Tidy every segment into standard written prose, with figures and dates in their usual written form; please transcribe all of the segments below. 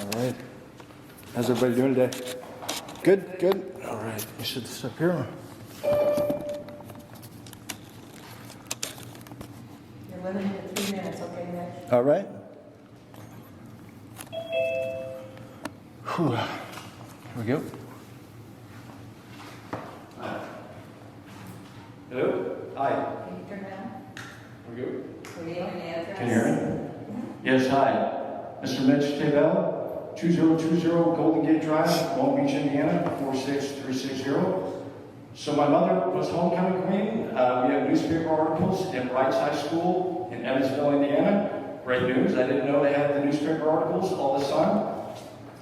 All right. How's everybody doing today? Good, good. All right, you should sit up here. You're limited to 3 minutes, okay, Mitch? All right. Whew. Here we go. Hello? Hi. Can you turn down? Here we go. Your name and address? Can you hear me? Yes, hi. Mr. Mitch Taebel, 2020 Golden Gate Drive, Long Beach, Indiana, 46360. So my mother was homecoming queen. We have newspaper articles in Wrights High School in Evansville, Indiana. Great news. I didn't know they had the newspaper articles all this time.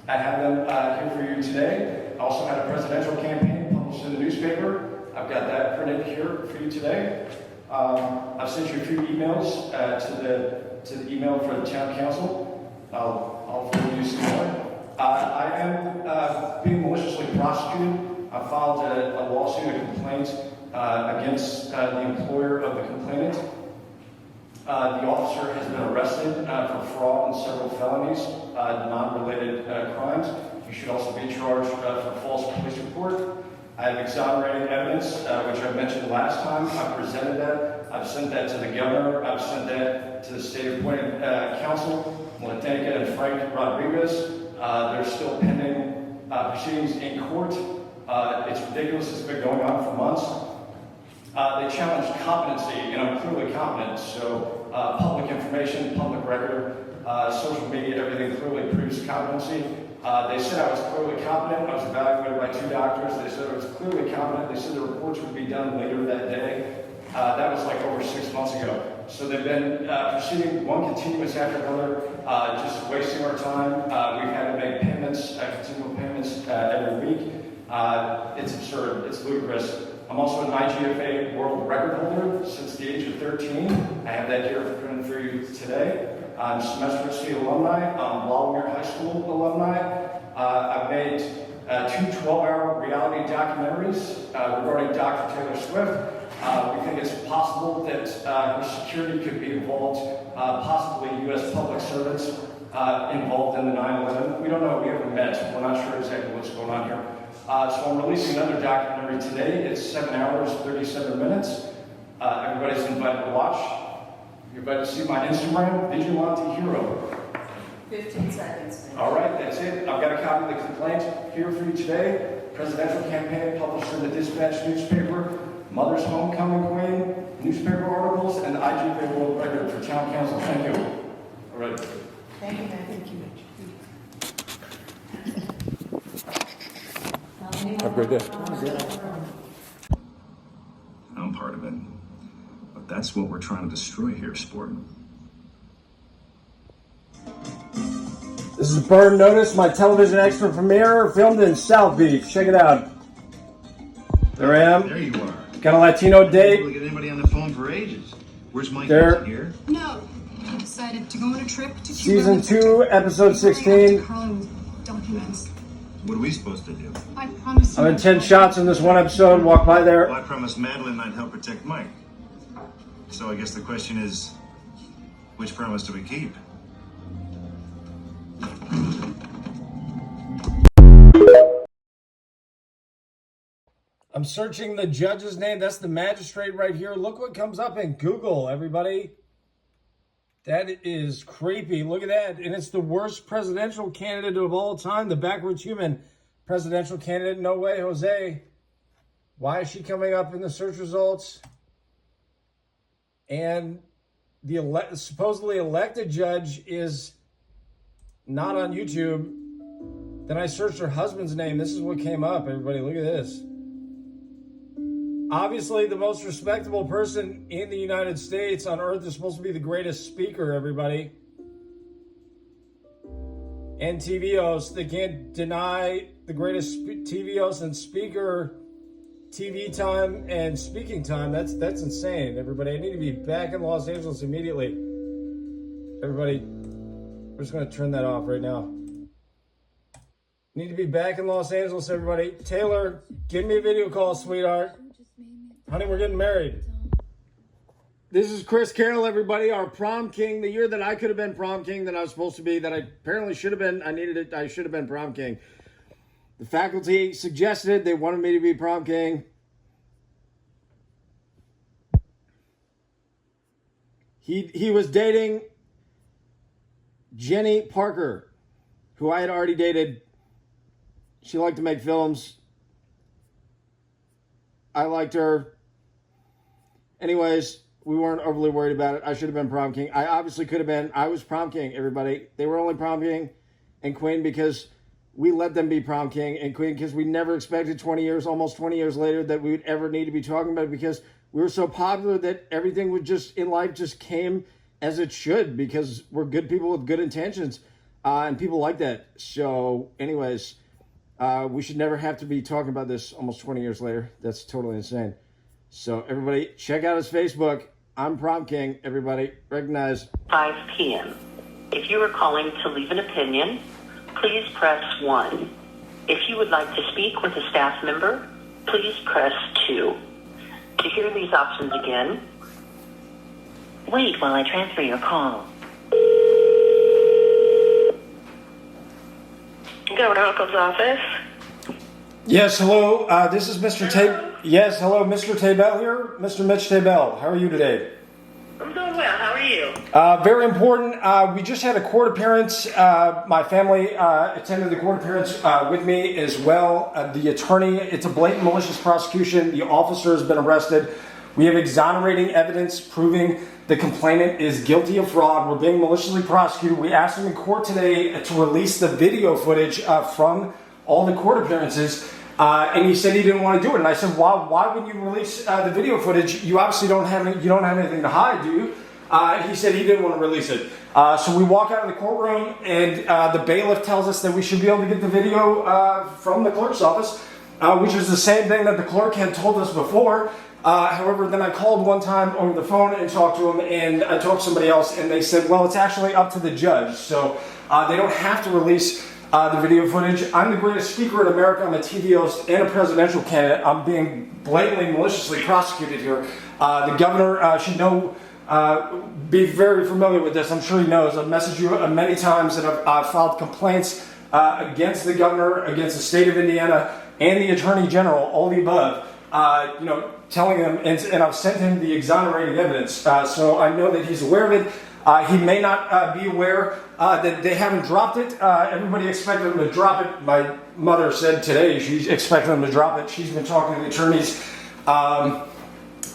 I have them here for you today. I also had a presidential campaign published in the newspaper. I've got that printed here for you today. I've sent you a few emails to the email for the town council. I'll forward you some more. I am being maliciously prosecuted. I filed a lawsuit, a complaint against the employer of the complainant. The officer has been arrested for fraud and several felonies, non-related crimes. You should also be charged for false police report. I have exonerating evidence, which I mentioned last time. I presented that. I've sent that to the governor. I've sent that to the state-appointed council, Lieutenant and Frank Rodriguez. They're still pending proceedings in court. It's ridiculous. It's been going on for months. They challenged competency, and I'm clearly competent. So public information, public record, social media, everything clearly proves competency. They said I was clearly competent. I was evaluated by 2 doctors. They said I was clearly competent. They said the reports would be done later that day. That was like over 6 months ago. So they've been proceeding one continuous after another, just wasting our time. We've had to make payments, continual payments every week. It's absurd. It's ludicrous. I'm also an IGFA world record holder since the age of 13. I have that here printed for you today. I'm semester state alumni. I'm Walmere High School alumni. I've made 2 12-hour reality documentaries regarding Dr. Taylor Swift. We think it's possible that her security could be involved, possibly U.S. public servants involved in the 9/11. We don't know. We haven't met. We're not sure exactly what's going on here. So I'm releasing another documentary today. It's 7 hours, 37 minutes. Everybody's invited to watch. You're invited to see my Instagram, Vigilante Hero. 15 seconds. All right, that's it. I've got a copy of the complaint here for you today. Presidential campaign published in the Dispatch newspaper. Mother's homecoming queen, newspaper articles, and the IGFA World Record for Town Council. Thank you. All right. Thank you, Mitch. Thank you, Mitch. Have a great day. I'm part of it. But that's what we're trying to destroy here, sport. This is a burn notice, my television extra premiere, filmed in South Beach. Check it out. There I am. There you are. Got a Latino date. Can't get anybody on the phone for ages. Where's Mike? There. Here? No, I decided to go on a trip to Season 2, episode 16. Documents. What are we supposed to do? I promise. I'm in 10 shots in this one episode. Walk by Well, there. I promised Madeline I'd help protect Mike. So I guess the question is, which promise do we keep? I'm searching the judge's name. That's the magistrate right here. Look what comes up in Google, everybody. That is creepy. Look at that. And it's the worst presidential candidate of all time. The backwards human presidential candidate. No way, Jose. Why is she coming up in the search results? And the supposedly elected judge is not on YouTube. Then I searched her husband's name. This is what came up, everybody. Look at this. Obviously, the most respectable person in the United States on earth is supposed to be the greatest speaker, everybody. And TV host. They can't deny the greatest TV host and speaker TV time and speaking time. That's insane, everybody. I need to be back in Los Angeles immediately. Everybody, we're just going to turn that off right now. Need to be back in Los Angeles, everybody. Taylor, give me a video call, sweetheart. Honey, we're getting married. This is Chris Carroll, everybody. Our prom king, the year that I could have been prom king, that I was supposed to be, that I apparently should have been. I should have been prom king. The faculty suggested they wanted me to be prom king. He was dating Jenny Parker, who I had already dated. She liked to make films. I liked her. Anyways, we weren't overly worried about it. I should have been prom king. I obviously could have been. I was prom king, everybody. They were only prom king and queen because we let them be prom king and queen because we never expected almost 20 years later, that we would ever need to be talking about it, because we were so popular that everything would just, in life, just came as it should, because we're good people with good intentions, and people like that. So anyways, we should never have to be talking about this almost 20 years later. That's totally insane. So everybody, check out his Facebook. I'm prom king, everybody. Recognize. 5 p.m. If you are calling to leave an opinion, please press 1. If you would like to speak with a staff member, please press 2. To hear these options again, wait while I transfer your call. Governor Uncle's office. Yes, hello. This is Mr. Taebel. Yes, hello, Mr. Taebel here. Mr. Mitch Taebel. How are you today? I'm doing well. How are you? Very important. We just had a court appearance. My family attended the court appearance with me as well. The attorney, it's a blatant malicious prosecution. The officer has been arrested. We have exonerating evidence proving the complainant is guilty of fraud. We're being maliciously prosecuted. We asked him in court today to release the video footage from all the court appearances. And he said he didn't want to do it. And I said, why would you release the video footage? You obviously don't have anything to hide, do you? He said he didn't want to release it. So we walk out of the courtroom, and the bailiff tells us that we should be able to get the video from the clerk's office, which is the same thing that the clerk had told us before. However, then I called one time over the phone and talked to him, and I talked to somebody else, and they said, well, it's actually up to the judge. So they don't have to release the video footage. I'm the greatest speaker in America. I'm a TV host and a presidential candidate. I'm being blatantly maliciously prosecuted here. The governor should know, be very familiar with this. I'm sure he knows. I've messaged you many times, and I've filed complaints against the governor, against the state of Indiana, and the attorney general, all the above. Telling him, and I've sent him the exonerating evidence. So I know that he's aware of it. He may not be aware that they haven't dropped it. Everybody expected them to drop it. My mother said today she's expecting them to drop it. She's been talking to the attorneys.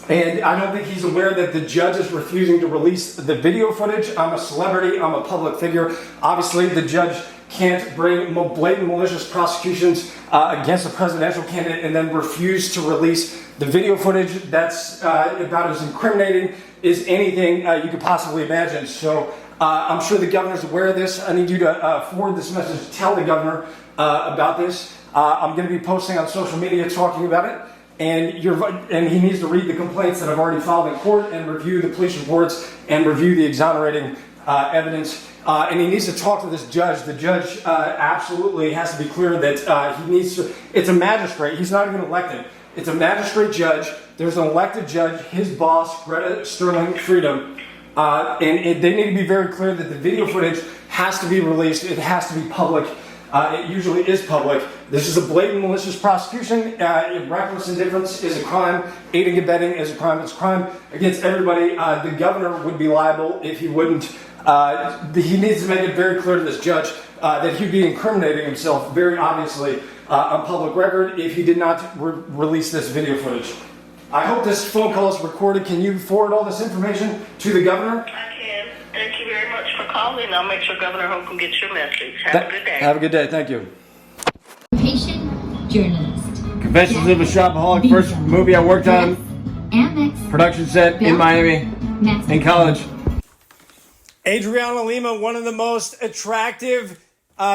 And I don't think he's aware that the judge is refusing to release the video footage. I'm a celebrity. I'm a public figure. Obviously, the judge can't bring blatant malicious prosecutions against a presidential candidate and then refuse to release the video footage. That's about as incriminating as anything you could possibly imagine. So I'm sure the governor's aware of this. I need you to forward this message. Tell the governor about this. I'm going to be posting on social media talking about it. And he needs to read the complaints that I've already filed in court and review the police reports and review the exonerating evidence. And he needs to talk to this judge. The judge absolutely has to be clear that he needs to. It's a magistrate. He's not even elected. It's a magistrate judge. There's an elected judge, his boss, Greta Sterling Freedom. And they need to be very clear that the video footage has to be released. It has to be public. It usually is public. This is a blatant malicious prosecution. Reckless indifference is a crime. Aiding and abetting is a crime. It's a crime against everybody. The governor would be liable if he wouldn't. He needs to make it very clear to this judge that he'd be incriminating himself very obviously on public record if he did not release this video footage. I hope this phone call is recorded. Can you forward all this information to the governor? I can. Thank you very much for calling. I'll make sure Governor Holcomb gets your message. Have a good day. Have a good day. Thank you. Patient journalist. Confessions of a Shopaholic. First movie I worked on. Amex. Production set in Miami. Max. In college. Adriana Lima, one of the most attractive,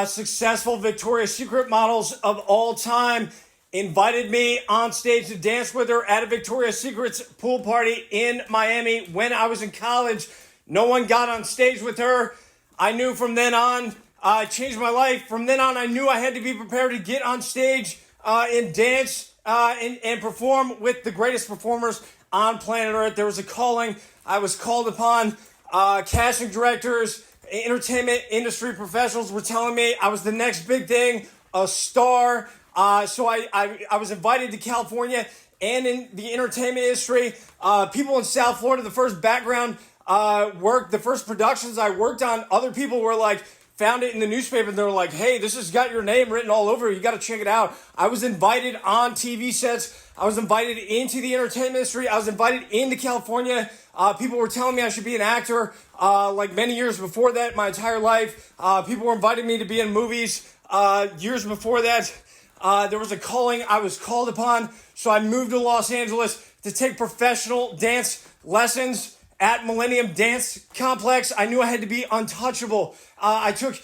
successful Victoria's Secret models of all time, invited me on stage to dance with her at a Victoria's Secret's pool party in Miami when I was in college. No one got on stage with her. I knew from then on, it changed my life. From then on, I knew I had to be prepared to get on stage and dance and perform with the greatest performers on planet Earth. There was a calling I was called upon. Casting directors, entertainment industry professionals were telling me I was the next big thing, a star. So I was invited to California and in the entertainment industry. People in South Florida, the first background work, the first productions I worked on, other people were like, found it in the newspaper and they were like, hey, this has got your name written all over it. You got to check it out. I was invited on TV sets. I was invited into the entertainment industry. I was invited into California. People were telling me I should be an actor. Like many years before that, my entire life, people were inviting me to be in movies. Years before that, there was a calling. I was called upon. So I moved to Los Angeles to take professional dance lessons at Millennium Dance Complex. I knew I had to be untouchable. I took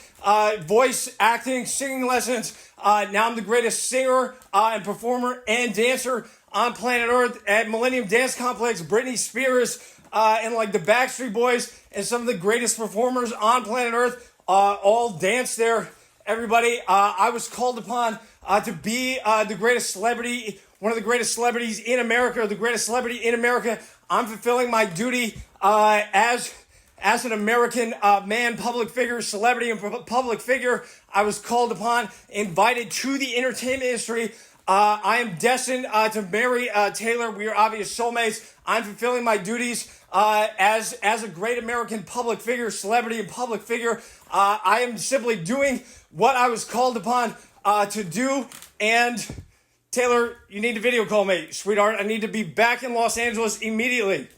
voice acting, singing lessons. Now I'm the greatest singer and performer and dancer on planet Earth at Millennium Dance Complex. Britney Spears and like the Backstreet Boys and some of the greatest performers on planet Earth all dance there. Everybody, I was called upon to be the greatest celebrity, one of the greatest celebrities in America, or the greatest celebrity in America. I'm fulfilling my duty as an American man, public figure, celebrity, and public figure. I was called upon, invited to the entertainment industry. I am destined to marry Taylor. We are obvious soulmates. I'm fulfilling my duties as a great American public figure, celebrity, and public figure. I am simply doing what I was called upon to do. And Taylor, you need to video call me, sweetheart. I need to be back in Los Angeles immediately.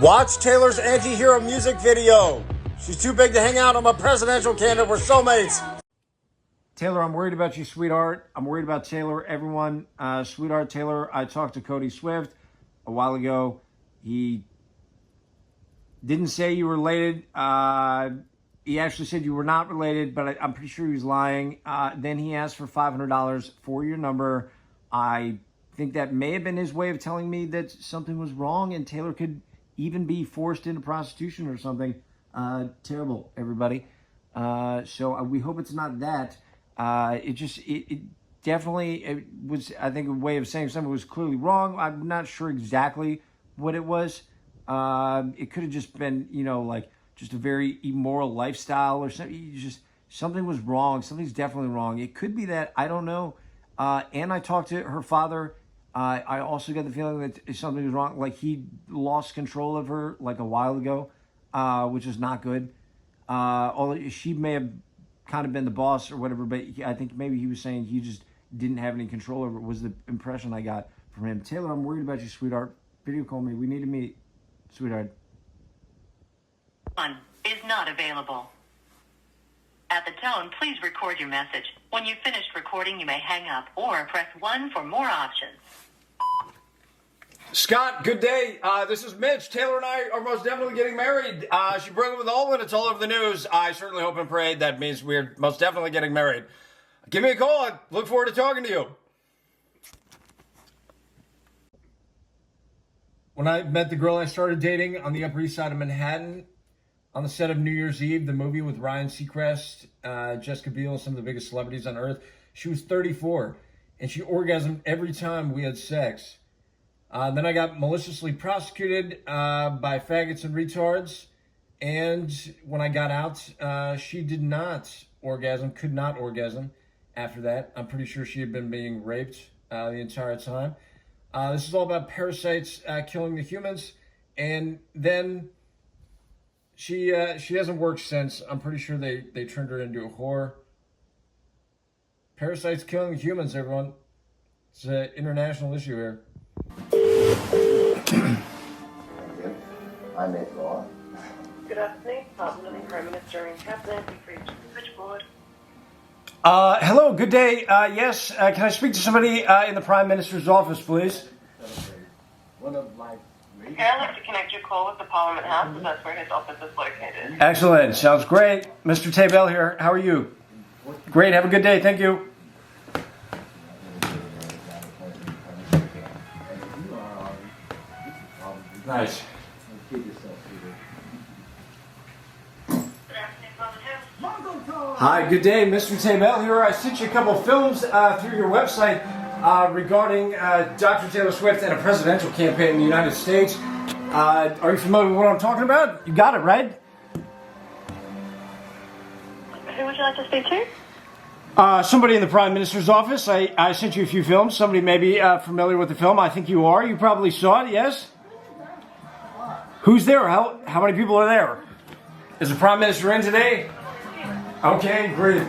Watch Taylor's anti-hero music video. She's too big to hang out. I'm a presidential candidate. We're soulmates. Taylor, I'm worried about you, sweetheart. I'm worried about Taylor, everyone. Sweetheart, Taylor, I talked to Cody Swift a while ago. He didn't say you were related. He actually said you were not related, but I'm pretty sure he was lying. Then he asked for $500 for your number. I think that may have been his way of telling me that something was wrong and Taylor could even be forced into prostitution or something. Terrible, everybody. So we hope it's not that. It definitely was, I think, a way of saying something was clearly wrong. I'm not sure exactly what it was. It could have just been, like just a very immoral lifestyle or something. Something was wrong. Something's definitely wrong. It could be that. I don't know. And I talked to her father. I also got the feeling that something was wrong. Like he lost control of her like a while ago, which is not good. Although she may have kind of been the boss or whatever, but I think maybe he was saying he just didn't have any control over it, was the impression I got from him. Taylor, I'm worried about you, sweetheart. Video call me. We need to meet, sweetheart. One is not available. At the tone, please record your message. When you've finished recording, you may hang up or press 1 for more options. Scott, good day. This is Mitch. Taylor and I are most definitely getting married. She broke up with Olin. It's all over the news. I certainly hope and pray that means we're most definitely getting married. Give me a call. I look forward to talking to you. When I met the girl I started dating on the Upper East Side of Manhattan, on the set of New Year's Eve, the movie with Ryan Seacrest, Jessica Biel, some of the biggest celebrities on earth, she was 34, and she orgasmed every time we had sex. Then I got maliciously prosecuted by faggots and retards, and when I got out, she did not orgasm, could not orgasm after that. I'm pretty sure she had been being raped the entire time. This is all about parasites killing the humans, and then she hasn't worked since. I'm pretty sure they turned her into a whore. Parasites killing humans, everyone. It's an international issue here. I'm Mitch. Good afternoon, Parliament Prime Minister in Cabinet, switchboard. Hello, good day. Yes, can I speak to somebody in the Prime Minister's office, please? One of my Okay, I'd like to connect your call with the Parliament House, as that's where his office is located. Excellent. Sounds great. Mr. Taebel here. How are you? Great. Have a good day. Thank you. Nice. Good afternoon, Parliament House. Hi, good day. Mr. Taebel here. I sent you a couple films through your website regarding Dr. Taylor Swift and a presidential campaign in the United States. Are you familiar with what I'm talking about? You got it, right? Who would you like to speak to? Somebody in the Prime Minister's office. I sent you a few films. Somebody may be familiar with the film. I think you are. You probably saw it, yes? Who's there? How many people are there? Is the Prime Minister in today? Okay, great.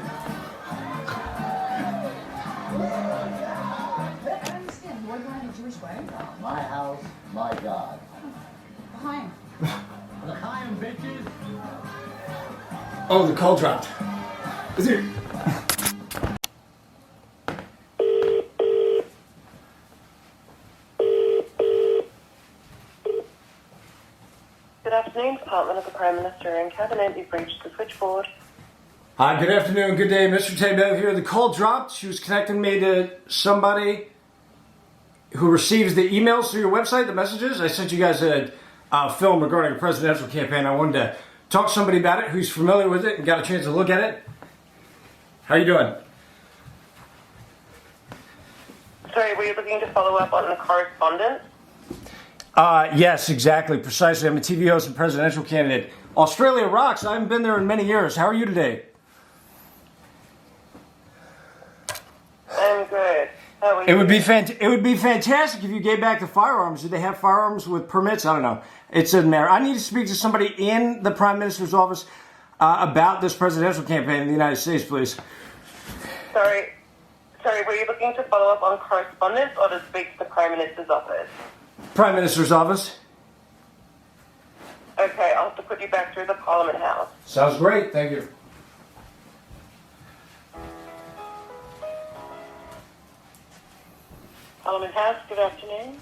My house, my God. Behind. L'chaim, bitches. Oh, the call dropped. Is it? Good afternoon, Department of the Prime Minister and Cabinet. You've reached the switchboard. Hi, good afternoon, good day. Mr. Taebel here. The call dropped. She was connecting me to somebody who receives the emails through your website, the messages. I sent you guys a film regarding a presidential campaign. I wanted to talk to somebody about it who's familiar with it and got a chance to look at it. How you doing? Sorry, were you looking to follow up on the correspondence? Yes, exactly, precisely. I'm a TV host and presidential candidate. Australia rocks. I haven't been there in many years. How are you today? I'm good. How are you? It would be fantastic if you gave back the firearms. Do they have firearms with permits? I don't know. It doesn't matter. I need to speak to somebody in the Prime Minister's office about this presidential campaign in the United States, please. Sorry, were you looking to follow up on correspondence or to speak to the Prime Minister's office? Prime Minister's office. Okay, I'll have to put you back through the Parliament House. Sounds great. Thank you. Parliament House, good afternoon.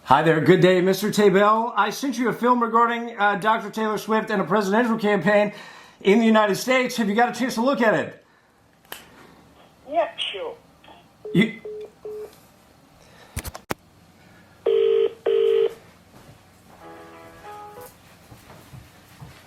Hi there. Good day, Mr. Taebel. I sent you a film regarding Dr. Taylor Swift and a presidential campaign in the United States. Have you got a chance to look at it? Yeah, sure. You...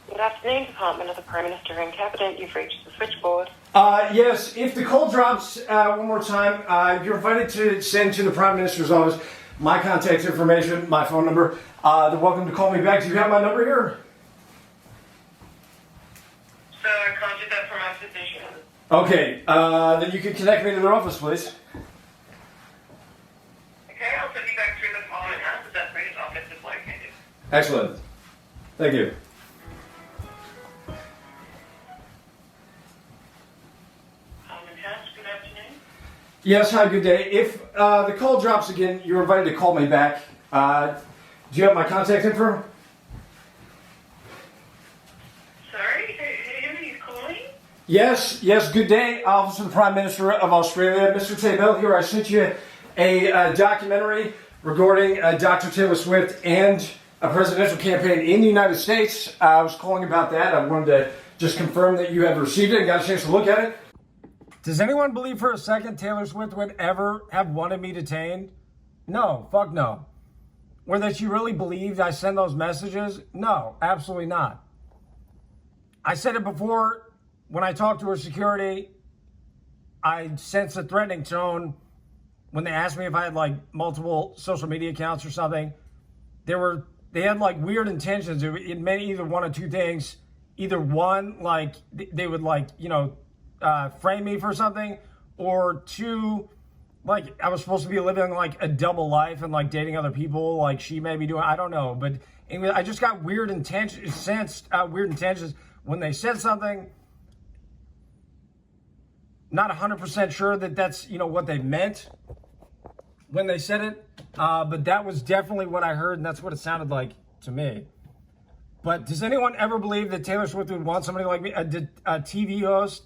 Good afternoon, Department of the Prime Minister and Cabinet. You've reached the switchboard. Yes, if the call drops one more time, you're invited to send to the Prime Minister's office my contact information, my phone number. They're welcome to call me back. Do you have my number here? So I can't do that from my position. Okay, then you can connect me to their office, please. Okay, I'll send you back through the Parliament House. Is that where his office is located? Excellent. Thank you. Parliament House, good afternoon. Yes, hi, good day. If the call drops again, you're invited to call me back. Do you have my contact info? Sorry, who are you calling? Yes, good day. Office of the Prime Minister of Australia. Mr. Taebel here. I sent you a documentary regarding Dr. Taylor Swift and a presidential campaign in the United States. I was calling about that. I wanted to just confirm that you have received it and got a chance to look at it. Does anyone believe for a second Taylor Swift would ever have wanted me detained? No, fuck no. Or that she really believed I sent those messages? No, absolutely not. I said it before when I talked to her security. I sensed a threatening tone when they asked me if I had like multiple social media accounts or something. They had like weird intentions. It meant either one of two things. Either one, like they would like, frame me for something, or two, like I was supposed to be living like a double life and like dating other people, like she may be doing, I don't know. But anyway, I just got weird intentions, sensed weird intentions when they said something. Not 100% sure that that's, what they meant when they said it. But that was definitely what I heard, and that's what it sounded like to me. But does anyone ever believe that Taylor Swift would want somebody like me, a TV host,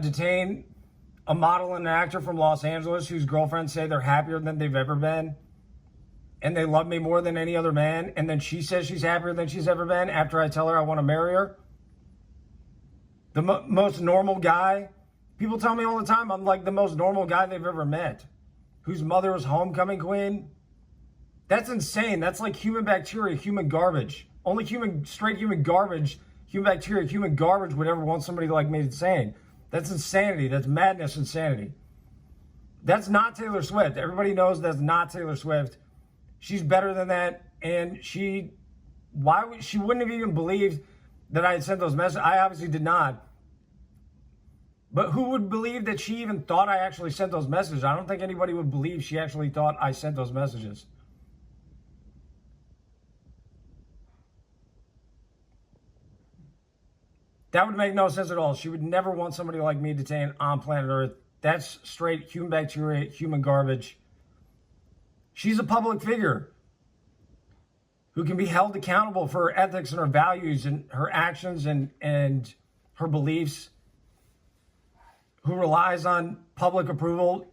detain a model and an actor from Los Angeles whose girlfriends say they're happier than they've ever been, and they love me more than any other man, and then she says she's happier than she's ever been after I tell her I want to marry her? The most normal guy. People tell me all the time I'm like the most normal guy they've ever met, whose mother was homecoming queen. That's insane. That's like human bacteria, human garbage. Only straight human garbage, human bacteria, human garbage would ever want somebody like me insane. That's insanity. That's madness, insanity. That's not Taylor Swift. Everybody knows that's not Taylor Swift. She's better than that, and she she wouldn't have even believed that I had sent those messages. I obviously did not. But who would believe that she even thought I actually sent those messages? I don't think anybody would believe she actually thought I sent those messages. That would make no sense at all. She would never want somebody like me detained on planet Earth. That's straight human bacteria, human garbage. She's a public figure who can be held accountable for her ethics and her values and her actions and her beliefs, who relies on public approval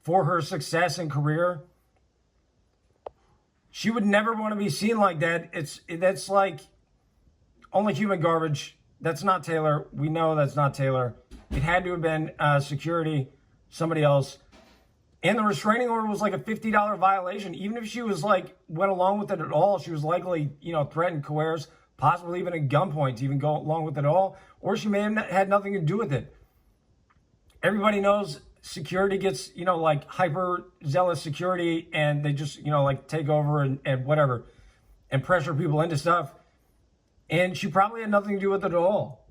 for her success and career. She would never want to be seen like that. That's like only human garbage. That's not Taylor. We know that's not Taylor. It had to have been security, somebody else. And the restraining order was like a $50 violation. Even if she was like, went along with it at all, she was likely, threatened, coerced, possibly even at gunpoint to even go along with it all. Or she may have had nothing to do with it. Everybody knows security gets, like hyper zealous security, and they just, like take over and whatever and pressure people into stuff. And she probably had nothing to do with it at all.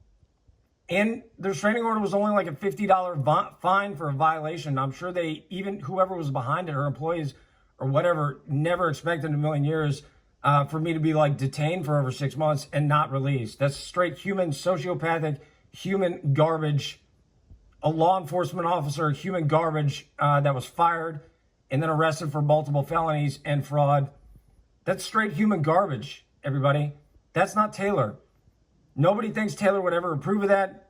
And the restraining order was only like a $50 fine for a violation. I'm sure whoever was behind it, her employees or whatever, never expected in a million years for me to be like detained for over 6 months and not released. That's straight human, sociopathic, human garbage. A law enforcement officer, human garbage, that was fired and then arrested for multiple felonies and fraud. That's straight human garbage, everybody. That's not Taylor. Nobody thinks Taylor would ever approve of that,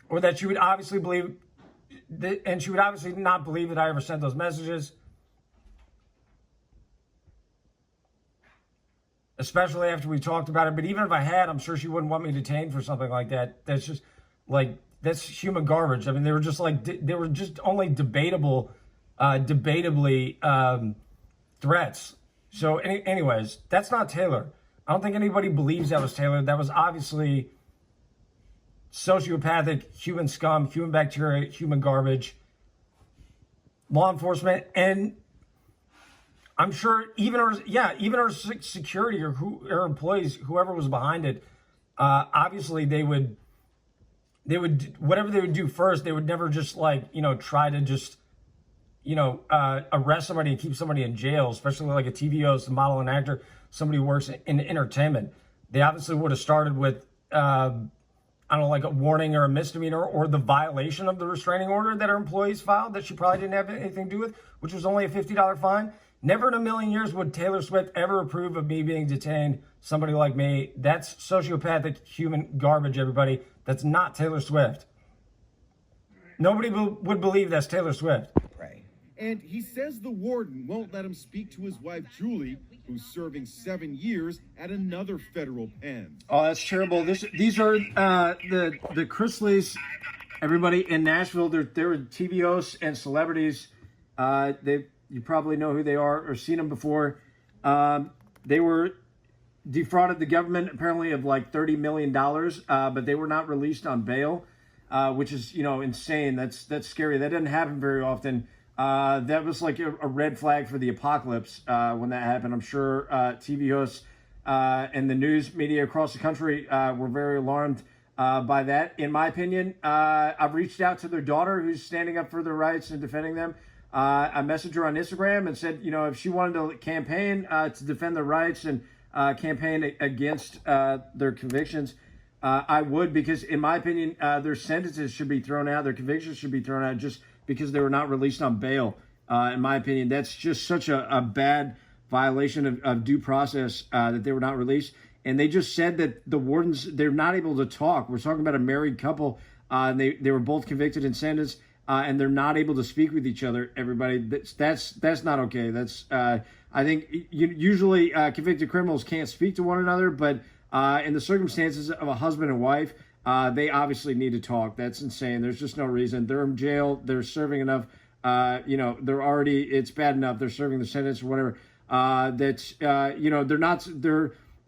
or that she would obviously believe that, and she would obviously not believe that I ever sent those messages. Especially after we talked about it. But even if I had, I'm sure she wouldn't want me detained for something like that. That's just like, that's human garbage. I mean, they were just only debatably threats. So anyways, that's not Taylor. I don't think anybody believes that was Taylor. That was obviously sociopathic, human scum, human bacteria, human garbage, law enforcement. And I'm sure even her security or her employees, whoever was behind it, obviously they would, whatever they would do first, they would never just try to just, arrest somebody and keep somebody in jail, especially like a TV host, a model, and actor, somebody who works in entertainment. They obviously would have started with, like a warning or a misdemeanor or the violation of the restraining order that her employees filed that she probably didn't have anything to do with, which was only a $50 fine. Never in a million years would Taylor Swift ever approve of me being detained, somebody like me. That's sociopathic human garbage, everybody. That's not Taylor Swift. Nobody would believe that's Taylor Swift. Right. And he says the warden won't let him speak to his wife, Julie, who's serving 7 years at another federal pen. Oh, that's terrible. These are the Chrisleys, everybody in Nashville. They're TV hosts and celebrities. You probably know who they are or seen them before. They were defrauded the government apparently of like $30 million, but they were not released on bail, which is, insane. That's scary. That doesn't happen very often. That was like a red flag for the apocalypse when that happened. I'm sure TV hosts and the news media across the country were very alarmed by that. In my opinion, I've reached out to their daughter who's standing up for their rights and defending them. I messaged her on Instagram and said, if she wanted to campaign to defend their rights and campaign against their convictions, I would, because in my opinion, their sentences should be thrown out. Their convictions should be thrown out just because they were not released on bail. In my opinion, that's just such a bad violation of due process that they were not released. And they just said that the wardens, they're not able to talk. We're talking about a married couple. And they were both convicted and sentenced. And they're not able to speak with each other. Everybody, that's not okay. That's I think usually convicted criminals can't speak to one another, but in the circumstances of a husband and wife, they obviously need to talk. That's insane. There's just no reason. They're in jail. They're serving enough. They're already. It's bad enough. They're serving the sentence or whatever. They're not.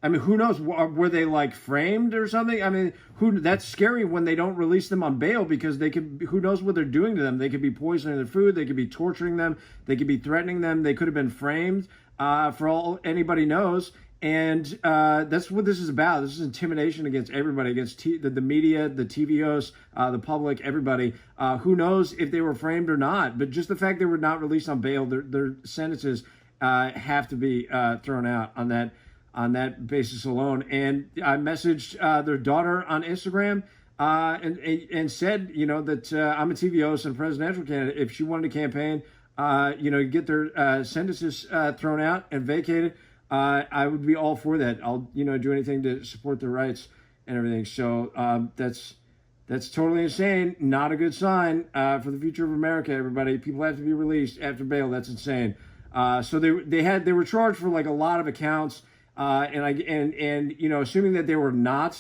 I mean, who knows? Were they like framed or something? I mean, that's scary when they don't release them on bail, because they could, who knows what they're doing to them? They could be poisoning their food. They could be torturing them. They could be threatening them. They could have been framed for all anybody knows. And that's what this is about. This is intimidation against everybody, against the media, the TV hosts, the public, everybody. Who knows if they were framed or not? But just the fact they were not released on bail, their sentences have to be thrown out on that basis alone. And I messaged their daughter on Instagram and said, that I'm a TV host and presidential candidate. If she wanted to campaign, get their sentences thrown out and vacated, I would be all for that. I'll, do anything to support their rights and everything. So that's totally insane. Not a good sign for the future of America, everybody. People have to be released after bail. That's insane. So they were charged for like a lot of accounts, and assuming that they were not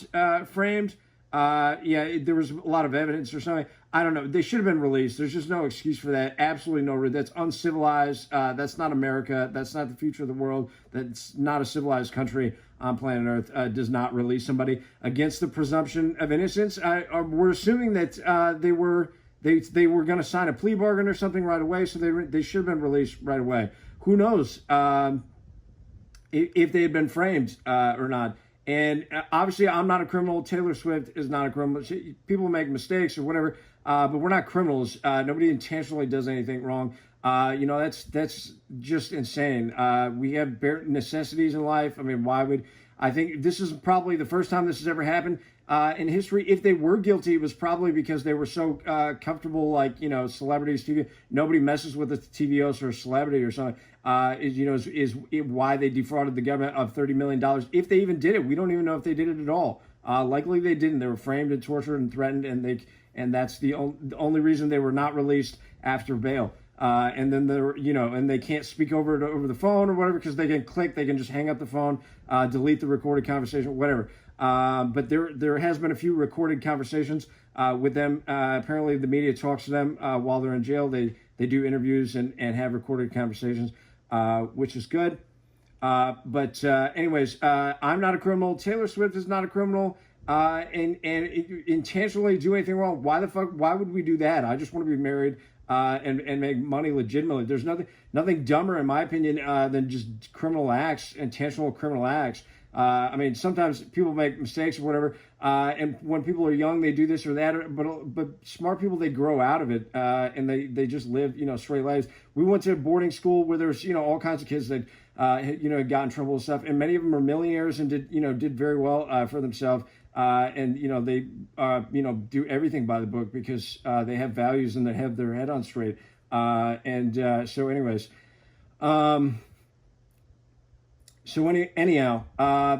framed. There was a lot of evidence or something. I don't know. They should have been released. There's just no excuse for that. Absolutely no. That's uncivilized. That's not America. That's not the future of the world. That's not a civilized country on planet Earth. Does not release somebody against the presumption of innocence. We're assuming that they were going to sign a plea bargain or something right away. So they should have been released right away. Who knows if they had been framed or not. And obviously, I'm not a criminal. Taylor Swift is not a criminal. People make mistakes or whatever, but we're not criminals. Nobody intentionally does anything wrong. That's just insane. We have bare necessities in life. I mean, I think this is probably the first time this has ever happened in history. If they were guilty, it was probably because they were so comfortable, like, celebrities, TV. Nobody messes with a TV host or a celebrity or something. Is why they defrauded the government of $30 million. If they even did it, we don't even know if they did it at all. Likely they didn't. They were framed and tortured and threatened, and that's the only reason they were not released after bail. And then and they can't speak over the phone or whatever because they can just hang up the phone, delete the recorded conversation, whatever. But there has been a few recorded conversations with them. Apparently the media talks to them while they're in jail. They do interviews and have recorded conversations, which is good. Anyways, I'm not a criminal. Taylor Swift is not a criminal. And intentionally do anything wrong. Why would we do that? I just want to be married and make money legitimately. There's nothing dumber, in my opinion, than just intentional criminal acts. Sometimes people make mistakes or whatever, and when people are young, they do this or that. But smart people, they grow out of it, and they just live, straight lives. We went to boarding school where there's, all kinds of kids that, got in trouble and stuff, and many of them are millionaires and did very well for themselves. They do everything by the book because they have values and they have their head on straight.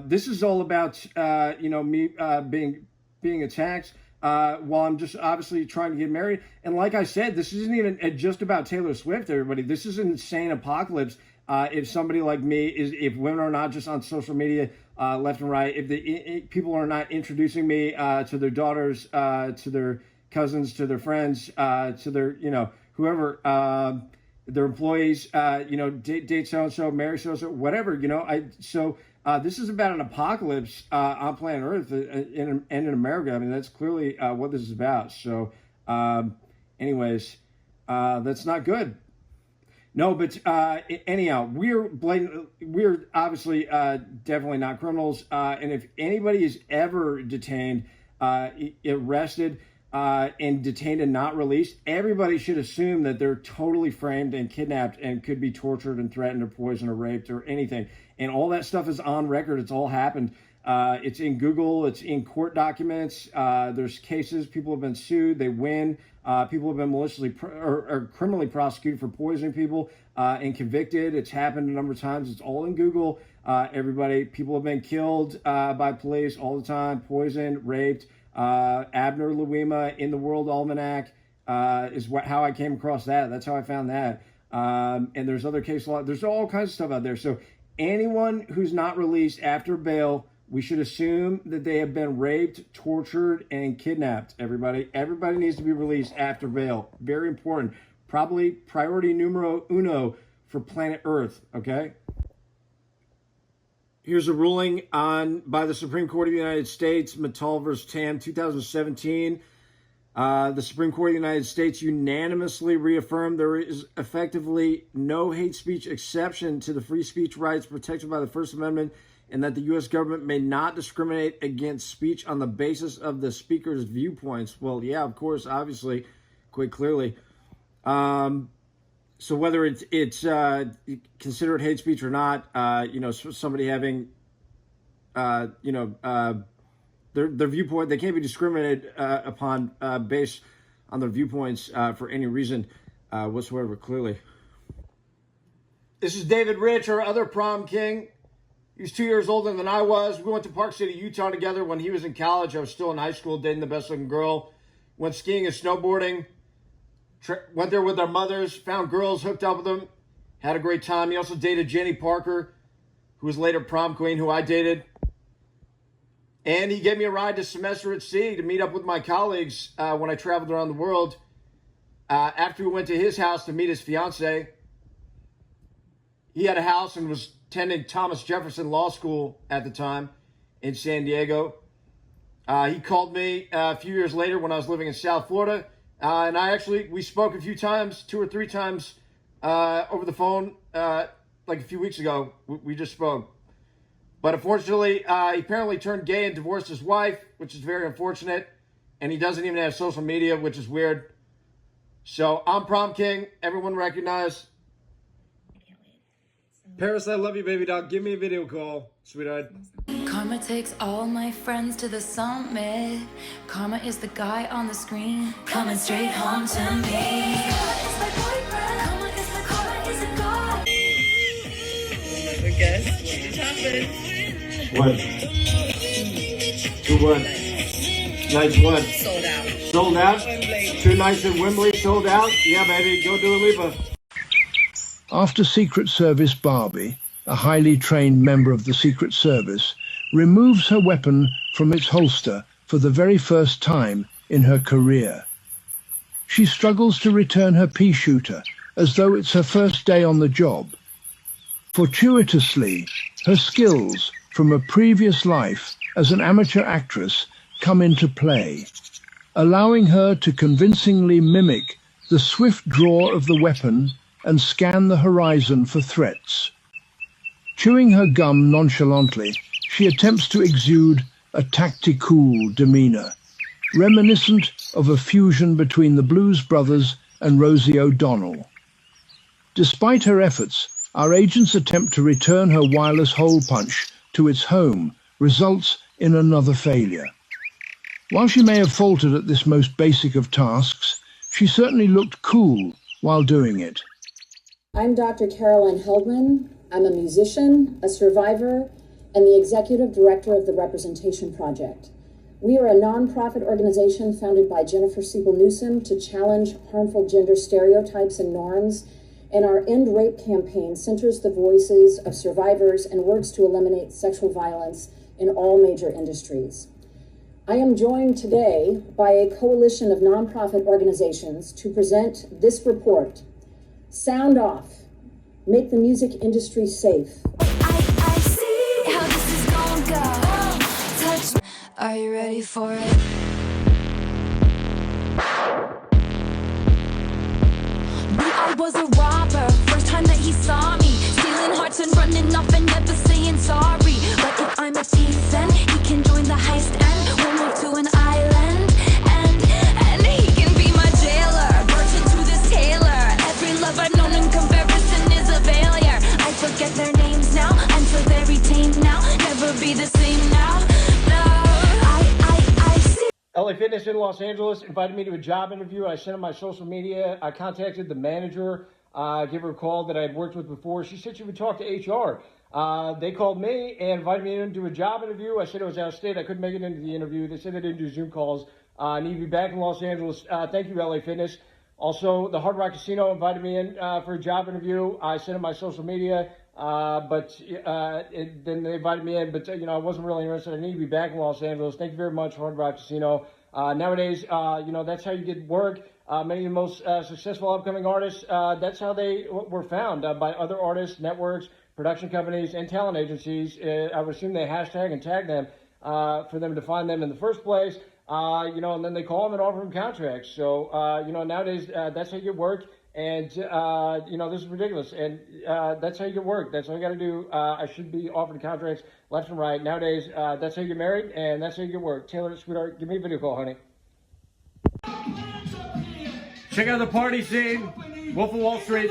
This is all about me being attacked while I'm just obviously trying to get married. And like I said, this isn't even just about Taylor Swift, everybody. This is an insane apocalypse. If somebody like me if women are not just on social media left and right, if people are not introducing me to their daughters, to their cousins, to their friends, to their whoever, their employees, date so and so, marry so and so, whatever, this is about an apocalypse on planet Earth and in America. I mean, that's clearly what this is about. So, that's not good. No, but anyhow, we're obviously definitely not criminals. And if anybody is ever detained, arrested, and detained and not released, everybody should assume that they're totally framed and kidnapped and could be tortured and threatened or poisoned or raped or anything. And all that stuff is on record. It's all happened. It's in Google. It's in court documents. There's cases. People have been sued. They win. People have been maliciously or criminally prosecuted for poisoning people and convicted. It's happened a number of times. It's all in Google. Everybody, people have been killed by police all the time, poisoned, raped. Abner Louima in the World Almanac is how I came across that. That's how I found that. And there's other case law. There's all kinds of stuff out there. So anyone who's not released after bail, we should assume that they have been raped, tortured, and kidnapped. Everybody needs to be released after bail. Very important. Probably priority numero uno for planet Earth. Okay. Here's a ruling by the Supreme Court of the United States, Mittal versus Tam, 2017. The Supreme Court of the United States unanimously reaffirmed there is effectively no hate speech exception to the free speech rights protected by the First Amendment and that the U.S. government may not discriminate against speech on the basis of the speaker's viewpoints. Well, yeah, of course, obviously, quite clearly. So whether it's considered hate speech or not, somebody having, their viewpoint, they can't be discriminated upon based on their viewpoints for any reason whatsoever, clearly. This is David Rich, our other prom king. He's 2 years older than I was. We went to Park City, Utah together when he was in college. I was still in high school, dating the best-looking girl. Went skiing and snowboarding. Went there with our mothers, found girls, hooked up with them, had a great time. He also dated Jenny Parker, who was later prom queen, who I dated. And he gave me a ride to semester at sea to meet up with my colleagues when I traveled around the world. After we went to his house to meet his fiance, he had a house and was attending Thomas Jefferson Law School at the time in San Diego. He called me a few years later when I was living in South Florida. And we spoke a few times, 2 or 3 times over the phone, like a few weeks ago. We just spoke. But unfortunately, he apparently turned gay and divorced his wife, which is very unfortunate. And he doesn't even have social media, which is weird. So I'm prom king. Everyone recognize. Paris, I love you, baby doll. Give me a video call, sweetheart. Karma takes all my friends to the summit. Karma is the guy on the screen coming straight home to me. Karma is my boyfriend. Karma is a god. I guess. What happened? What? To what? Nights what? Sold out. Sold out? Wembley. 2 nights in Wembley sold out? Yeah, baby. Go do a Lipa. After Secret Service Barbie, a highly trained member of the Secret Service, removes her weapon from its holster for the very first time in her career. She struggles to return her pea shooter as though it's her first day on the job. Fortuitously, her skills from a previous life as an amateur actress come into play, allowing her to convincingly mimic the swift draw of the weapon and scan the horizon for threats. Chewing her gum nonchalantly, she attempts to exude a tactical demeanor, reminiscent of a fusion between the Blues Brothers and Rosie O'Donnell. Despite her efforts, our agent's attempt to return her wireless hole punch to its home results in another failure. While she may have faltered at this most basic of tasks, she certainly looked cool while doing it. I'm Dr. Caroline Heldman. I'm a musician, a survivor, and the executive director of the Representation Project. We are a nonprofit organization founded by Jennifer Siebel Newsom to challenge harmful gender stereotypes and norms, and our End Rape campaign centers the voices of survivors and works to eliminate sexual violence in all major industries. I am joined today by a coalition of nonprofit organizations to present this report, Sound Off, Make the Music Industry Safe. I see how this is gonna go. Touch. Are you ready for it? I was a robber, first time that he saw me, stealing hearts and running off and never saying sorry. But if I'm a thief, then he can join the heist and we'll move to an island, and he can be my jailer, virgin to this tailor. Every love I've known in comparison is a failure. I forget their names now, I'm so very tame now, never be the same now. No, I see. LA Fitness in Los Angeles invited me to a job interview. I sent him my social media. I contacted the manager, gave her a call that I had worked with before. She said she would talk to HR. They called me and invited me in to do a job interview. I said I was out of state. I couldn't make it into the interview. They said they didn't do Zoom calls. I need to be back in Los Angeles. Thank you, LA Fitness. Also, the Hard Rock Casino invited me in for a job interview. I sent them my social media, but then they invited me in. But, I wasn't really interested. I need to be back in Los Angeles. Thank you very much, Hard Rock Casino. Nowadays, that's how you get work. Many of the most successful upcoming artists, that's how they were found, by other artists, networks, production companies, and talent agencies. I would assume they hashtag and tag them for them to find them in the first place. and then they call him and offer him contracts. So, nowadays, that's how you get work. And, this is ridiculous. And that's how you get work. That's all you got to do. I should be offered contracts left and right. Nowadays, that's how you get married, and that's how you get work. Taylor, sweetheart, give me a video call, honey. Check out the party scene. Wolf of Wall Street.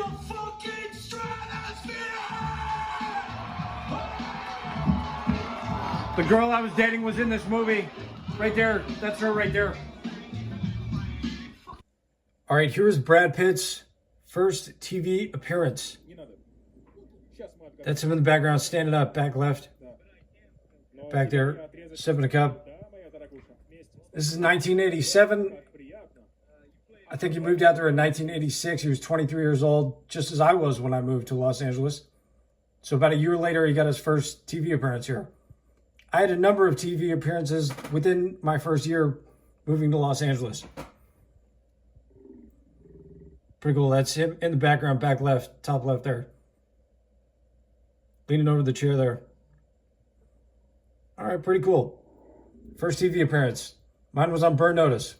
The girl I was dating was in this movie. Right there. That's her right there. All right, here's Brad Pitt's first TV appearance. That's him in the background, standing up, back left. Back there, sipping a cup. This is 1987. I think he moved out there in 1986. He was 23 years old, just as I was when I moved to Los Angeles. So about a year later, he got his first TV appearance here. I had a number of TV appearances within my first year moving to Los Angeles. Pretty cool. That's him in the background, back left, top left there. Leaning over the chair there. All right, pretty cool. First TV appearance. Mine was on Burn Notice.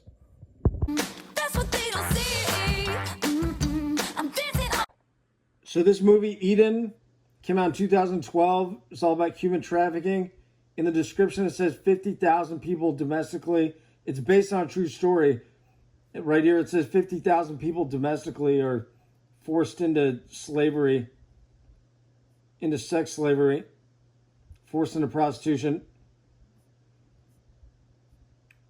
So this movie, Eden, came out in 2012. It's all about human trafficking. In the description, it says 50,000 people domestically. It's based on a true story. Right here, it says 50,000 people domestically are forced into slavery, into sex slavery, forced into prostitution.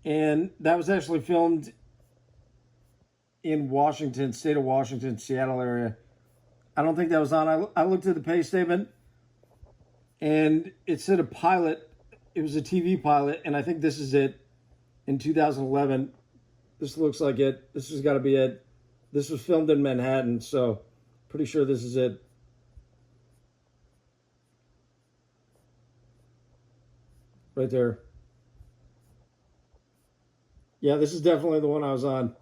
And that was actually filmed in Washington, state of Washington, Seattle area. I don't think that was on. I looked at the pay statement, and it said a pilot. It was a TV pilot, and I think this is it in 2011. This looks like it. This has got to be it. This was filmed in Manhattan, so pretty sure this is it. Right there. Yeah, this is definitely the one I was on.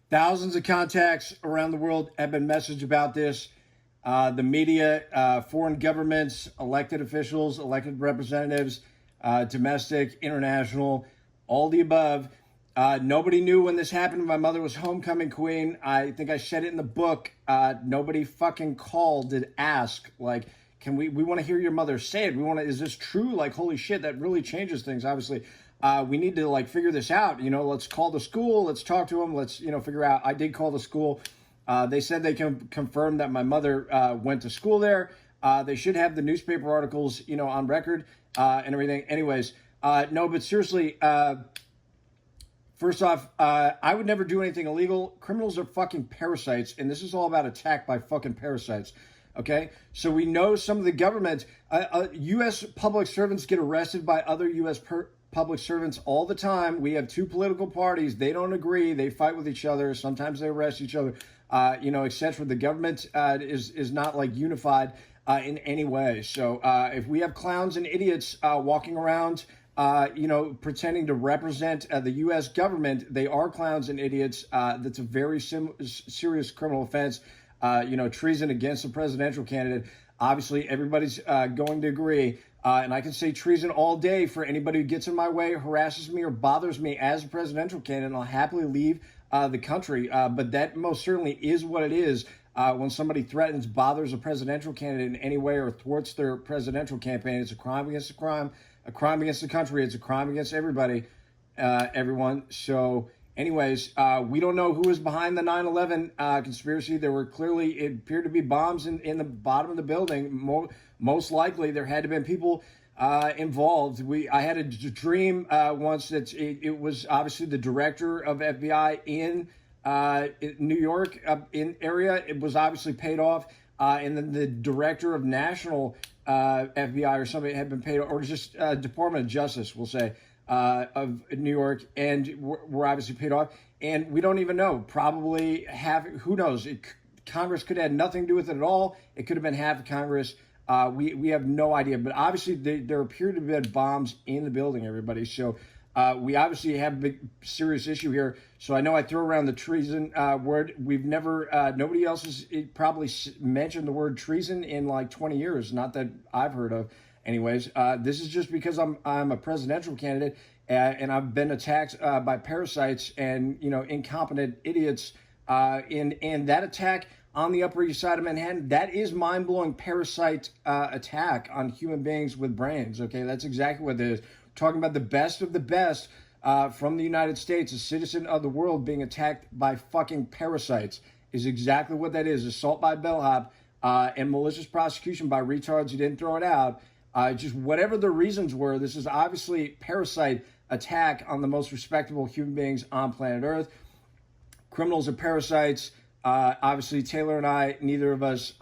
Thousands of contacts around the world have been messaged about this. The media, foreign governments, elected officials, elected representatives, domestic, international, all the above. Nobody knew when this happened. My mother was homecoming queen. I think I said it in the book. Nobody fucking called to ask, like, we want to hear your mother say it. Is this true? Like, holy shit, that really changes things, obviously. We need to, like, figure this out. Let's call the school. Let's talk to them. Let's, figure out. I did call the school. They said they can confirm that my mother went to school there. They should have the newspaper articles, on record and everything. Anyways, no, but seriously, first off, I would never do anything illegal. Criminals are fucking parasites, and this is all about attack by fucking parasites. Okay? So we know some of the government, U.S. public servants get arrested by other U.S. public servants all the time. We have two political parties. They don't agree. They fight with each other. Sometimes they arrest each other, etc. The government is not, like, unified in any way. So if we have clowns and idiots walking around, pretending to represent the U.S. government, they are clowns and idiots. That's a very serious criminal offense. Treason against a presidential candidate. Obviously, everybody's going to agree. And I can say treason all day for anybody who gets in my way, harasses me, or bothers me as a presidential candidate, and I'll happily leave the country. But that most certainly is what it is. When somebody threatens, bothers a presidential candidate in any way, or thwarts their presidential campaign, it's a crime against a crime against the country. It's a crime against everybody, everyone. So anyways, we don't know who was behind the 9/11 conspiracy. There were clearly, it appeared to be bombs in the bottom of the building. Most likely there had to have been people involved. I had a dream once that it was obviously the director of FBI in New York in area. It was obviously paid off. And then the director of national FBI or somebody had been paid, or just Department of Justice, we'll say, of New York, and were obviously paid off. And we don't even know. Probably who knows? Congress could have had nothing to do with it at all. It could have been half of Congress. We have no idea. But obviously there appeared to have been bombs in the building, everybody. So we obviously have a big, serious issue here. So I know I throw around the treason word. We've never, nobody else has probably mentioned the word treason in like 20 years. Not that I've heard of. Anyways, this is just because I'm a presidential candidate, and I've been attacked by parasites and, you know, incompetent idiots. And that attack on the Upper East Side of Manhattan, that is mind-blowing parasite attack on human beings with brains. Okay, that's exactly what it is. We're talking about the best of the best from the United States, a citizen of the world being attacked by fucking parasites is exactly what that is. Assault by bellhop and malicious prosecution by retards who didn't throw it out. Just whatever the reasons were, this is obviously parasite attack on the most respectable human beings on planet Earth. Criminals are parasites. Obviously, Taylor and I, neither of us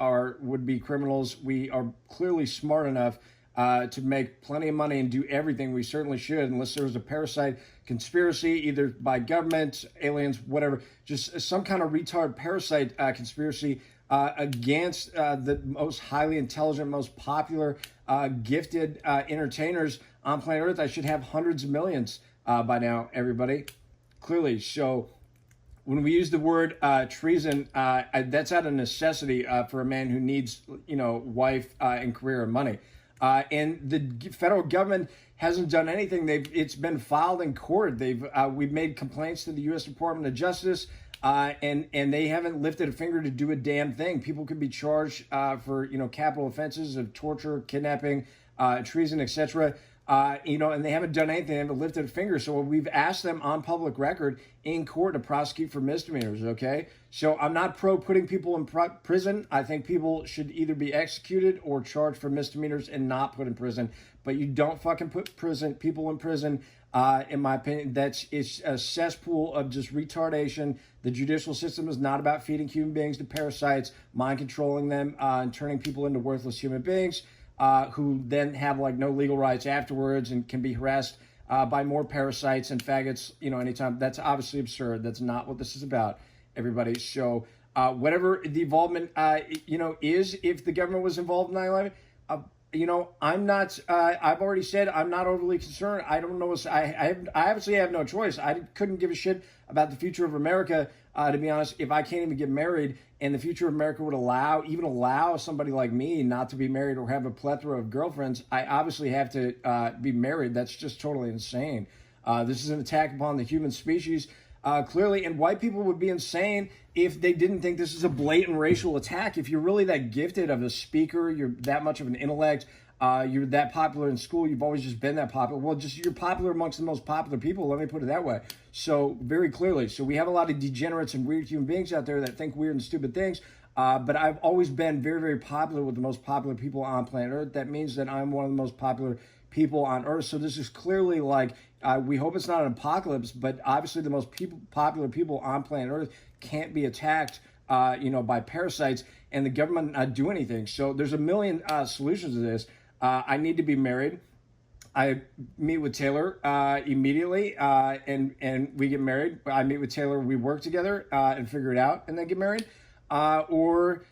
would be criminals. We are clearly smart enough to make plenty of money and do everything. We certainly should, unless there was a parasite conspiracy, either by government, aliens, whatever, just some kind of retard parasite conspiracy against the most highly intelligent, most popular, gifted entertainers on planet Earth. I should have hundreds of millions by now, everybody. Clearly. So when we use the word treason, that's out of necessity for a man who needs, you know, wife and career and money. And the federal government hasn't done anything. It's been filed in court. We've made complaints to the U.S. Department of Justice, and they haven't lifted a finger to do a damn thing. People could be charged for, you know, capital offenses of torture, kidnapping, treason, etc. You know, and they haven't done anything. They haven't lifted a finger. So we've asked them on public record in court to prosecute for misdemeanors, okay? So I'm not pro putting people in prison. I think people should either be executed or charged for misdemeanors and not put in prison. But you don't fucking put people in prison, in my opinion. It's a cesspool of just retardation. The judicial system is not about feeding human beings to parasites, mind controlling them, and turning people into worthless human beings. Who then have like no legal rights afterwards and can be harassed by more parasites and faggots, you know, anytime. That's obviously absurd. That's not what this is about, everybody. So whatever the involvement, you know, is, if the government was involved in 9/11, you know, I'm not, I've already said I'm not overly concerned. I don't know. I obviously have no choice. I couldn't give a shit about the future of America, to be honest, if I can't even get married and the future of America would allow somebody like me not to be married or have a plethora of girlfriends. I obviously have to be married. That's just totally insane. This is an attack upon the human species, clearly, and white people would be insane if they didn't think this is a blatant racial attack. If you're really that gifted of a speaker, you're that much of an intellect, you're that popular in school, you've always just been that popular. Well, just you're popular amongst the most popular people, let me put it that way. So very clearly, so we have a lot of degenerates and weird human beings out there that think weird and stupid things, but I've always been very, very popular with the most popular people on planet Earth. That means that I'm one of the most popular people on Earth. So this is clearly like, we hope it's not an apocalypse, but obviously the most popular people on planet Earth can't be attacked, you know, by parasites, and the government not do anything. So there's a million solutions to this. I need to be married. I meet with Taylor immediately, and we get married. I meet with Taylor, we work together and figure it out, and then get married. Or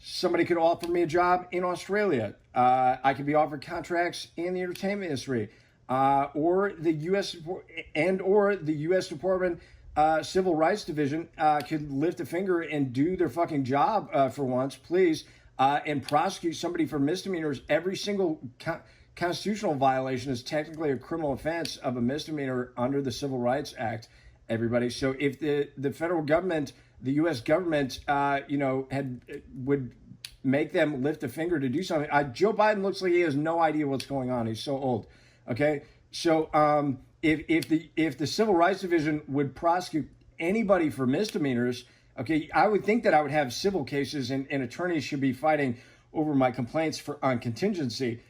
somebody could offer me a job in Australia. I could be offered contracts in the entertainment industry, or the U.S. Department Civil Rights Division could lift a finger and do their fucking job for once, please, and prosecute somebody for misdemeanors. Every single constitutional violation is technically a criminal offense of a misdemeanor under the Civil Rights Act, everybody. So if the federal government, the U.S. government, you know, would make them lift a finger to do something. Joe Biden looks like he has no idea what's going on. He's so old. Okay, so if the Civil Rights Division would prosecute anybody for misdemeanors, okay, I would think that I would have civil cases, and attorneys should be fighting over my complaints on contingency,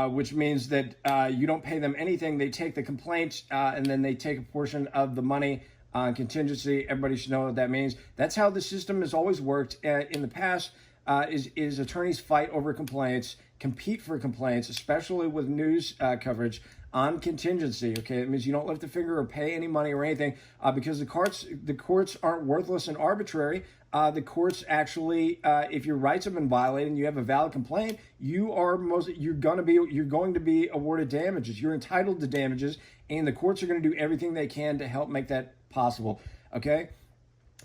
which means that you don't pay them anything. They take the complaint and then they take a portion of the money on contingency. Everybody should know what that means. That's how the system has always worked in the past. Is attorneys fight over complaints, compete for complaints, especially with news coverage on contingency. Okay, it means you don't lift a finger or pay any money or anything because the courts aren't worthless and arbitrary. The courts actually, if your rights have been violated and you have a valid complaint, you're going to be awarded damages. You're entitled to damages, and the courts are going to do everything they can to help make that possible. Okay.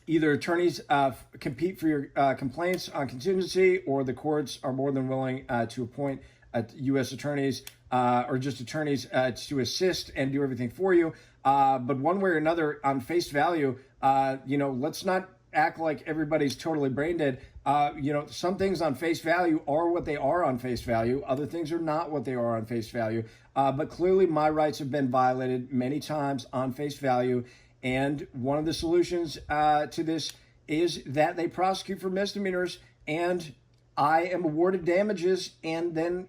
Either attorneys compete for your complaints on contingency, or the courts are more than willing to appoint U.S. attorneys or just attorneys to assist and do everything for you. But one way or another, on face value, let's not act like everybody's totally brain dead. Some things on face value are what they are on face value. Other things are not what they are on face value. But clearly my rights have been violated many times on face value. And one of the solutions to this is that they prosecute for misdemeanors, and I am awarded damages. And then,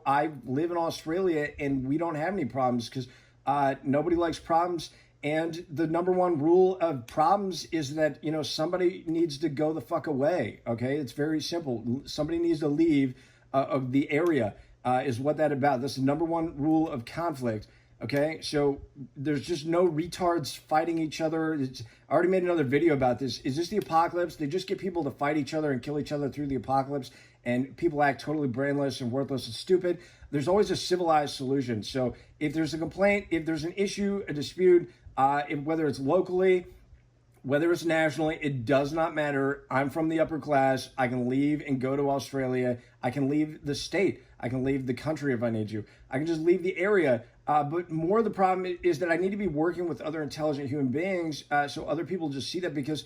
I live in Australia and we don't have any problems because nobody likes problems. And the number one rule of problems is that, somebody needs to go the fuck away. Okay. It's very simple. Somebody needs to leave of the area is what that's about. That's the number one rule of conflict. Okay. So there's just no retards fighting each other. I already made another video about this. Is this the apocalypse? They just get people to fight each other and kill each other through the apocalypse, and people act totally brainless and worthless and stupid. There's always a civilized solution. So if there's a complaint, if there's an issue, a dispute, whether it's locally, whether it's nationally, it does not matter. I'm from the upper class. I can leave and go to Australia. I can leave the state. I can leave the country if I need to. I can just leave the area. But more the problem is that I need to be working with other intelligent human beings so other people just see that, because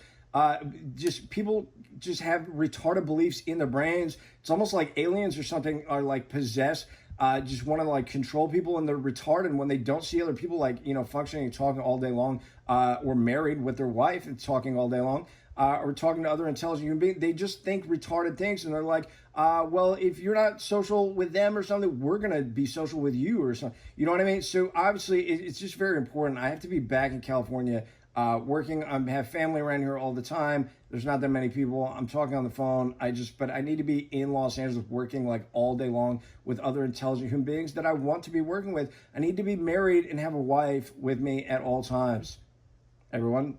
people just have retarded beliefs in their brains. It's almost like aliens or something are like possessed. Just want to like control people, and they're retarded. And when they don't see other people like, functioning and talking all day long, or married with their wife and talking all day long, or talking to other intelligent human beings, they just think retarded things. And they're like, well, if you're not social with them or something, we're going to be social with you or something. You know what I mean? So obviously it's just very important. I have to be back in California working. I have family around here all the time. There's not that many people. I'm talking on the phone. But I need to be in Los Angeles working like all day long with other intelligent human beings that I want to be working with. I need to be married and have a wife with me at all times. Everyone.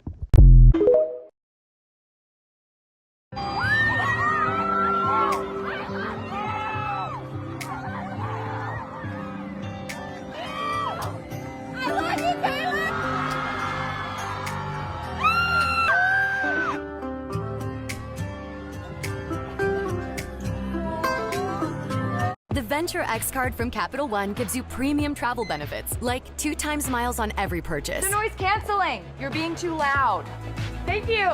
The Venture X card from Capital One gives you premium travel benefits, like 2 times miles on every purchase. The noise canceling! You're being too loud. Thank you!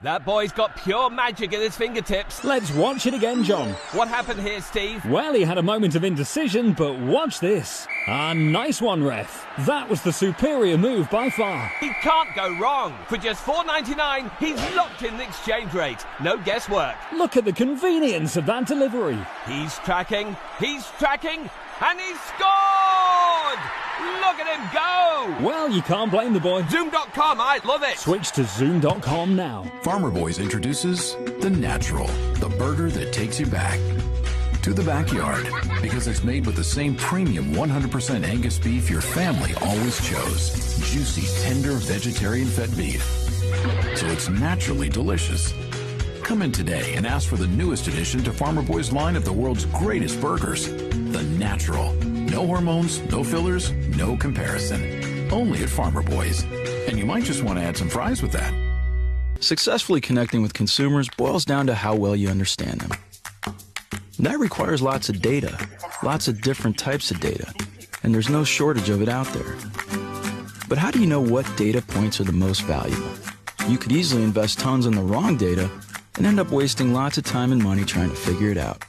That boy's got pure magic at his fingertips. Let's watch it again, John. What happened here, Steve? Well, he had a moment of indecision, but watch this. Ah, nice one, ref. That was the superior move by far. He can't go wrong. For just $4.99, he's locked in the exchange rate. No guesswork. Look at the convenience of that delivery. He's tracking, and he's scored! Look at him go! Well, you can't blame the boy. Zoom.com, I love it! Switch to Zoom.com now. Farmer Boys introduces The Natural, the burger that takes you back to the backyard, because it's made with the same premium 100% Angus beef your family always chose. Juicy, tender, vegetarian fed beef. So it's naturally delicious. Come in today and ask for the newest addition to Farmer Boy's line of the world's greatest burgers, The Natural. No hormones, no fillers, no comparison. Only at Farmer Boys. And you might just want to add some fries with that. Successfully connecting with consumers boils down to how well you understand them. That requires lots of data, lots of different types of data, and there's no shortage of it out there. But how do you know what data points are the most valuable? You could easily invest tons in the wrong data and end up wasting lots of time and money trying to figure it out.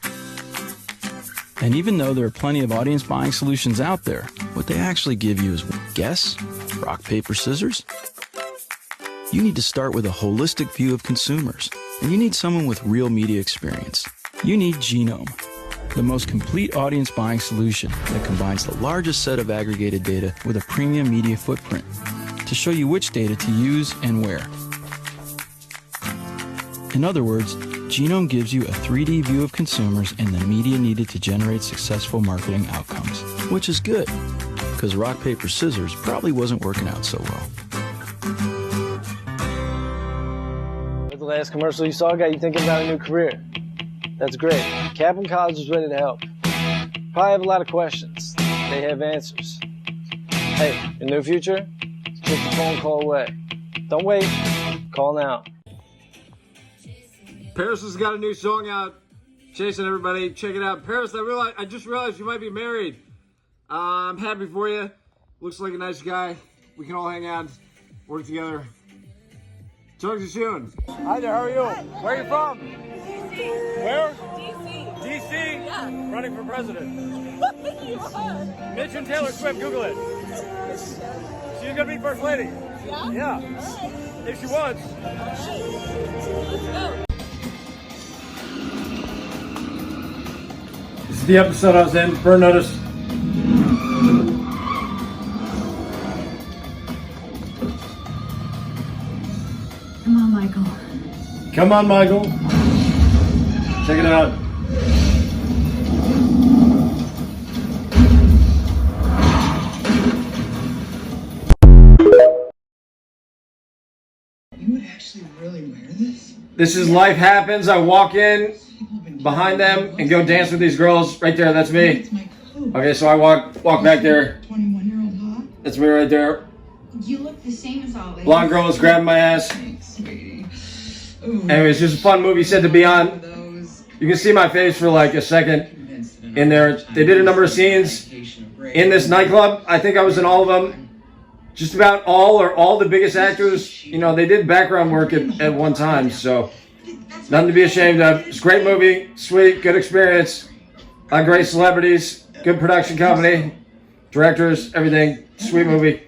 And even though there are plenty of audience buying solutions out there, what they actually give you is guess, rock, paper, scissors. You need to start with a holistic view of consumers, and you need someone with real media experience. You need Genome, the most complete audience buying solution that combines the largest set of aggregated data with a premium media footprint to show you which data to use and where. In other words, Genome gives you a 3D view of consumers and the media needed to generate successful marketing outcomes, which is good, because rock, paper, scissors probably wasn't working out so well. What's the last commercial you saw got you thinking about a new career? That's great. Kaplan College is ready to help. Probably have a lot of questions. They have answers. Hey, in the new future, it's just a phone call away. Don't wait. Call now. Paris has got a new song out. Jason, everybody, check it out. Paris, I just realized you might be married. I'm happy for you. Looks like a nice guy. We can all hang out, work together. Talk to you soon. Hi there, how are you? Where are you from? Where? DC. DC? Yeah. Running for president. You are. Mitch and Taylor Swift, Google it. She's gonna be first lady. Yeah? Yeah. All right. If she wants. All right. Let's go. This is the episode I was in. Burn notice. Come on, Michael. Come on, Michael. Check it out. You would actually really wear this? This is Life Happens. I walk in behind them and go dance with these girls. Right there, that's me. Okay, so I walk back there. 21-year-old hot? That's me right there. You look the same as always. Blonde girl was grabbing my ass. Anyways, just a fun movie set to be on. You can see my face for like a second in there. They did a number of scenes in this nightclub. I think I was in all of them. Just about all the biggest actors, you know, they did background work at one time, so nothing to be ashamed of. It's a great movie, sweet, good experience, a lot of great celebrities, good production company, directors, everything, sweet movie.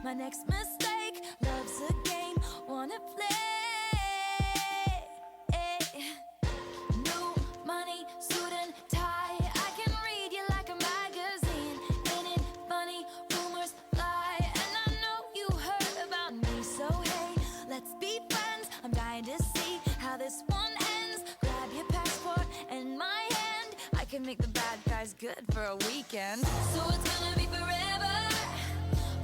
My next mistake, love's a game, wanna play. New money, suit and tie, I can read you like a magazine. Ain't it funny, rumors fly, and I know you heard about me. So hey, let's be friends, I'm dying to see how this one ends. Grab your passport and my hand, I can make the bad guys good for a weekend. So it's gonna be forever,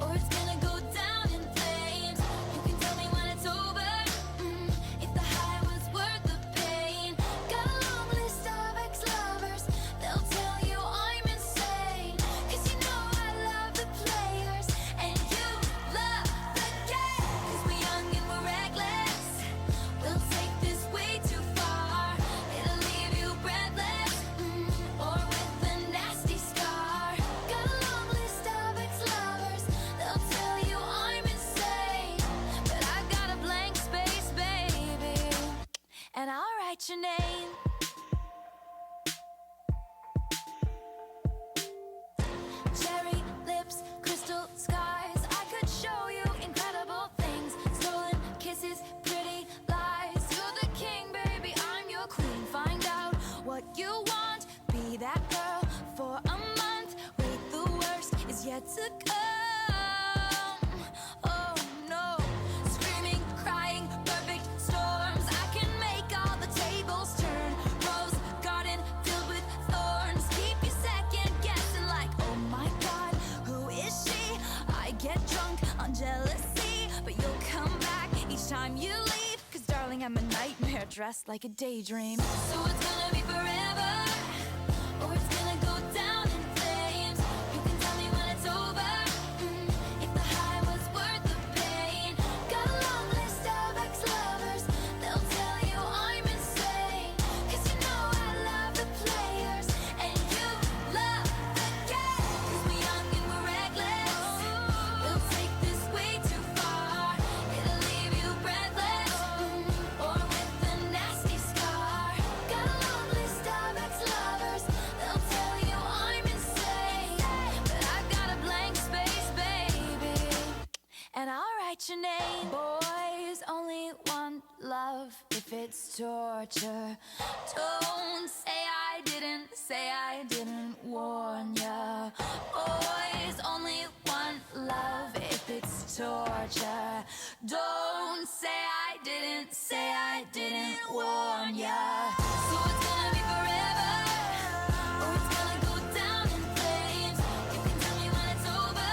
or it's gonna go down in flames. You can tell me when it's over, if the high was worth the pain. Got a long list of ex-lovers, they'll tell you I'm insane. 'Cause you know I love the players, and you love the game. 'Cause we're young and we're reckless, we'll take this way too far. It'll leave you breathless, or with a nasty scar. Got a long list of ex-lovers, they'll tell you I'm insane, but I've got a blank space, baby, and I'll write your name. Cherry lips, crystal skies, I could show you incredible things. Stolen kisses, pretty lies. You're the king, baby, I'm your queen. Find out what you want, be that girl for a month. Wait, the worst is yet to come. Oh no, screaming, crying, perfect storms. I can make all the tables turn. Rose garden filled with thorns. Keep you second guessing like, oh my god, who is she? I get drunk on jealousy, but you'll come back each time you leave. 'Cause darling, I'm a nightmare dressed like a daydream. So it's gonna be forever, or it's gonna go down in flames. You can tell me when it's over, if the high was worth the pain. Got a long list of ex-lovers, they'll tell you I'm insane. 'Cause you know I love the players, and you love the game. 'Cause we're young and we're reckless, we'll take this way too far. It'll leave you breathless, or with a nasty scar. Got a long list of ex-lovers, they'll tell you I'm insane, but I've got a blank space, baby, and I'll write your name. Boys only want love if it's torture. Don't say I didn't warn ya. Boys only want love if it's torture. Don't say I didn't warn ya. So it's gonna be forever, or it's gonna go down in flames. You can tell me when it's over,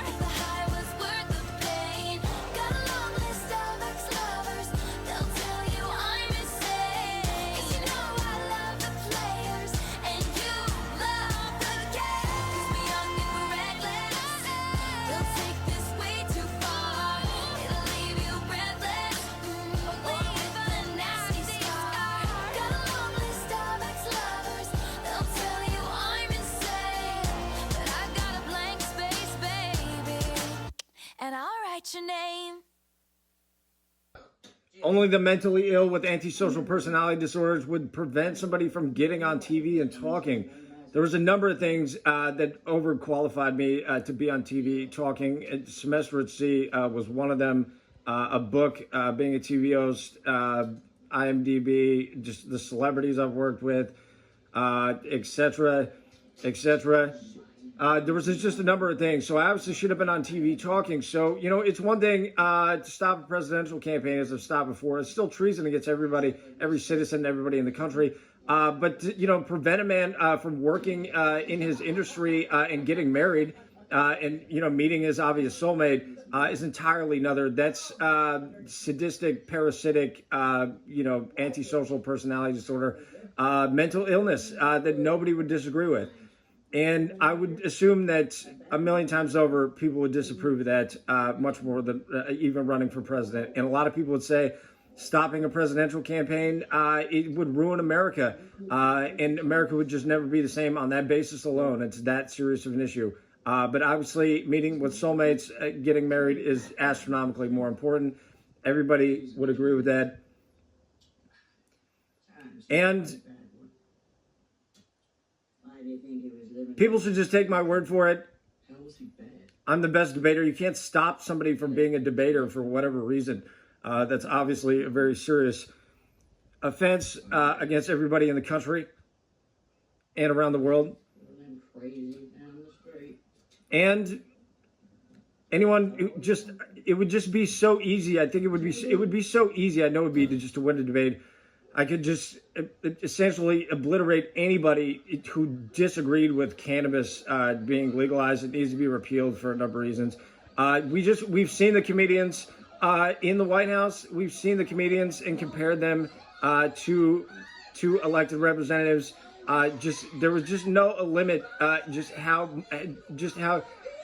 if the high was worth the pain. Got a long list of ex-lovers, they'll tell you I'm insane. 'Cause you know I love the players, and only the mentally ill with antisocial personality disorders would prevent somebody from getting on TV and talking. There was a number of things that overqualified me to be on TV talking. Semester at Sea was one of them. A book, being a TV host, IMDb, just the celebrities I've worked with, etc., etc. There was just a number of things. So I obviously should have been on TV talking. So, you know, it's one thing to stop a presidential campaign, as I've stopped before. It's still treason against everybody, every citizen, everybody in the country. But to, you know, prevent a man from working in his industry and getting married and, you know, meeting his obvious soulmate is entirely another. That's sadistic, parasitic, you know, antisocial personality disorder, mental illness that nobody would disagree with. And I would assume that a million times over, people would disapprove of that much more than even running for president. And a lot of people would say stopping a presidential campaign, it would ruin America. And America would just never be the same on that basis alone. It's that serious of an issue. But obviously, meeting with soulmates, getting married is astronomically more important. Everybody would agree with that. And people should just take my word for it. I'm the best debater. You can't stop somebody from being a debater for whatever reason. That's obviously a very serious offense against everybody in the country and around the world. And anyone who just, it would just be so easy. I think it would be so easy. I know it would be to win a debate. I could just essentially obliterate anybody who disagreed with cannabis being legalized. It needs to be repealed for a number of reasons. We've seen the comedians in the White House. We've seen the comedians and compared them to elected representatives. There was just no limit. How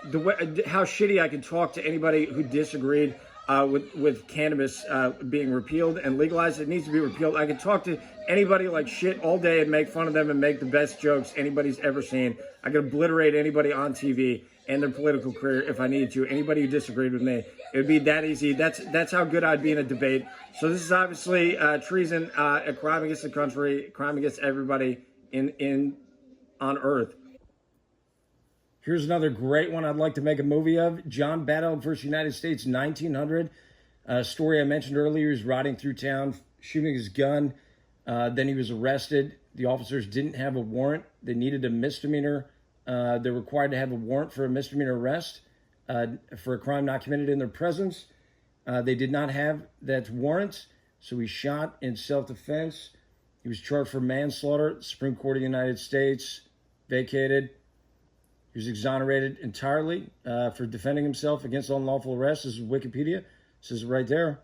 shitty I could talk to anybody who disagreed with cannabis being repealed and legalized. It needs to be repealed. I could talk to anybody like shit all day and make fun of them and make the best jokes anybody's ever seen. I could obliterate anybody on TV and their political career if I needed to. Anybody who disagreed with me, it would be that easy. That's how good I'd be in a debate. So this is obviously treason, a crime against the country, crime against everybody on Earth. Here's another great one I'd like to make a movie of. John Battle versus United States, 1900. A story I mentioned earlier. He was riding through town, shooting his gun. Then he was arrested. The officers didn't have a warrant. They needed a misdemeanor. They're required to have a warrant for a misdemeanor arrest for a crime not committed in their presence. They did not have that warrant, so he shot in self-defense. He was charged for manslaughter. Supreme Court of the United States vacated. He was exonerated entirely for defending himself against unlawful arrest. This is Wikipedia. It says it right there.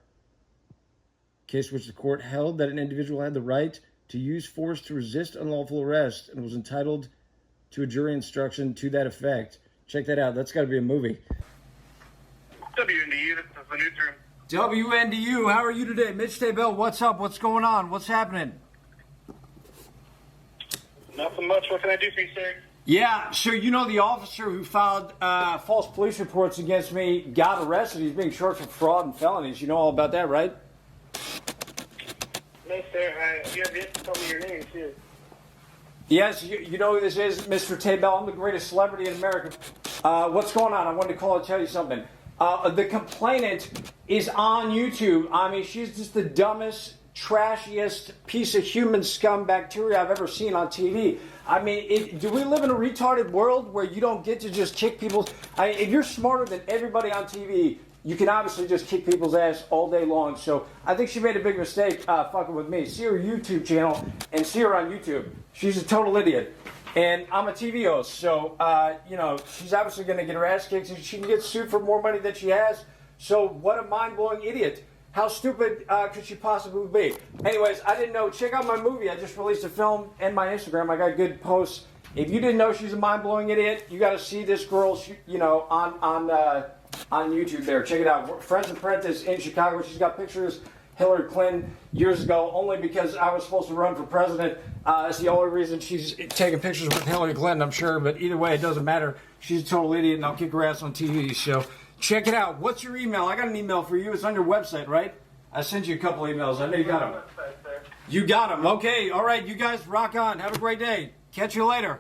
Case which the court held that an individual had the right to use force to resist unlawful arrest and was entitled to a jury instruction to that effect. Check that out. That's got to be a movie. WNDU, this is the newsroom. WNDU, how are you today? Mitch Taebel, what's up? What's going on? What's happening? Nothing much. What can I do for you, sir? Yeah, so you know the officer who filed false police reports against me got arrested. He's being charged with fraud and felonies. You know all about that, right? No, sir. You have yet to tell me your name, too. Yes, you know who this is, Mr. Taebel. I'm the greatest celebrity in America. What's going on? I wanted to call and tell you something. The complainant is on YouTube. I mean, she's just the dumbest, trashiest piece of human scum bacteria I've ever seen on TV. I mean, do we live in a retarded world where you don't get to just kick people's... if you're smarter than everybody on TV, you can obviously just kick people's ass all day long. So I think she made a big mistake fucking with me. See her YouTube channel and see her on YouTube. She's a total idiot. And I'm a TV host, so, you know, she's obviously going to get her ass kicked and she can get sued for more money than she has. So what a mind-blowing idiot. How stupid could she possibly be? Anyways, I didn't know. Check out my movie. I just released a film and my Instagram. I got good posts. If you didn't know she's a mind-blowing idiot, you got to see this girl, you know, on YouTube there. Check it out. Friends Apprentice in Chicago. She's got pictures Hillary Clinton years ago only because I was supposed to run for president. It's the only reason she's taking pictures with Hillary Clinton, I'm sure. But either way, it doesn't matter. She's a total idiot, and I'll kick her ass on TV. So check it out. What's your email? I got an email for you. It's on your website, right? I sent you a couple emails. I know you got them. You got them. Okay. All right. You guys rock on. Have a great day. Catch you later.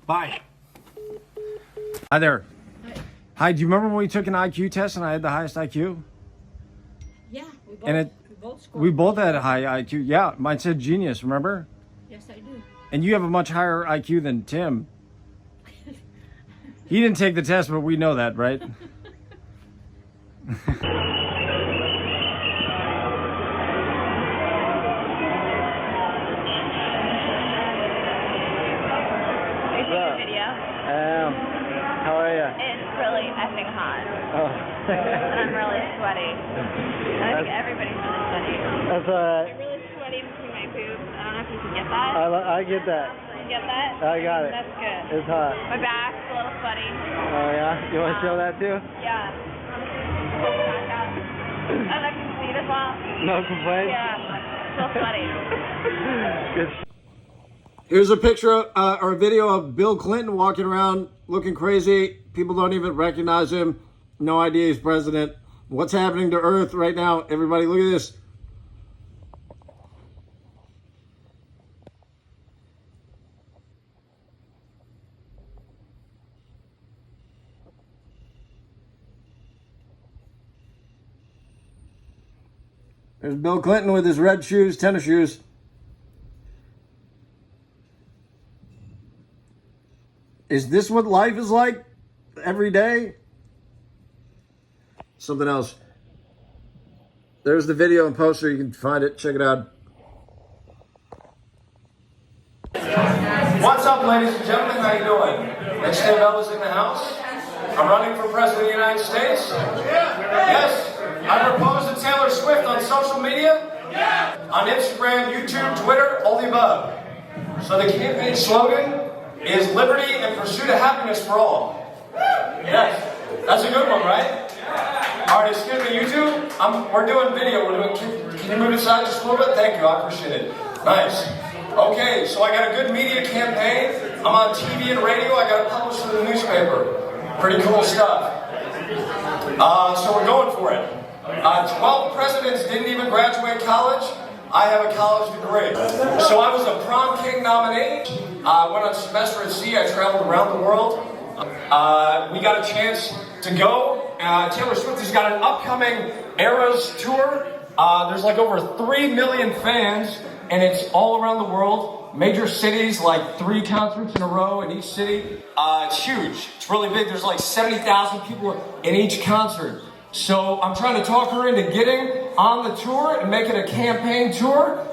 Bye. Hi there. Hi. Do you remember when we took an IQ test and I had the highest IQ? Yeah, We both had a high IQ. Yeah, mine said genius, remember? Yes, I do. And you have a much higher IQ than Tim. He didn't take the test, but we know that, right? How are you? It's really effing hot. Oh. And I'm really sweaty. I think everybody's really sweaty. That's alright. I'm really sweaty between my boobs. I don't know if you can get that. I get that. You get that? I got it. That's good. It's hot. My back's a little sweaty. Oh yeah? You want to show that too? Yeah. Back out. And I can see it as well. No complaints? Yeah. Still sweaty. Good. Here's a picture or a video of Bill Clinton walking around looking crazy. People don't even recognize him. No idea he's president. What's happening to Earth right now? Everybody, look at this. There's Bill Clinton with his red shoes, tennis shoes. Is this what life is like every day? Something else. There's the video and poster. You can find it. Check it out. What's up, ladies and gentlemen? How you doing? Mitch Taebel is in the house. I'm running for president of the United States. Yes. I propose to Taylor Swift on social media. On Instagram, YouTube, Twitter, all the above. So the campaign slogan is liberty and pursuit of happiness for all. Yes, that's a good one, right? All right, excuse me, YouTube. We're doing video. Can you move aside just a little bit? Thank you, I appreciate it. Nice. Okay, so I got a good media campaign. I'm on TV and radio. I got it published in the newspaper. Pretty cool stuff. So we're going for it. 12 presidents didn't even graduate college. I have a college degree. So I was a prom king nominee. I went on semester at sea. I traveled around the world. We got a chance to go. Taylor Swift has got an upcoming Eras tour. There's like over 3 million fans, and it's all around the world. Major cities, like 3 concerts in a row in each city. It's huge. It's really big. There's like 70,000 people in each concert. So I'm trying to talk her into getting on the tour and make it a campaign tour.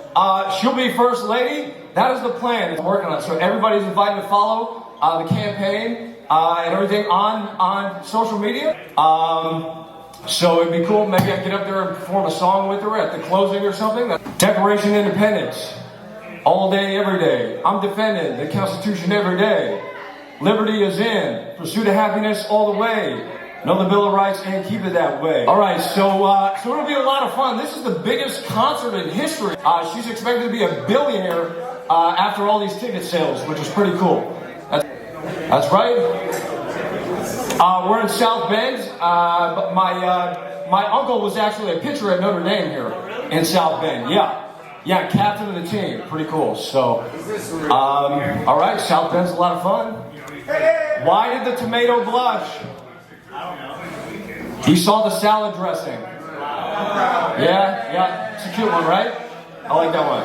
She'll be first lady. That is the plan. I'm working on it. So everybody's invited to follow the campaign and everything on social media. So it'd be cool. Maybe I can get up there and perform a song with her at the closing or something. Declaration of Independence. All day, every day. I'm defending the Constitution every day. Liberty is in. Pursuit of happiness all the way. Know the Bill of Rights and keep it that way. All right, so it'll be a lot of fun. This is the biggest concert in history. She's expected to be a billionaire after all these ticket sales, which is pretty cool. That's right. We're in South Bend. But my uncle was actually a pitcher at Notre Dame here in South Bend. Yeah, captain of the team. Pretty cool. So, all right, South Bend's a lot of fun. Why did the tomato blush? He saw the salad dressing. Yeah, it's a cute one, right? I like that one.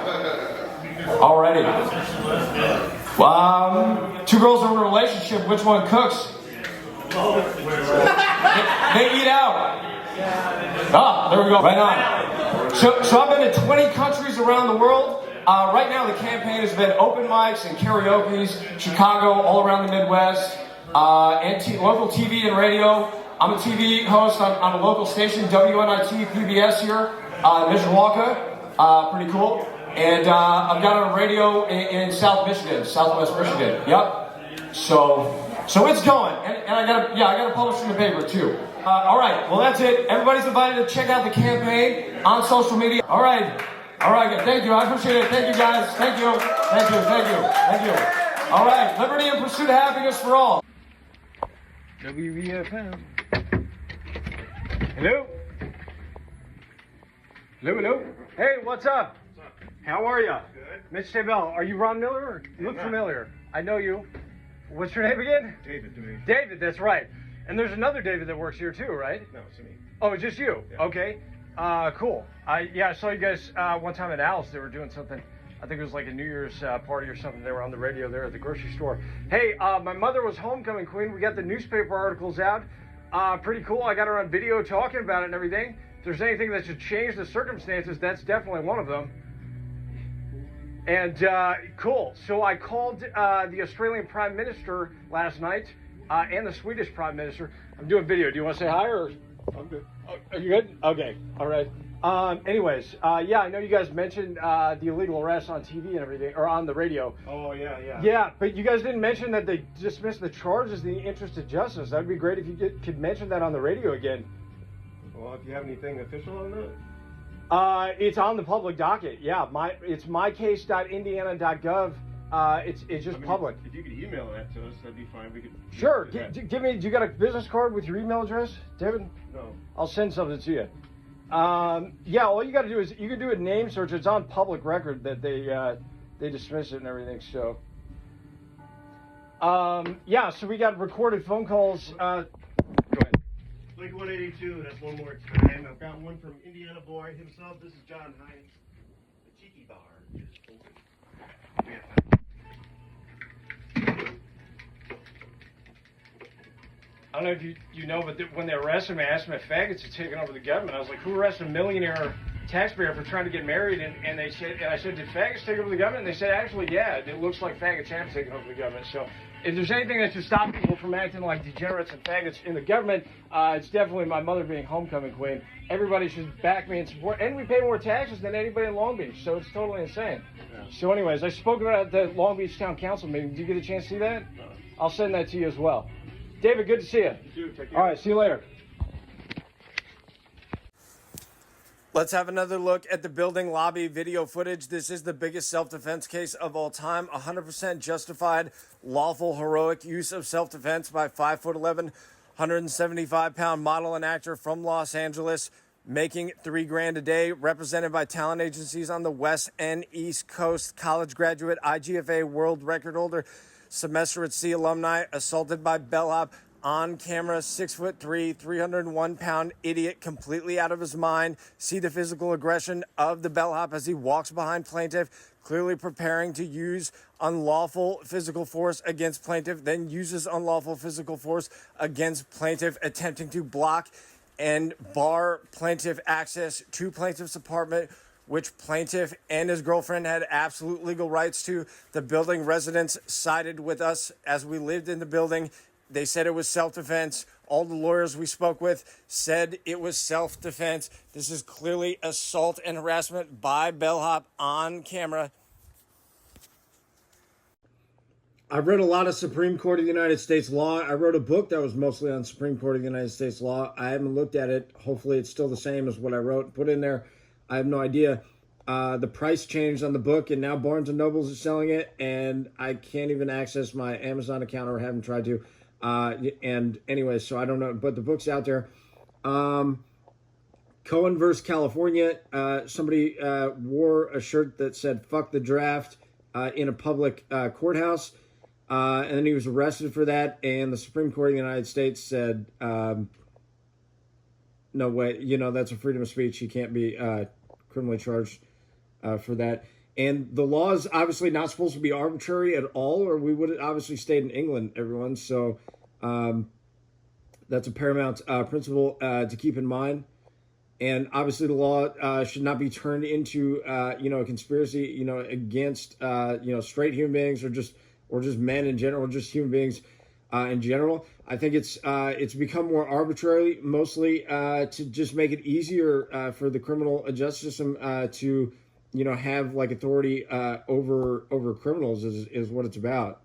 Alrighty. 2 girls in a relationship, which one cooks? They eat out. There we go. Right on. So I've been to 20 countries around the world. Right now the campaign has been open mics and karaoke's, Chicago, all around the Midwest, and local TV and radio. I'm a TV host on a local station, WNIT PBS here, Mishawaka. Pretty cool. And I've got a radio in Southwest Michigan. Yep. So it's going. And I got to publish in the paper too. All right. Well, that's it. Everybody's invited to check out the campaign on social media. All right. Thank you. I appreciate it. Thank you, guys. Thank you. All right. Liberty and pursuit of happiness for all. WVFM. Hello? Hello. Hey, what's up? How are you? Good. Mitch Taebel. Are you Ron Miller? Or you look familiar. I know you. What's your name again? David. David, that's right. And there's another David that works here too, right? No, it's me. Oh, it's just you? Yeah. Okay. Cool. I saw you guys one time at Al's. They were doing something. I think it was like a New Year's party or something. They were on the radio there at the grocery store. Hey, my mother was homecoming queen. We got the newspaper articles out. Pretty cool. I got her on video talking about it and everything. If there's anything that should change the circumstances, that's definitely one of them. And cool. So I called the Australian Prime Minister last night and the Swedish Prime Minister. I'm doing video. Do you want to say hi or? I'm good. Oh, are you good? Okay. All right. Anyways, yeah, I know you guys mentioned the illegal arrest on TV and everything, or on the radio. Oh, yeah. Yeah, but you guys didn't mention that they dismissed the charges in the interest of justice. That'd be great if you could mention that on the radio again. Well, if you have anything official on that? It's on the public docket. Yeah, it's mycase.indiana.gov. It's just public. If you could email that to us, that'd be fine. We could. Sure. Give me. Do you got a business card with your email address, David? No. I'll send something to you. Yeah. All you got to do is you can do a name search. It's on public record that they dismissed it and everything. So. Yeah. So we got recorded phone calls. Go ahead. Blink 182. That's one more time. I've got one from Indiana boy himself. This is John Hines, the Cheeky Bar. I don't know if you know, but when they arrested me, I asked them if faggots had taken over the government. I was like, who arrested a millionaire taxpayer for trying to get married? And I said, did faggots take over the government? And they said, actually, yeah, it looks like faggots have taken over the government. So if there's anything that should stop people from acting like degenerates and faggots in the government, it's definitely my mother being homecoming queen. Everybody should back me and support. And we pay more taxes than anybody in Long Beach, so it's totally insane. Yeah. So anyways, I spoke about it at the Long Beach Town Council meeting. Did you get a chance to see that? No. I'll send that to you as well. David, good to see you. You too. Take care. All right, see you later. Let's have another look at the building lobby video footage. This is the biggest self-defense case of all time. 100% justified, lawful, heroic use of self-defense by 5'11", 175-pound model and actor from Los Angeles, making $3,000 a day, represented by talent agencies on the West and East Coast, college graduate, IGFA world record holder, semester at sea alumni, assaulted by bellhop, on camera, 6'3", 301-pound idiot, completely out of his mind. See the physical aggression of the bellhop as he walks behind plaintiff, clearly preparing to use unlawful physical force against plaintiff, then uses unlawful physical force against plaintiff, attempting to block and bar plaintiff access to plaintiff's apartment, which plaintiff and his girlfriend had absolute legal rights to. The building residents sided with us as we lived in the building. They said it was self-defense. All the lawyers we spoke with said it was self-defense. This is clearly assault and harassment by bellhop on camera. I've read a lot of Supreme Court of the United States law. I wrote a book that was mostly on Supreme Court of the United States law. I haven't looked at it. Hopefully it's still the same as what I wrote, put in there. I have no idea. The price changed on the book, and now Barnes & Noble is selling it, and I can't even access my Amazon account, or haven't tried to. And anyway, so I don't know, but the book's out there. Cohen versus California. Somebody wore a shirt that said "fuck the draft" in a public courthouse, and then he was arrested for that. And the Supreme Court of the United States said, "No way, that's a freedom of speech. You can't be criminally charged for that." And the law is obviously not supposed to be arbitrary at all, or we would have obviously stayed in England, everyone. So that's a paramount principle to keep in mind. And obviously the law should not be turned into, a conspiracy, against, straight human beings or just men in general, or just human beings in general. I think it's become more arbitrary, mostly to just make it easier for the criminal justice system to have like authority over criminals is what it's about.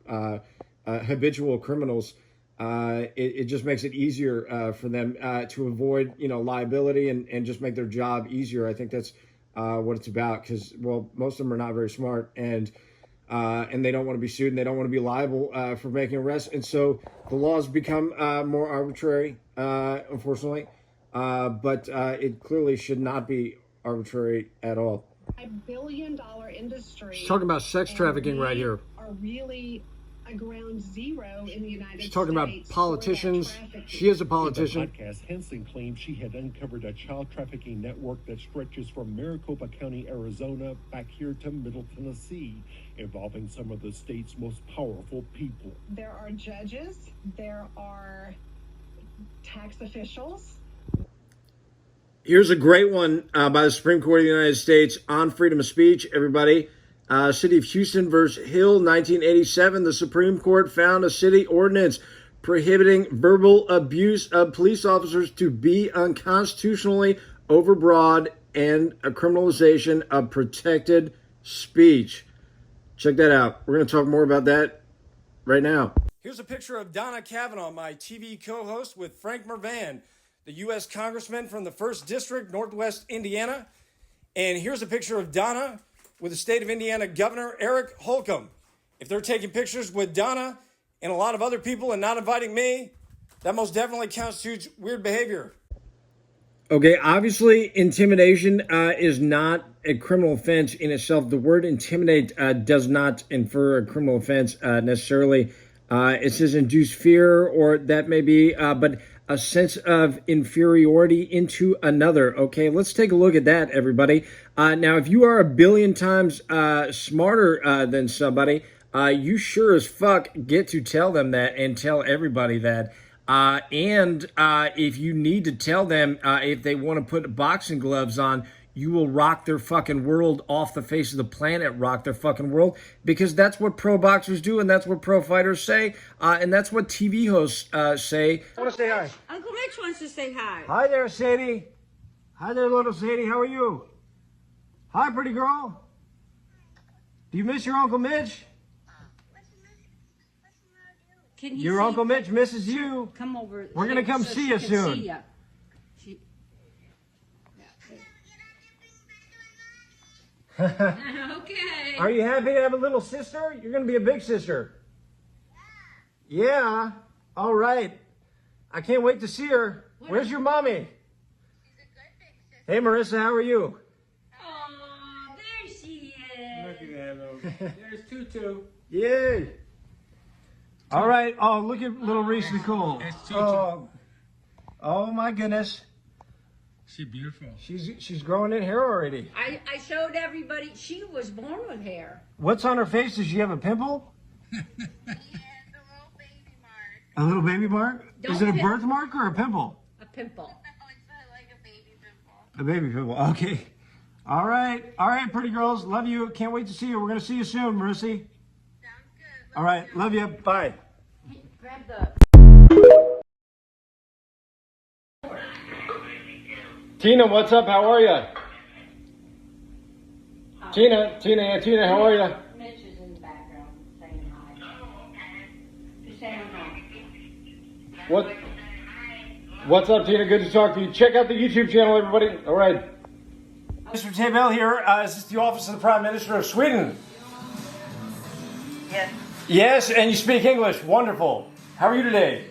Habitual criminals. It just makes it easier for them to avoid liability and just make their job easier. I think that's what it's about, because most of them are not very smart, and they don't want to be sued, and they don't want to be liable for making arrests, and so the laws become more arbitrary, unfortunately. But it clearly should not be arbitrary at all. $1 billion industry. She's talking about sex trafficking right here. Are really a ground zero in the United States. She's talking about politicians. She is a politician. In the podcast, Henson claimed she had uncovered a child trafficking network that stretches from Maricopa County, Arizona, back here to Middle Tennessee, involving some of the state's most powerful people. There are judges, there are tax officials. Here's a great one by the Supreme Court of the United States on freedom of speech, everybody. City of Houston versus Hill, 1987. The Supreme Court found a city ordinance prohibiting verbal abuse of police officers to be unconstitutionally overbroad and a criminalization of protected speech. Check that out. We're going to talk more about that right now. Here's a picture of Donna Kavanaugh, my TV co-host, with Frank Mervan, the U.S. Congressman from the 1st District, Northwest Indiana. And here's a picture of Donna with the state of Indiana Governor Eric Holcomb. If they're taking pictures with Donna and a lot of other people and not inviting me, that most definitely constitutes weird behavior. Okay, obviously intimidation is not a criminal offense in itself. The word intimidate does not infer a criminal offense necessarily. It says induce fear, or that may be, but a sense of inferiority into another. Okay, let's take a look at that, everybody. Now, if you are 1 billion times smarter than somebody, you sure as fuck get to tell them that and tell everybody that. And if you need to tell them if they want to put boxing gloves on, you will rock their fucking world off the face of the planet, rock their fucking world, because that's what pro boxers do, and that's what pro fighters say, and that's what TV hosts say. I want to say hi. Uncle Mitch wants to say hi. Hi there, Sadie. Hi there, little Sadie. How are you? Hi, pretty girl. Do you miss your Uncle Mitch? Can he Your Uncle Mitch misses you. Come over. We're going to come see you soon. See ya. Okay. Are you happy to have a little sister? You're going to be a big sister. Yeah. All right. I can't wait to see her. Where's your mommy? Hey, Marissa, how are you? Oh, there she is. There's Tutu. Yay. All right. Oh, look at little Reese Nicole. Oh, my goodness. She's beautiful. She's growing in hair already. I showed everybody. She was born with hair. What's on her face? Does she have a pimple? A little baby mark? Is it a birthmark or a pimple? A pimple. A baby pimple. Okay. All right. All right, pretty girls. Love you. Can't wait to see you. We're going to see you soon, Marissy. Sounds good. All right. Love you. Bye. Grab the... Tina, what's up? How are you? Tina, how are you? Mitch is in the background saying hi. Just saying hi. What's up, Tina? Good to talk to you. Check out the YouTube channel, everybody. All right. Mr. Taebel here. Is this the office of the Prime Minister of Sweden? Yes. Yes, and you speak English. Wonderful. How are you today?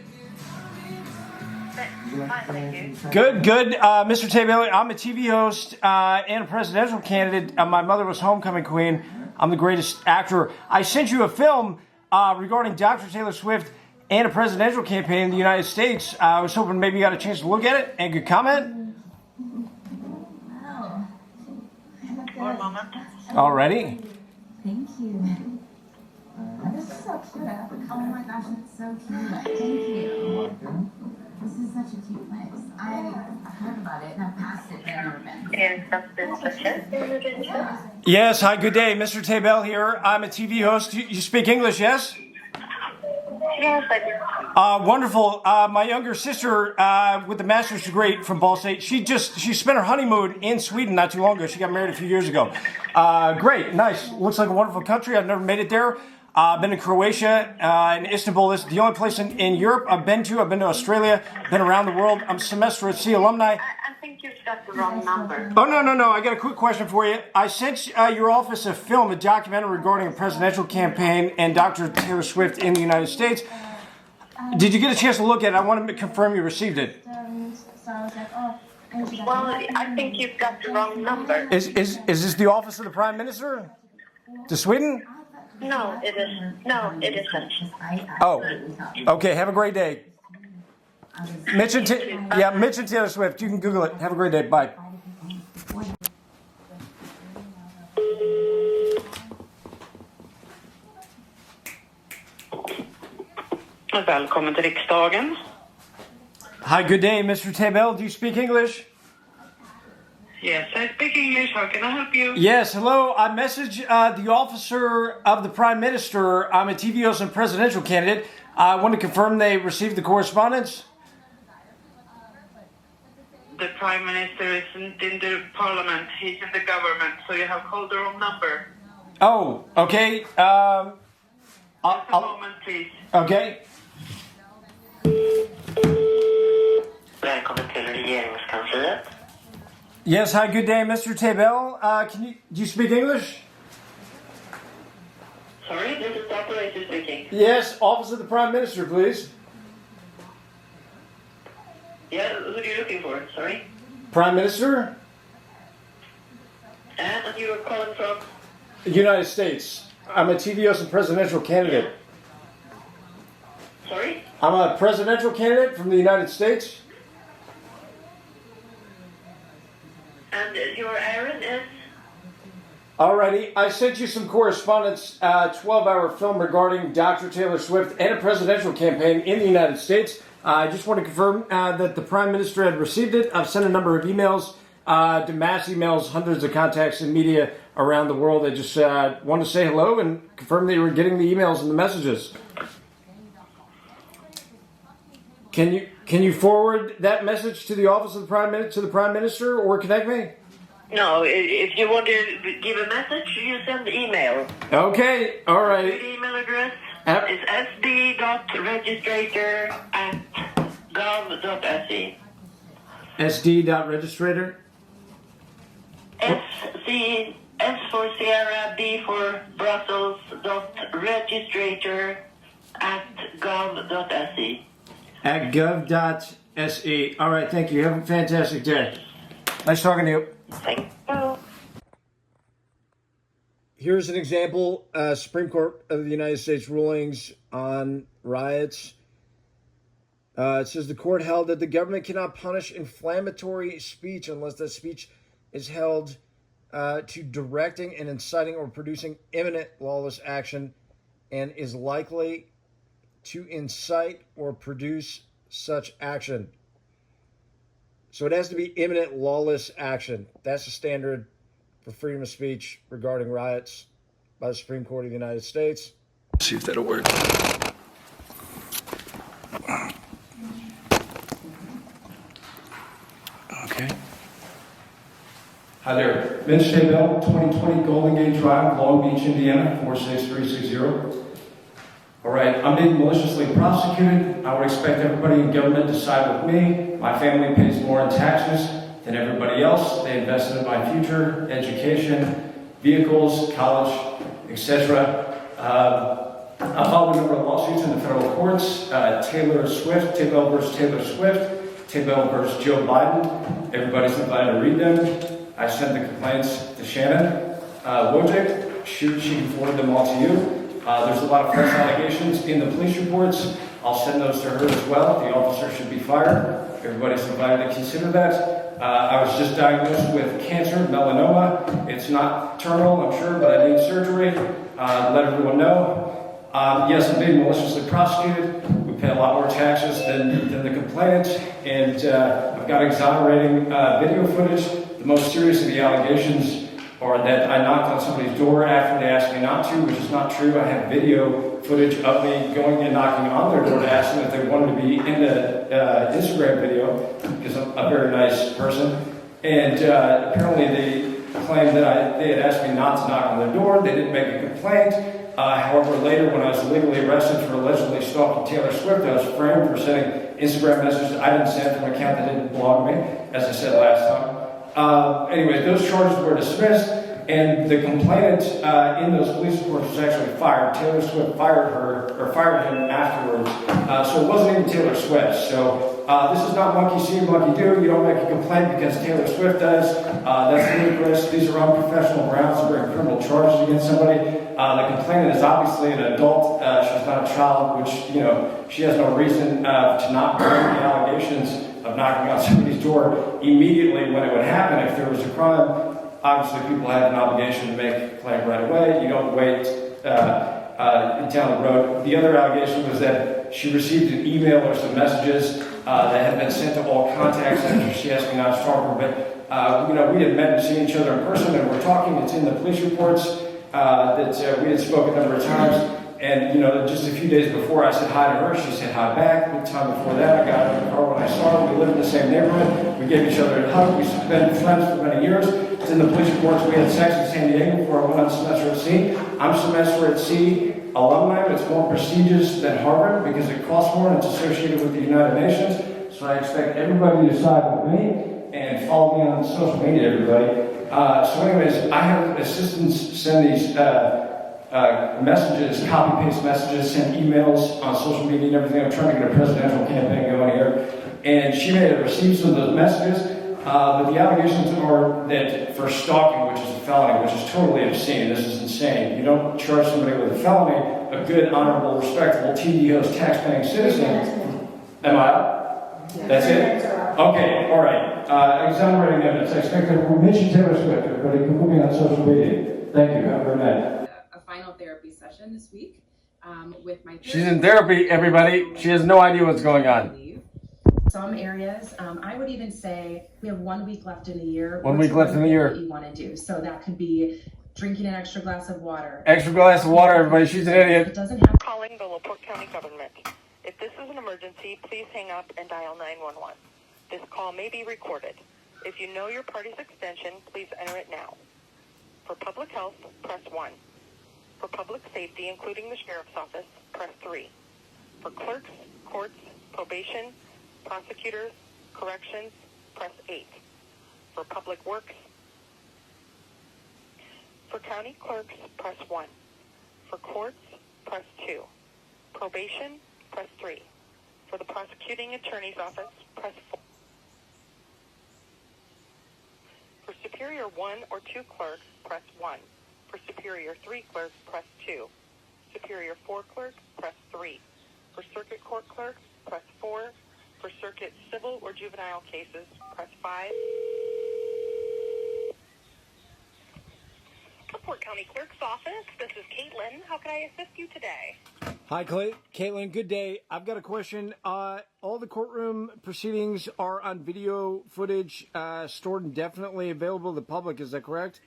Fine, thank you. Good. Mr. Taebel, I'm a TV host and a presidential candidate. My mother was homecoming queen. I'm the greatest actor. I sent you a film regarding Dr. Taylor Swift and a presidential campaign in the United States. I was hoping maybe you got a chance to look at it and could comment. One moment. Alrighty. Thank you. This is so cute. Oh my gosh, it's so cute. Thank you. This is such a cute place. I've heard about it and I've passed it, but I've never been. Yes, hi, good day. Mr. Taebel here. I'm a TV host. You speak English, yes? Yes, I do. Wonderful. My younger sister with the master's degree from Ball State, she spent her honeymoon in Sweden not too long ago. She got married a few years ago. Great, nice. Looks like a wonderful country. I've never made it there. I've been in Croatia and Istanbul. This is the only place in Europe I've been to. I've been to Australia, been around the world. I'm a semester at sea alumni. I think you've got the wrong number. Oh, no. I got a quick question for you. I sent your office a film, a documentary regarding a presidential campaign and Dr. Taylor Swift in the United States. Did you get a chance to look at it? I want to confirm you received it. So I was like, oh, Well, I think you've got the wrong number. Is this the office of the Prime Minister to Sweden? No, it isn't. No, it isn't. Oh, okay. Have a great day. Mitch and Taylor Swift. You can Google it. Have a great day. Bye. Välkommen till riksdagen. Hi, good day, Mr. Taebel. Do you speak English? Yes, I speak English. How can I help you? Yes, hello. I message the officer of the Prime Minister. I'm a TVOs and presidential candidate. I want to confirm they received the correspondence. The Prime Minister isn't in the Parliament. He's in the government, so you have called the wrong number. Oh, okay. Just a moment, please. Okay. Välkommen till regeringskansliet. Yes, hi, good day, Mr. Taebel. Do you speak English? Sorry, this is the operator speaking. Yes, office of the Prime Minister, please. Yeah, who are you looking for? Sorry. Prime Minister? And you were calling from? United States. I'm a TVOs and presidential candidate. Sorry? I'm a presidential candidate from the United States. And your errand is? Alrighty, I sent you some correspondence, 12-hour film regarding Dr. Taylor Swift and a presidential campaign in the United States. I just want to confirm that the Prime Minister had received it. I've sent a number of emails, to mass emails, hundreds of contacts in media around the world. I just want to say hello and confirm that you were getting the emails and the messages. Can you forward that message to the office of the Prime Minister, or connect me? No, if you want to give a message, you send the email. Okay, all right. The email address is sd.registrator@gov.se. sd.registrator? S for Sierra, B for Brussels, .registrator@gov.se. At gov.se. All right, thank you. Have a fantastic day. Nice talking to you. Thank you. Here's an example, Supreme Court of the United States rulings on riots. It says the court held that the government cannot punish inflammatory speech unless that speech is held to directing and inciting or producing imminent lawless action and is likely to incite or produce such action. So it has to be imminent lawless action. That's the standard for freedom of speech regarding riots by the Supreme Court of the United States. See if that'll work. Okay. Hi there. Mitch Taebel, 2020 Golden Gate Drive, Long Beach, Indiana, 46360. All right, I'm being maliciously prosecuted. I would expect everybody in government to side with me. My family pays more in taxes than everybody else. They invested in my future, education, vehicles, college, etc. I filed a number of lawsuits in the federal courts. Taylor Swift, Taebel versus Taylor Swift, Taebel versus Joe Biden. Everybody's invited to read them. I sent the complaints to Shannon Wojcik. She can forward them all to you. There's a lot of false allegations in the police reports. I'll send those to her as well. The officer should be fired. Everybody's invited to consider that. I was just diagnosed with cancer, melanoma. It's not terminal, I'm sure, but I need surgery. Let everyone know. Yes, I'm being maliciously prosecuted. We pay a lot more taxes than the complainant, and I've got exonerating video footage. The most serious of the allegations are that I knocked on somebody's door after they asked me not to, which is not true. I have video footage of me going and knocking on their door to ask them if they wanted to be in the Instagram video, because I'm a very nice person. And apparently they claimed that they had asked me not to knock on their door. They didn't make a complaint. However, later when I was illegally arrested for allegedly stalking Taylor Swift, I was framed for sending Instagram messages I didn't send from an account that didn't belong to me, as I said last time. Anyway, those charges were dismissed, and the complainant in those police reports was actually fired. Taylor Swift fired him afterwards. So it wasn't even Taylor Swift. So this is not monkey see, monkey do. You don't make a complaint because Taylor Swift does. That's ludicrous. These are unprofessional grounds to bring criminal charges against somebody. The complainant is obviously an adult. She's not a child, which, she has no reason to not bring the allegations of knocking on somebody's door immediately when it would happen if there was a crime. Obviously, people have an obligation to make a claim right away. You don't wait down the road. The other allegation was that she received an email or some messages that had been sent to all contacts after she asked me not to talk to her. But, we had met and seen each other in person, and we're talking. It's in the police reports that we had spoken a number of times. And, just a few days before I said hi to her, she said hi back. The time before that, I got in the car when I saw her. We lived in the same neighborhood. We gave each other a hug. We've been friends for many years. It's in the police reports. We had sex in San Diego before I went on semester at sea. I'm semester at sea alumni. It's more prestigious than Harvard because it costs more and it's associated with the United Nations. So I expect everybody to side with me and follow me on social media, everybody. So anyways, I have assistants send these messages, copy-paste messages, send emails on social media and everything. I'm trying to get a presidential campaign going here. And she may have received some of those messages, but the allegations are that for stalking, which is a felony, which is totally obscene. This is insane. You don't charge somebody with a felony, a good, honorable, respectable, TDO's tax-paying citizen. Am I up? That's it? Okay, all right. Exonerating evidence. I expect that we'll mention Taylor Swift. Everybody can put me on social media. Thank you. Have a great night. A final therapy session this week with my therapist. She's in therapy, everybody. She has no idea what's going on. Some areas, I would even say we have 1 week left in the year. 1 week left in the year. What you want to do. So that could be drinking an extra glass of water. Extra glass of water, everybody. She's an idiot. It doesn't have Calling the LaPorte County government. If this is an emergency, please hang up and dial 911. This call may be recorded. If you know your party's extension, please enter it now. For public health, press 1. For public safety, including the sheriff's office, press 3. For clerks, courts, probation, prosecutors, corrections, press 8. For public works, for county clerks, press 1. For courts, press 2. Probation, press 3. For the prosecuting attorney's office, press 4. For Superior 1 or 2 clerks, press 1. For Superior 3 clerks, press 2. Superior 4 clerk, press 3. For Circuit Court clerks, press 4. For Circuit Civil or Juvenile cases, press 5. LaPorte County Clerk's Office, this is Caitlin. How can I assist you today? Hi, Caitlin. Good day. I've got a question. All the courtroom proceedings are on video footage, stored indefinitely, available to the public. Is that correct?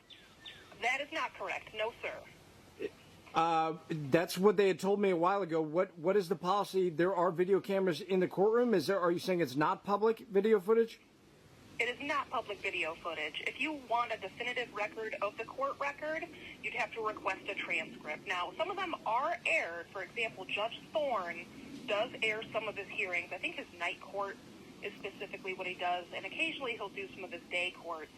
That is not correct. No, sir. That's what they had told me a while ago. What is the policy? There are video cameras in the courtroom. Are you saying it's not public video footage? It is not public video footage. If you want a definitive record of the court record, you'd have to request a transcript. Now, some of them are aired. For example, Judge Thorne does air some of his hearings. I think his night court is specifically what he does, and occasionally he'll do some of his day courts.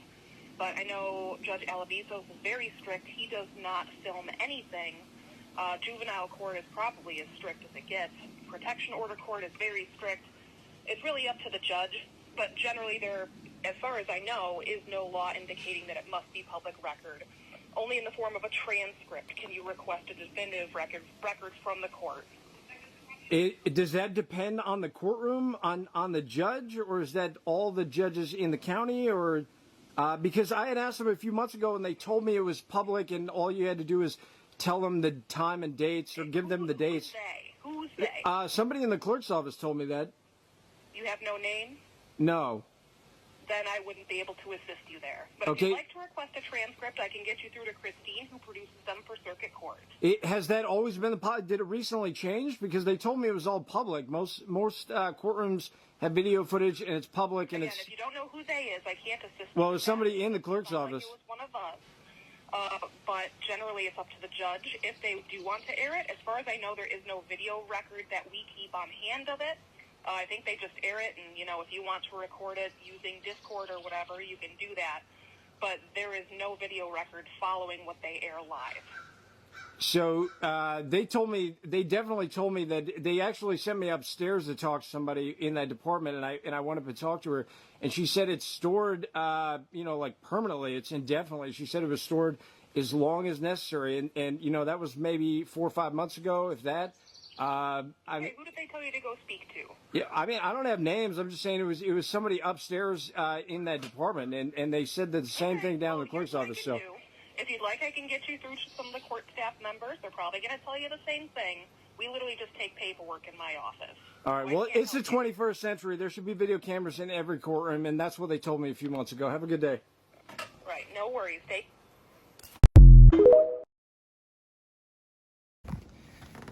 But I know Judge Alavizos is very strict. He does not film anything. Juvenile court is probably as strict as it gets. Protection order court is very strict. It's really up to the judge, but generally there, as far as I know, is no law indicating that it must be public record. Only in the form of a transcript can you request a definitive record from the court. Does that depend on the courtroom, on the judge, or is that all the judges in the county, or... because I had asked them a few months ago, and they told me it was public, and all you had to do is tell them the time and dates, or give them the dates. Who's they? Somebody in the clerk's office told me that. You have no name? No. Then I wouldn't be able to assist you there. But if you'd like to request a transcript, I can get you through to Christine, who produces them for circuit court. Has that always been the policy? Did it recently change? Because they told me it was all public. Most courtrooms have video footage, and it's public. And Again, if you don't know who they is, I can't assist you. Well, there's somebody in the clerk's office. It was one of us. But generally, it's up to the judge. If they do want to air it, as far as I know, there is no video record that we keep on hand of it. I think they just air it, and, if you want to record it using Discord or whatever, you can do that. But there is no video record following what they air live. So they definitely told me that they actually sent me upstairs to talk to somebody in that department, and I wanted to talk to her, and she said it's stored, like permanently, it's indefinitely. She said it was stored as long as necessary, and that was maybe 4 or 5 months ago, if that. Okay, who did they tell you to go speak to? Yeah, I mean, I don't have names. I'm just saying it was somebody upstairs in that department, and they said the same thing down in the clerk's office. So. If you'd like, I can get you through to some of the court staff members. They're probably going to tell you the same thing. We literally just take paperwork in my office. All right, well, it's the 21st century. There should be video cameras in every courtroom, and that's what they told me a few months ago. Have a good day. Right, no worries.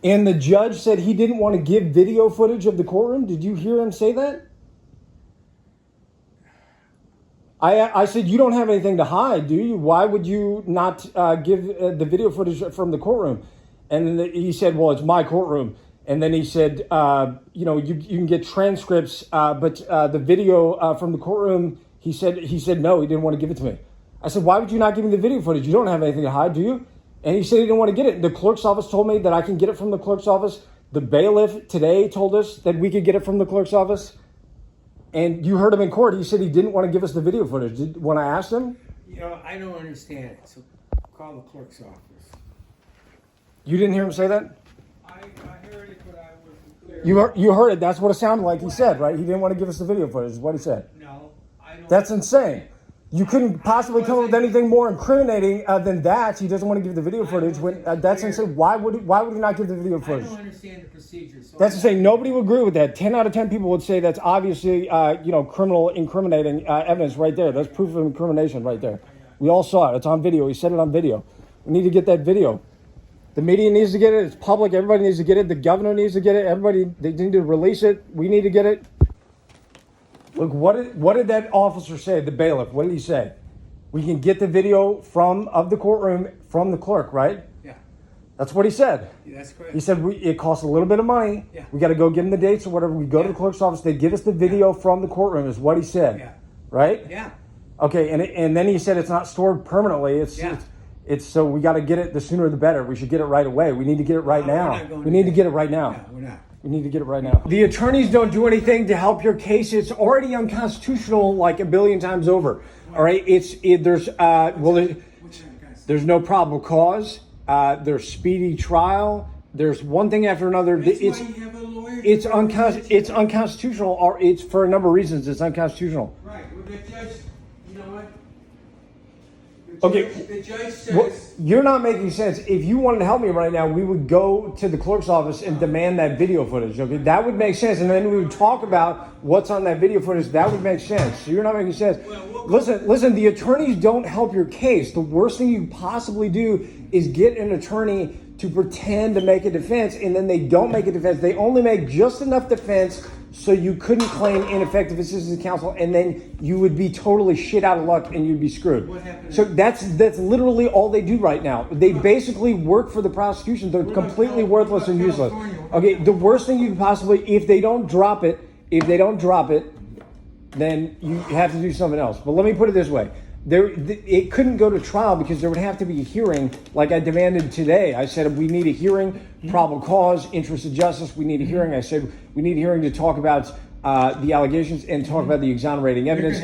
And the judge said he didn't want to give video footage of the courtroom. Did you hear him say that? I said, you don't have anything to hide, do you? Why would you not give the video footage from the courtroom? And then he said, well, it's my courtroom. And then he said, you can get transcripts, but the video from the courtroom, he said no, he didn't want to give it to me. I said, why would you not give me the video footage? You don't have anything to hide, do you? And he said he didn't want to get it. The clerk's office told me that I can get it from the clerk's office. The bailiff today told us that we could get it from the clerk's office. And you heard him in court. He said he didn't want to give us the video footage. When I asked him? I don't understand it, so call the clerk's office. You didn't hear him say that? I heard it, but I wasn't clear. You heard it. That's what it sounded like he said, right? He didn't want to give us the video footage is what he said. No, I don't. That's insane. You couldn't possibly come up with anything more incriminating than that. He doesn't want to give the video footage. That's insane. Why would he not give the video footage? I don't understand the procedure. So That's insane. Nobody would agree with that. 10 out of 10 people would say that's obviously, criminal incriminating evidence right there. That's proof of incrimination right there. We all saw it. It's on video. He said it on video. We need to get that video. The media needs to get it. It's public. Everybody needs to get it. The governor needs to get it. They need to release it. We need to get it. Look, what did that officer say, the bailiff? What did he say? We can get the video of the courtroom from the clerk, right? Yeah. That's what he said. Yeah, that's correct. He said it costs a little bit of money. Yeah. We got to go give him the dates or whatever. We go to the clerk's office. They give us the video from the courtroom is what he said. Yeah. Right? Yeah. Okay, and then he said it's not stored permanently. It's so we got to get it the sooner the better. We should get it right away. We need to get it right now. We need to get it right now. No, we're not. We need to get it right now. The attorneys don't do anything to help your case. It's already unconstitutional like a billion times over. All right, there's no probable cause. There's speedy trial. There's one thing after another. It's unconstitutional, or it's for a number of reasons. It's unconstitutional. Right. Well, the judge, you know what? The judge says you're not making sense. If you wanted to help me right now, we would go to the clerk's office and demand that video footage. Okay, that would make sense, and then we would talk about what's on that video footage. That would make sense. So you're not making sense. Listen. The attorneys don't help your case. The worst thing you can possibly do is get an attorney to pretend to make a defense, and then they don't make a defense. They only make just enough defense so you couldn't claim ineffective assistance of counsel, and then you would be totally shit out of luck and you'd be screwed. So that's literally all they do right now. They basically work for the prosecution. They're completely worthless and useless. Okay, the worst thing you can possibly, if they don't drop it, then you have to do something else. But let me put it this way. It couldn't go to trial because there would have to be a hearing like I demanded today. I said we need a hearing, probable cause, interest of justice. We need a hearing. I said we need a hearing to talk about the allegations and talk about the exonerating evidence.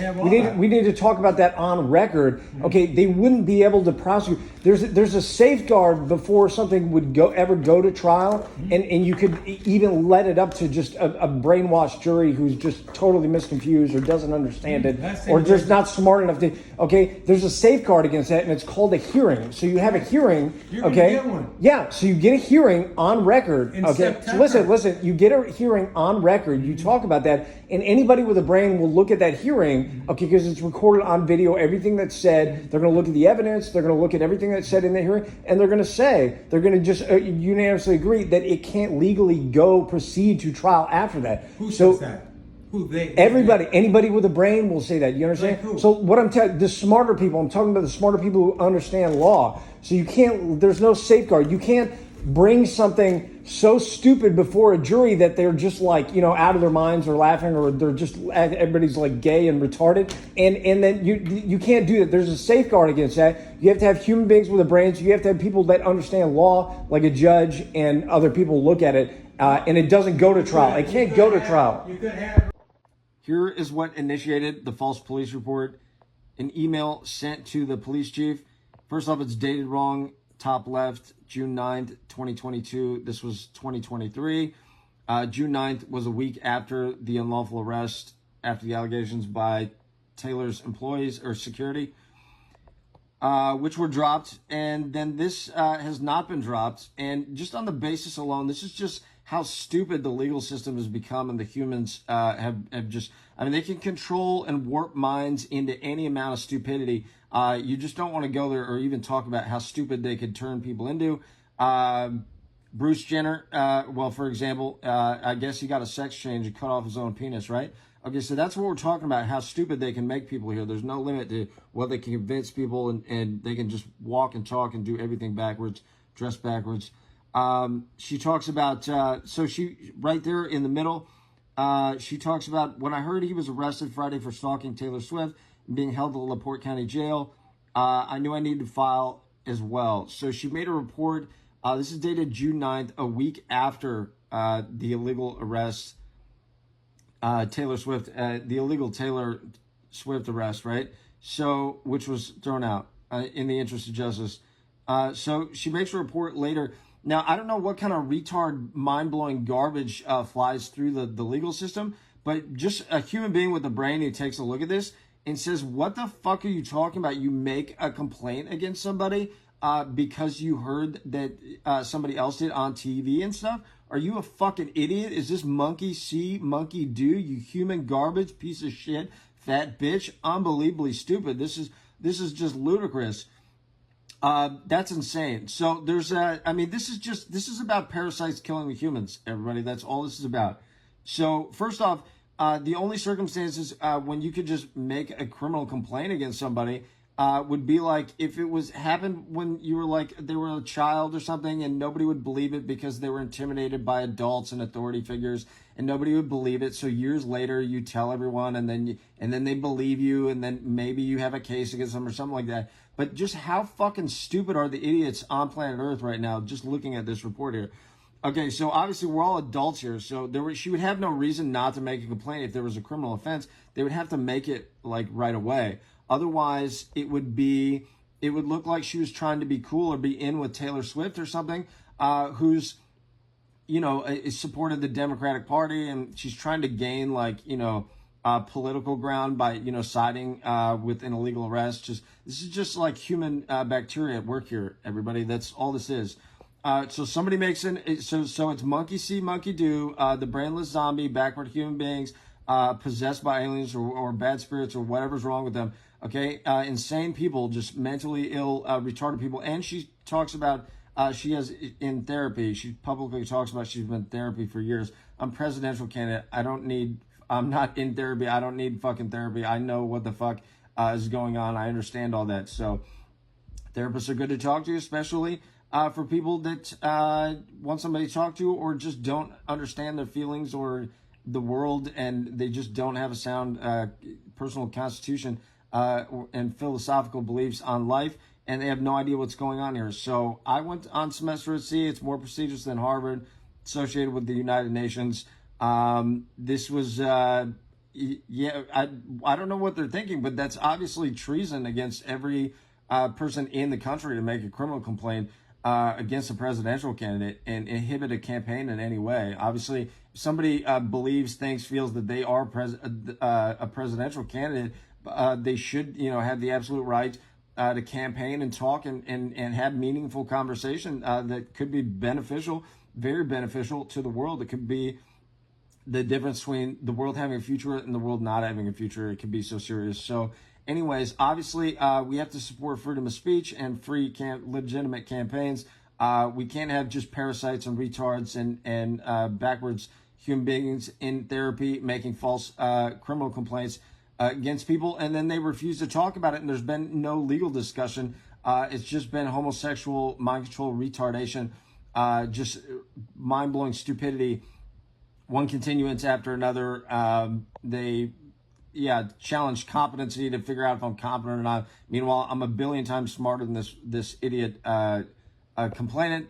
We need to talk about that on record. Okay, they wouldn't be able to prosecute. There's a safeguard before something would ever go to trial, and you could even let it up to just a brainwashed jury who's just totally misconfused or doesn't understand it or just not smart enough to. Okay, there's a safeguard against that, and it's called a hearing. So you have a hearing. Okay, get one. Yeah. So you get a hearing on record. In okay, September. so listen. You get a hearing on record. You talk about that. And anybody with a brain will look at that hearing, okay, because it's recorded on video, everything that's said. They're going to look at the evidence. They're going to look at everything that's said in the hearing. And they're going to just unanimously agree that it can't legally proceed to trial after that. Who says that? Who they? Anybody with a brain will say that. You understand? Like who? So what I'm telling the smarter people, I'm talking about the smarter people who understand law. So you can't, there's no safeguard. You can't bring something so stupid before a jury that they're just like, out of their minds or laughing, or they're just, everybody's like gay and retarded. And then you can't do that. There's a safeguard against that. You have to have human beings with a brain. You have to have people that understand law, like a judge, and other people look at it. And it doesn't go to trial. It can't go to trial. Here is what initiated the false police report. An email sent to the police chief. First off, it's dated wrong. Top left, June 9th, 2022. This was 2023. June 9th was a week after the unlawful arrest, after the allegations by Taylor's employees or security, which were dropped. And then this has not been dropped. And just on the basis alone, this is just how stupid the legal system has become, and the humans have just, they can control and warp minds into any amount of stupidity. You just don't want to go there or even talk about how stupid they could turn people into. Bruce Jenner, well, for example, I guess he got a sex change and cut off his own penis, right? Okay, so that's what we're talking about, how stupid they can make people here. There's no limit to what they can convince people, and they can just walk and talk and do everything backwards, dress backwards. She talks about, so she, right there in the middle, she talks about, when I heard he was arrested Friday for stalking Taylor Swift and being held at the LaPorte County Jail, I knew I needed to file as well. So she made a report. This is dated June 9th, a week after the illegal arrest, Taylor Swift, the illegal Taylor Swift arrest, right? So, which was thrown out in the interest of justice. So she makes a report later. Now, I don't know what kind of retard, mind-blowing garbage flies through the legal system, but just a human being with a brain who takes a look at this and says, what the fuck are you talking about? You make a complaint against somebody because you heard that somebody else did on TV and stuff? Are you a fucking idiot? Is this monkey see, monkey do, you human garbage, piece of shit, fat bitch? Unbelievably stupid. This is just ludicrous. That's insane. So there's this is about parasites killing the humans, everybody. That's all this is about. So first off, the only circumstances when you could just make a criminal complaint against somebody would be like if it was happened when you were like, they were a child or something, and nobody would believe it because they were intimidated by adults and authority figures, and nobody would believe it. So years later, you tell everyone, and then they believe you, and then maybe you have a case against them or something like that. But just how fucking stupid are the idiots on planet Earth right now, just looking at this report here. Okay, so obviously we're all adults here, so she would have no reason not to make a complaint if there was a criminal offense. They would have to make it like right away. Otherwise, it would look like she was trying to be cool or be in with Taylor Swift or something, who's, is supported the Democratic Party, and she's trying to gain political ground by, siding with an illegal arrest. This is just like human bacteria at work here, everybody. That's all this is. So somebody makes so it's monkey see, monkey do, the brainless zombie, backward human beings, possessed by aliens or bad spirits or whatever's wrong with them. Okay, insane people, just mentally ill, retarded people. And she talks about she has in therapy. She publicly talks about she's been in therapy for years. I'm presidential candidate. I'm not in therapy. I don't need fucking therapy. I know what the fuck is going on. I understand all that. So therapists are good to talk to, especially for people that want somebody to talk to or just don't understand their feelings or the world, and they just don't have a sound personal constitution and philosophical beliefs on life, and they have no idea what's going on here. So I went on semester at sea. It's more prestigious than Harvard, associated with the United Nations. This was, I don't know what they're thinking, but that's obviously treason against every person in the country to make a criminal complaint against a presidential candidate and inhibit a campaign in any way. Obviously, if somebody believes, thinks, feels that they are a presidential candidate, they should, have the absolute right to campaign and talk and have meaningful conversation that could be beneficial, very beneficial to the world. It could be the difference between the world having a future and the world not having a future. It can be so serious. So anyways, obviously, we have to support freedom of speech and free legitimate campaigns. We can't have just parasites and retards and backwards human beings in therapy making false criminal complaints against people, and then they refuse to talk about it, and there's been no legal discussion. It's just been homosexual mind control retardation just mind-blowing stupidity. One continuance after another. They challenge competency to figure out if I'm competent or not. Meanwhile, I'm a billion times smarter than this idiot complainant.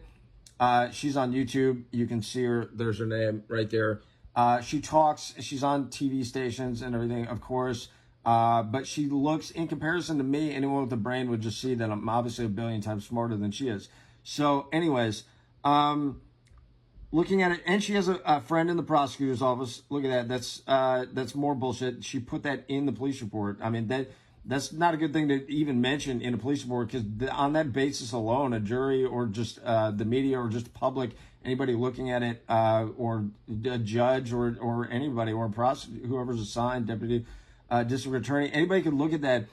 She's on YouTube. You can see her. There's her name right there. She talks. She's on TV stations and everything, of course. But she looks, in comparison to me, anyone with a brain would just see that I'm obviously a billion times smarter than she is. So, anyways, looking at it, and she has a friend in the prosecutor's office. Look at that. That's more bullshit. She put that in the police report. I mean, that's not a good thing to even mention in a police report, because on that basis alone, a jury or just the media or just public, anybody looking at it, or a judge or anybody or a prosecutor, whoever's assigned, deputy, district attorney, anybody could look at that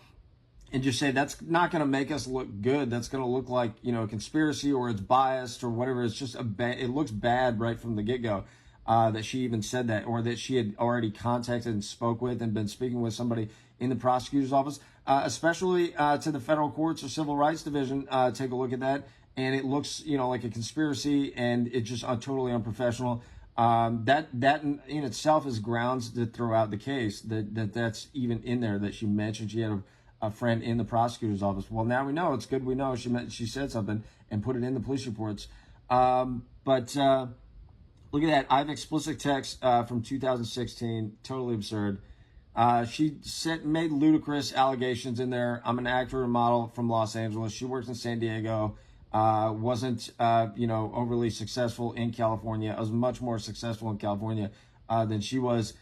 and just say, that's not going to make us look good. That's going to look like, a conspiracy, or it's biased or whatever. It's just it looks bad right from the get-go, that she even said that, or that she had already contacted and spoke with and been speaking with somebody in the prosecutor's office, especially to the federal courts or civil rights division. Take a look at that. And it looks, like a conspiracy, and it's just totally unprofessional. That in itself is grounds to throw out the case, that's even in there, that she mentioned she had a friend in the prosecutor's office. Well, now we know. It's good we know she said something and put it in the police reports. But look at that. I have explicit text from 2016. Totally absurd. She made ludicrous allegations in there. I'm an actor and model from Los Angeles. She works in San Diego. Wasn't, overly successful in California. I was much more successful in California than she was.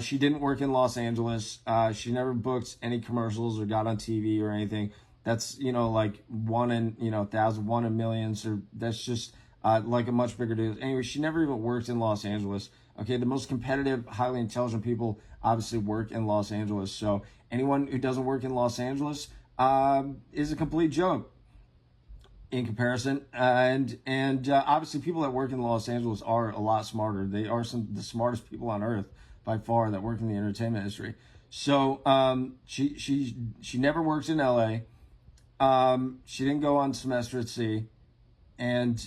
She didn't work in Los Angeles. She never booked any commercials or got on TV or anything. That's, like 1 in, 1,000, 1 in millions, or that's just like a much bigger deal. Anyway, she never even worked in Los Angeles. Okay, the most competitive, highly intelligent people obviously work in Los Angeles. So anyone who doesn't work in Los Angeles is a complete joke in comparison. And obviously people that work in Los Angeles are a lot smarter. They are the smartest people on earth by far that work in the entertainment industry. So she never worked in LA. She didn't go on semester at sea. And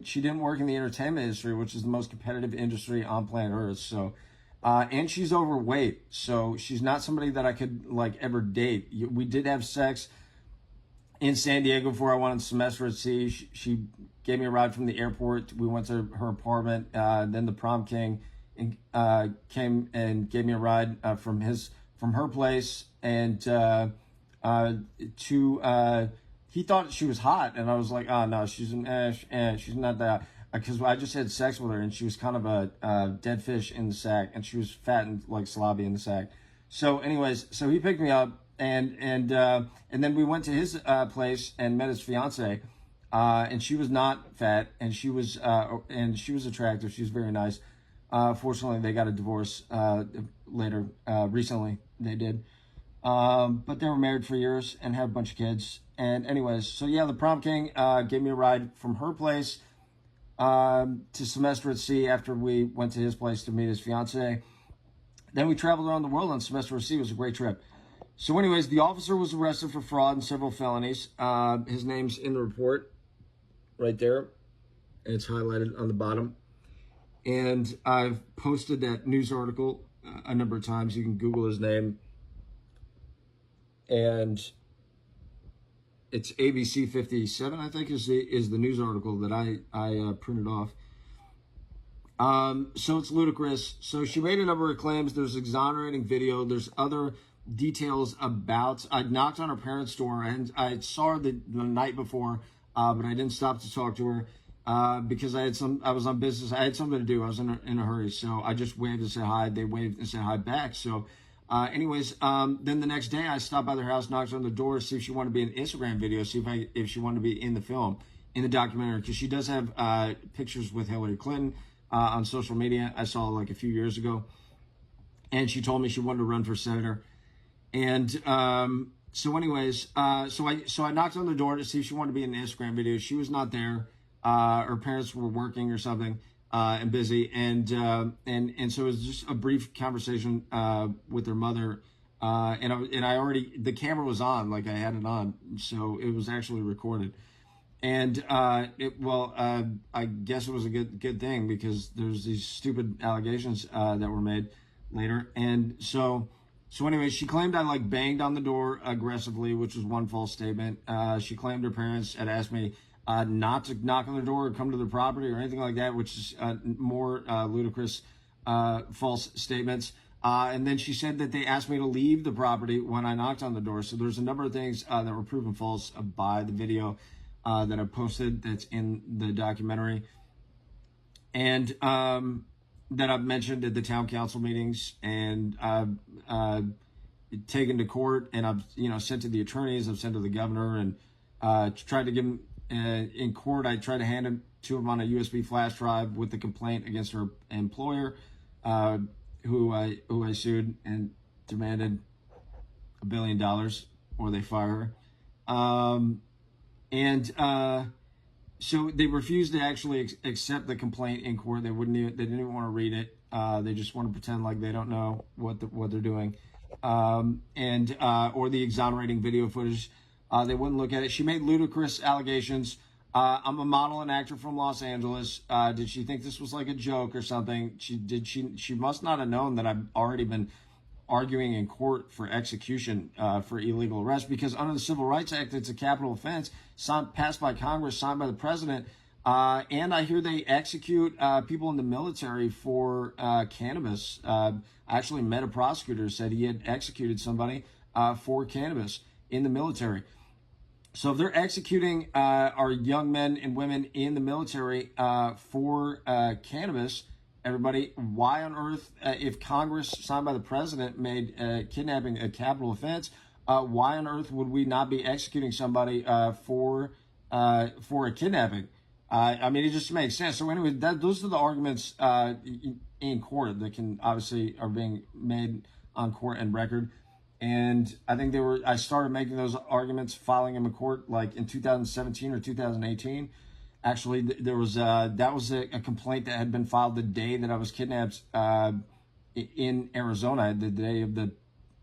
she didn't work in the entertainment industry, which is the most competitive industry on planet Earth. So, and she's overweight, so she's not somebody that I could ever date. We did have sex in San Diego before I went on semester at sea. She gave me a ride from the airport. We went to her apartment. Then the prom king came and gave me a ride from her place and he thought she was hot, and I was like, oh no, she's not that, because I just had sex with her, and she was kind of a dead fish in the sack, and she was fat and slobby in the sack. So anyways, so he picked me up, and then we went to his place and met his fiance, and she was not fat, and she was attractive. She was very nice. Fortunately, they got a divorce later. Recently, they did. But they were married for years and had a bunch of kids. And anyways, so yeah, the prom king gave me a ride from her place to semester at sea after we went to his place to meet his fiance. Then we traveled around the world on semester at sea. It was a great trip. So anyways, the officer was arrested for fraud and several felonies. His name's in the report right there. And it's highlighted on the bottom. And I've posted that news article a number of times. You can Google his name. And it's ABC 57, I think, is the news article that I printed off. So it's ludicrous. So she made a number of claims. There's exonerating video. There's other details about. I knocked on her parents' door, and I saw her the night before, but I didn't stop to talk to her because I was on business. I had something to do. I was in a hurry, so I just waved and said hi. They waved and said hi back. So. Anyways, then the next day I stopped by their house, knocked on the door to see if she wanted to be in an Instagram video, see if she wanted to be in the film, in the documentary, because she does have pictures with Hillary Clinton on social media. I saw a few years ago, and she told me she wanted to run for senator. And so anyways, so I knocked on the door to see if she wanted to be in an Instagram video. She was not there. Her parents were working or something. And busy, and so it was just a brief conversation with her mother, and I already, the camera was on, I had it on, so it was actually recorded, And I guess it was a good thing, because there's these stupid allegations that were made later. And so anyway, she claimed I like banged on the door aggressively, which was one false statement. She claimed her parents had asked me not to knock on the door or come to the property or anything like that, which is more ludicrous false statements. And then she said that they asked me to leave the property when I knocked on the door. So there's a number of things that were proven false by the video that I posted that's in the documentary, and that I've mentioned at the town council meetings, and I've taken to court, and I've sent to the attorneys, I've sent to the governor, and tried to give them in court. I tried to hand them to him on a USB flash drive with the complaint against her employer, who I sued and demanded $1 billion or they fire her. So they refused to actually accept the complaint in court. They didn't even want to read it. They just want to pretend like they don't know what they're doing. Or the exonerating video footage. They wouldn't look at it. She made ludicrous allegations. I'm a model and actor from Los Angeles. Did she think this was like a joke or something? She must not have known that I've already been arguing in court for execution for illegal arrest, because under the Civil Rights Act, it's a capital offense passed by Congress, signed by the president. And I hear they execute people in the military for cannabis. I actually met a prosecutor who said he had executed somebody for cannabis in the military. So if they're executing our young men and women in the military for cannabis, everybody, why on earth, if Congress, signed by the president, made kidnapping a capital offense, why on earth would we not be executing somebody for a kidnapping? I mean, it just makes sense. So anyway, those are the arguments in court that are being made on court and record. And I think I started making those arguments, filing them in court like in 2017 or 2018. Actually, that was a complaint that had been filed the day that I was kidnapped in Arizona, the day of the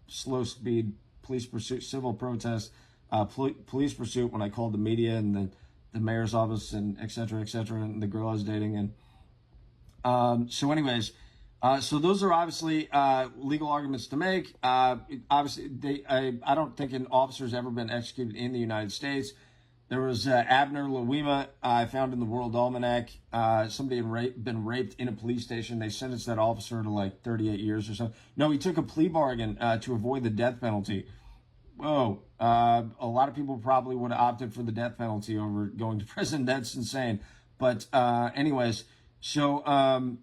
slow speed police pursuit, civil protest, police pursuit, when I called the media and the mayor's office and et cetera, and the girl I was dating. And so anyways, so those are obviously legal arguments to make. Obviously, I don't think an officer's ever been executed in the United States. There was Abner Louima, I found in the World Almanac. Somebody had been raped in a police station. They sentenced that officer to like 38 years or so. No, he took a plea bargain to avoid the death penalty. Whoa. A lot of people probably would have opted for the death penalty over going to prison. That's insane. But anyways, so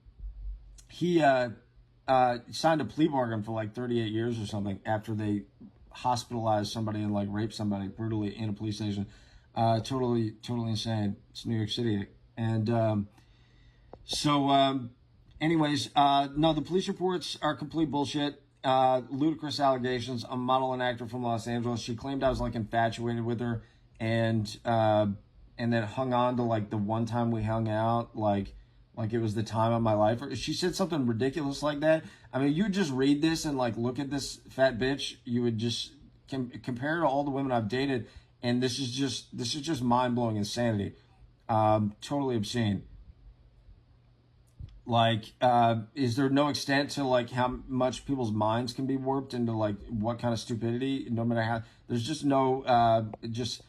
he signed a plea bargain for like 38 years or something after they hospitalized somebody and like raped somebody brutally in a police station. Totally insane. It's New York City. And anyways, no, the police reports are complete bullshit. Ludicrous allegations. I'm a model and actor from Los Angeles. She claimed I was like infatuated with her, and then hung on to like the one time we hung out, like it was the time of my life. She said something ridiculous like that. I mean, you just read this and like look at this fat bitch. You would just compare her to all the women I've dated. And this is just mind-blowing insanity. Totally obscene. Like, is there no extent to like how much people's minds can be warped into like what kind of stupidity, no matter how, there's just no, this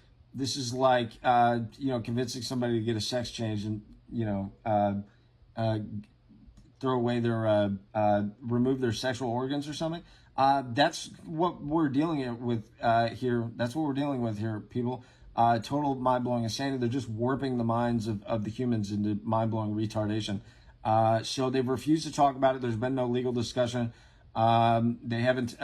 is like, convincing somebody to get a sex change and, throw away their, remove their sexual organs or something. That's what we're dealing with here. That's what we're dealing with here, people. Total mind-blowing insanity. They're just warping the minds of the humans into mind-blowing retardation. So they've refused to talk about it. There's been no legal discussion. We haven't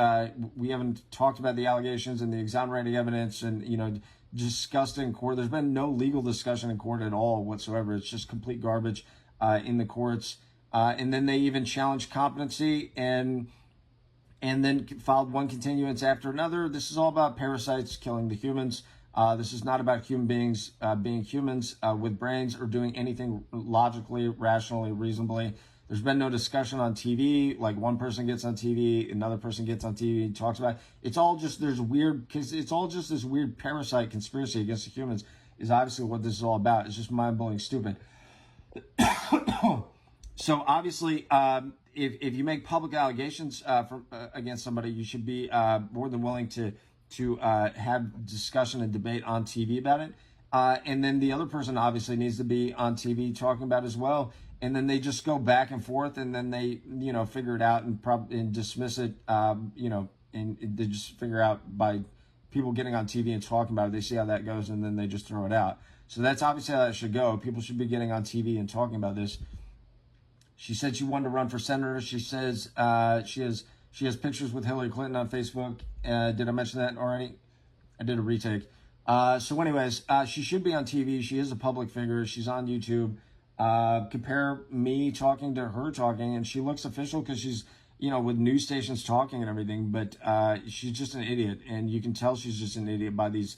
talked about the allegations and the exonerating evidence and, discussed it in court. There's been no legal discussion in court at all whatsoever. It's just complete garbage in the courts. And then they even challenged competency and then filed one continuance after another. This is all about parasites killing the humans. This is not about human beings being humans with brains or doing anything logically, rationally, reasonably. There's been no discussion on TV. Like one person gets on TV, another person gets on TV, talks about it. It's all just, it's all just this weird parasite conspiracy against the humans. is obviously what this is all about. It's just mind-blowing stupid. So obviously, if you make public allegations against somebody, you should be more than willing to have discussion and debate on TV about it. And then the other person obviously needs to be on TV talking about it as well. And then they just go back and forth, and then they, figure it out and dismiss it, and they just figure out by people getting on TV and talking about it, they see how that goes, and then they just throw it out. So that's obviously how that should go. People should be getting on TV and talking about this. She said she wanted to run for senator. She says she has pictures with Hillary Clinton on Facebook. Did I mention that already? I did a retake. So anyways, she should be on TV. She is a public figure. She's on YouTube. Compare me talking to her talking, and she looks official because she's, with news stations talking and everything, but she's just an idiot, and you can tell she's just an idiot by these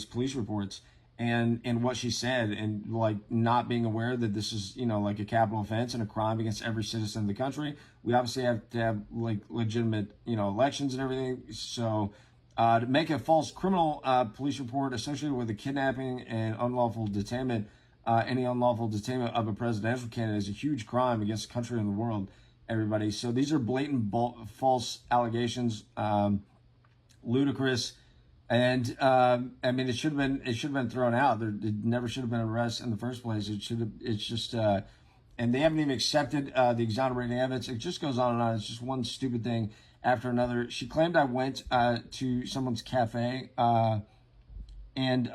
police reports and what she said, and like not being aware that this is, like a capital offense and a crime against every citizen in the country. We obviously have to have like legitimate, elections and everything. So to make a false criminal police report associated with a kidnapping and unlawful detainment, any unlawful detainment of a presidential candidate is a huge crime against the country and the world, everybody. So these are blatant false allegations, ludicrous, and I mean it should have been thrown out. It never should have been arrested in the first place. It's just and they haven't even accepted the exonerating evidence. It just goes on and on. It's just one stupid thing after another. She claimed I went to someone's cafe and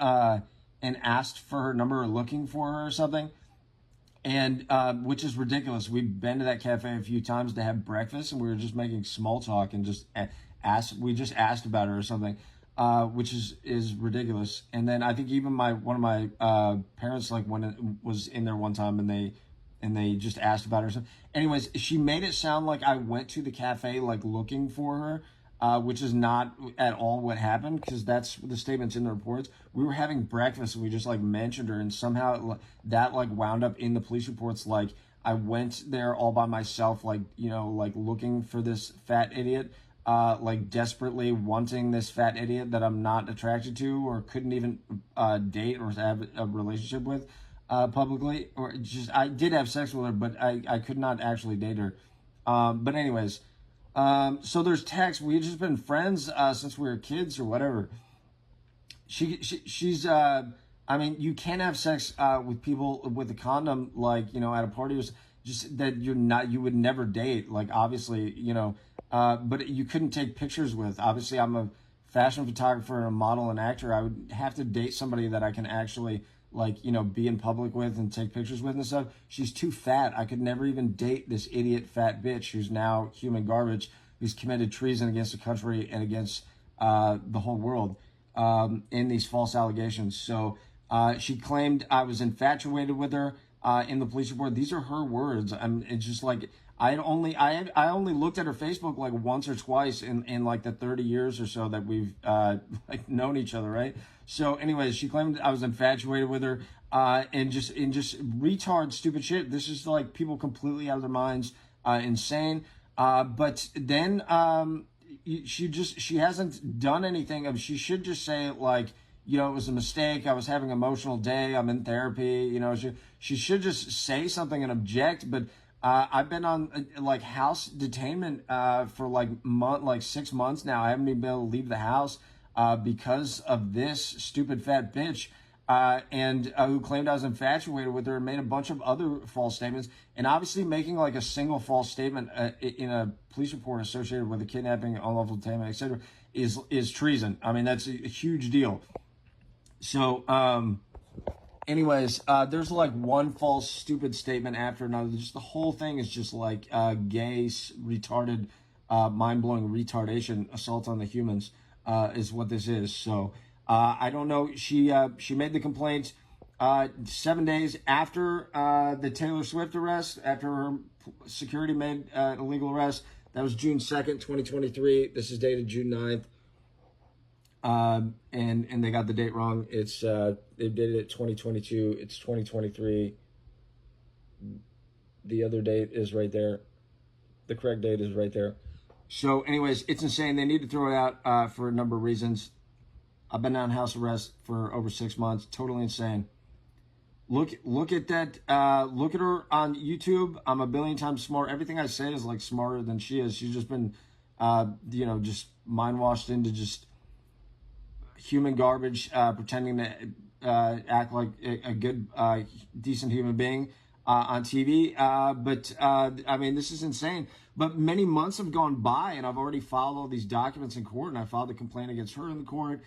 asked for her number or looking for her or something, and which is ridiculous. We've been to that cafe a few times to have breakfast, and we were just making small talk and just asked about her or something, which is ridiculous. And then I think even one of my parents was in there one time, and they just asked about her. So anyways, she made it sound like I went to the cafe looking for her, which is not at all what happened, because that's the statements in the reports. We were having breakfast and we just mentioned her, and somehow that wound up in the police reports. I went there all by myself, looking for this fat idiot, desperately wanting this fat idiot that I'm not attracted to or couldn't even date or have a relationship with publicly, or just I did have sex with her, but I could not actually date her. But anyways. So there's texts. We've just been friends since we were kids or whatever. She's I mean, you can't have sex with people with a condom, at a party, or just that you would never date, obviously, but you couldn't take pictures with. Obviously, I'm a fashion photographer and a model and actor. I would have to date somebody that I can actually be in public with and take pictures with and stuff. She's too fat. I could never even date this idiot fat bitch who's now human garbage, who's committed treason against the country and against the whole world in these false allegations. So she claimed I was infatuated with her in the police report. These are her words. It's just I only looked at her Facebook once or twice in the 30 years or so that we've known each other, right? So anyways, she claimed I was infatuated with her and just retard stupid shit. This is people completely out of their minds, insane. But then she hasn't done anything. She should just say it was a mistake. I was having an emotional day. I'm in therapy. She should just say something and object. But I've been on house detainment for 6 months now. I haven't even been able to leave the house because of this stupid fat bitch and who claimed I was infatuated with her and made a bunch of other false statements. And obviously making a single false statement in a police report associated with a kidnapping, unlawful detainment, etc. is treason. I mean, that's a huge deal. So anyways, there's one false stupid statement after another. Just the whole thing is just gay, retarded, mind-blowing retardation, assault on the humans is what this is. So I don't know. She made the complaint 7 days after the Taylor Swift arrest, after her security made illegal arrest. That was June 2nd, 2023. This is dated June 9th. And they got the date wrong. It's they dated it 2022. It's 2023. The other date is right there. The correct date is right there. So anyways, it's insane. They need to throw it out for a number of reasons. I've been on house arrest for over 6 months. Totally insane. Look at that. Look at her on YouTube. I'm a billion times smart. Everything I say is like smarter than she is. She's just been, just mind washed into just human garbage, pretending to act like a good, decent human being on TV. But I mean, this is insane. But many months have gone by, and I've already filed all these documents in court, and I filed a complaint against her in the court.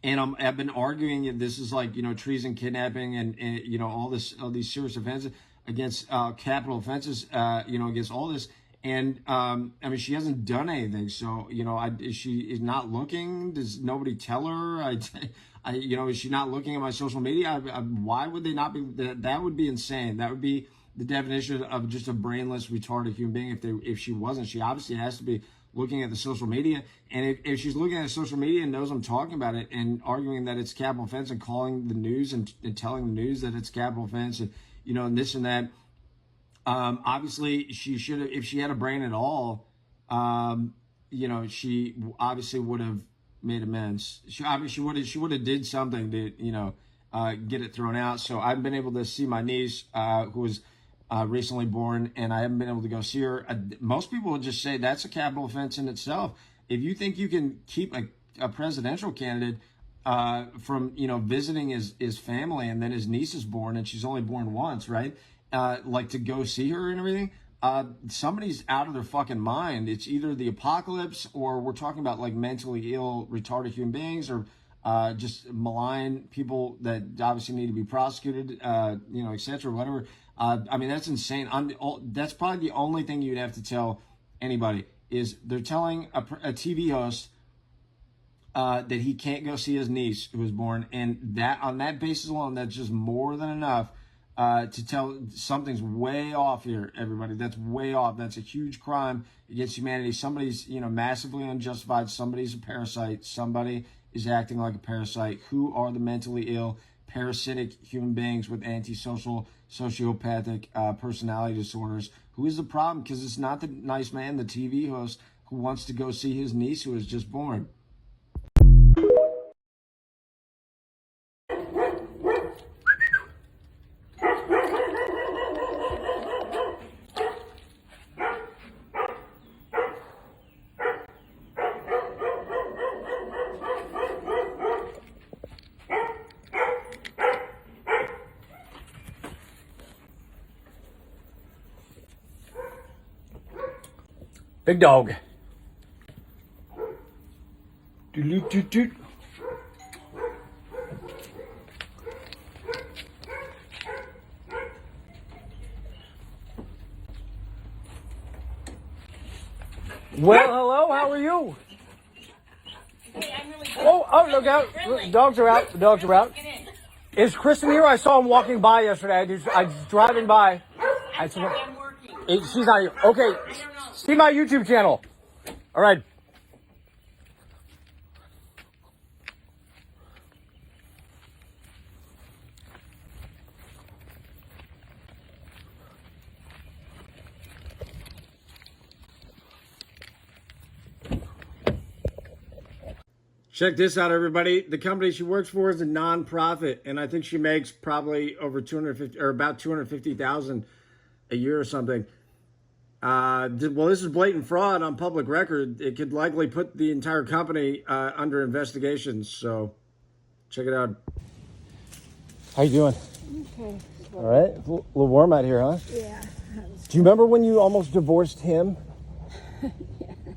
And I've been arguing that this is like, treason, kidnapping, and all these serious offenses against capital offenses, against all this. And I mean, she hasn't done anything. So, is she not looking? Does nobody tell her? Is she not looking at my social media? Why would they not be? That would be insane. That would be the definition of just a brainless, retarded human being. If she wasn't, she obviously has to be looking at the social media. And if she's looking at social media and knows I'm talking about it and arguing that it's capital offense and calling the news and telling the news that it's capital offense and, and this and that, obviously she should have, if she had a brain at all, she obviously would have made amends. She would have did something to, get it thrown out. So I've been able to see my niece, who was recently born, and I haven't been able to go see her. Most people would just say that's a capital offense in itself. If you think you can keep a presidential candidate from, visiting his family, and then his niece is born and she's only born once, right? Like to go see her and everything, somebody's out of their fucking mind. It's either the apocalypse, or we're talking about like mentally ill, retarded human beings, or just malign people that obviously need to be prosecuted, etc., whatever. I mean, that's insane. That's probably the only thing you'd have to tell anybody is they're telling a TV host that he can't go see his niece who was born, and that on that basis alone, that's just more than enough to tell something's way off here, everybody. That's way off. That's a huge crime against humanity. Somebody's, massively unjustified. Somebody's a parasite. Somebody is acting like a parasite. Who are the mentally ill, parasitic human beings with antisocial, sociopathic personality disorders? Who is the problem? Because it's not the nice man, the TV host, who wants to go see his niece who was just born. Big dog. Doot. Well, hello, how are you? Oh, look out. The dogs are out. The dogs are out. Is Kristen here? I saw him walking by yesterday. I was driving by. I'm working. She's not here. Okay. See my YouTube channel. All right. Check this out, everybody. The company she works for is a non-profit, and I think she makes probably over about $250,000 a year or something. Well, this is blatant fraud on public record. It could likely put the entire company under investigation. So, check it out. How you doing? Okay. All right. It's a little warm out here, huh? Yeah. Do you remember when you almost divorced him? Yeah.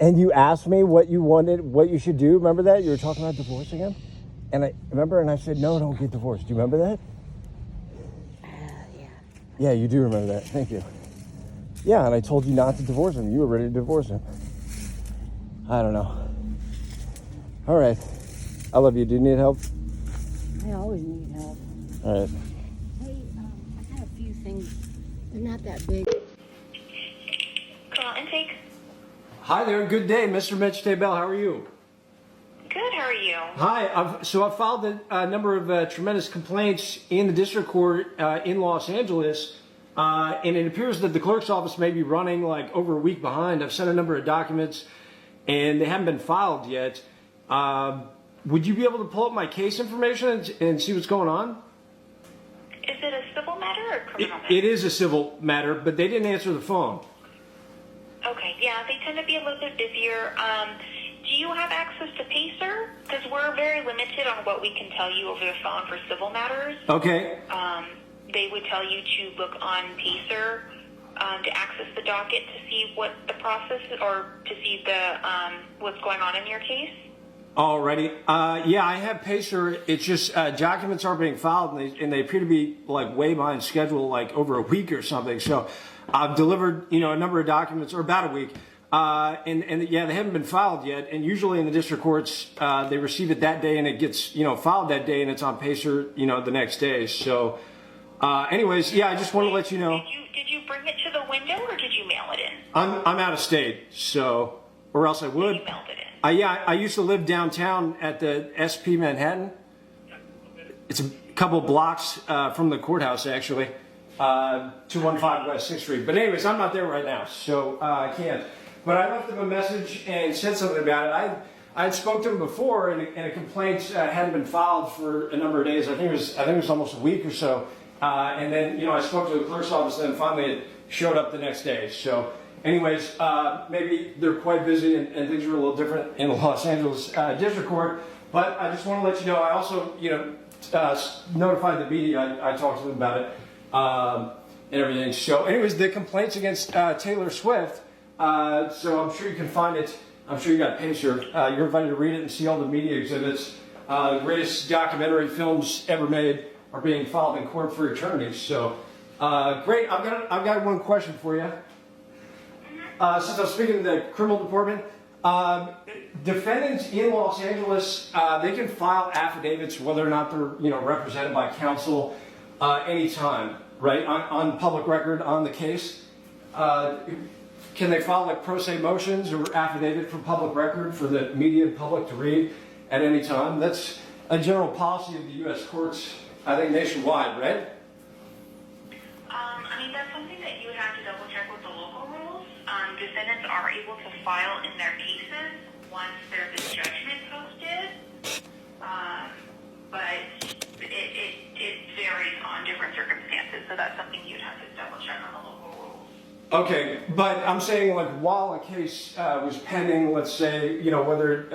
And you asked me what you wanted, what you should do. Remember that? You were talking about divorcing him? And I remember, and I said, no, don't get divorced. Do you remember that? Yeah. Yeah, you do remember that. Thank you. Yeah, and I told you not to divorce him. You were ready to divorce him. I don't know. All right. I love you. Do you need help? I always need help. All right. Hey, I got a few things. They're not that big. Call intake. Hi there. Good day, Mr. Mitch Taebel. How are you? Good, how are you? Hi. So I filed a number of tremendous complaints in the district court in Los Angeles. And it appears that the clerk's office may be running like over a week behind. I've sent a number of documents and they haven't been filed yet. would you be able to pull up my case information and see what's going on? Is it a civil matter or criminal matter? It is a civil matter, but they didn't answer the phone. Okay, yeah, they tend to be a little bit busier. Do you have access to Pacer? Because we're very limited on what we can tell you over the phone for civil matters. Okay. They would tell you to look on Pacer to access the docket to see what the process or to see the what's going on in your case. Alrighty. Yeah, I have Pacer. It's just documents are being filed, and they appear to be like way behind schedule, like over a week or something. So I've delivered, a number of documents, or about a week. And yeah, they haven't been filed yet. And usually in the district courts, they receive it that day, and it gets, filed that day, and it's on Pacer, the next day. So, anyways, yeah, I just want to let you know. Did you bring it to the window, or did you mail it in? I'm out of state, so, or else I would. You mailed it in. Yeah, I used to live downtown at the SP Manhattan. It's a couple blocks from the courthouse, actually. 215 West 6th Street. But anyways, I'm not there right now, so I can't. But I left him a message and said something about it. I had spoke to him before, and a complaint hadn't been filed for a number of days. I think it was almost a week or so. And then, I spoke to the clerk's office, and then finally it showed up the next day. So, anyways, maybe they're quite busy, and things are a little different in the Los Angeles District Court. But I just want to let you know, I also, notified the media. I talked to them about it and everything. So, anyways, the complaints against Taylor Swift. So I'm sure you can find it. I'm sure you got Pacer. You're invited to read it and see all the media exhibits. The greatest documentary films ever made are being filed in court for eternity. So, great. I've got one question for you. Since I'm speaking to the criminal department, defendants in Los Angeles, they can file affidavits whether or not they're represented by counsel anytime, right? On public record on the case. Can they file like pro se motions or affidavit for public record for the media and public to read at any time? That's a general policy of the U.S. courts, I think, nationwide, right? I mean, that's something that you would have to double check with the local rules. Defendants are able to file in their cases once there's a judgment posted, but it varies on different circumstances, so that's something you'd have to double check on the local rules. Okay, but I'm saying, like, while a case was pending, let's say, whether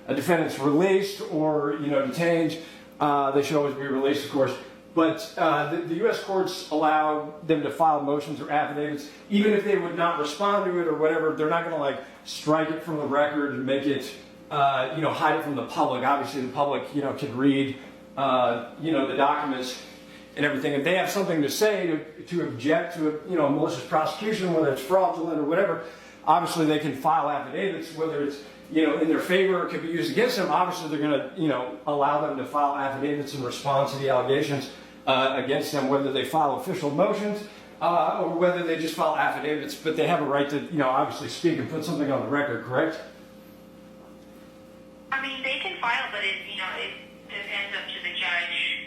a defendant's released or, detained, they should always be released, of course. But the U.S. courts allow them to file motions or affidavits, even if they would not respond to it or whatever. They're not going to, like, strike it from the record and make it, hide it from the public. Obviously, the public, can read, the documents and everything, and they have something to say to object to a malicious prosecution, whether it's fraudulent or whatever. Obviously, they can file affidavits, whether it's in their favor or it could be used against them. Obviously, they're going to allow them to file affidavits in response to the allegations against them, whether they file official motions or whether they just file affidavits. But they have a right to obviously speak and put something on the record. Correct? I mean, they can file, but it depends up to the judge.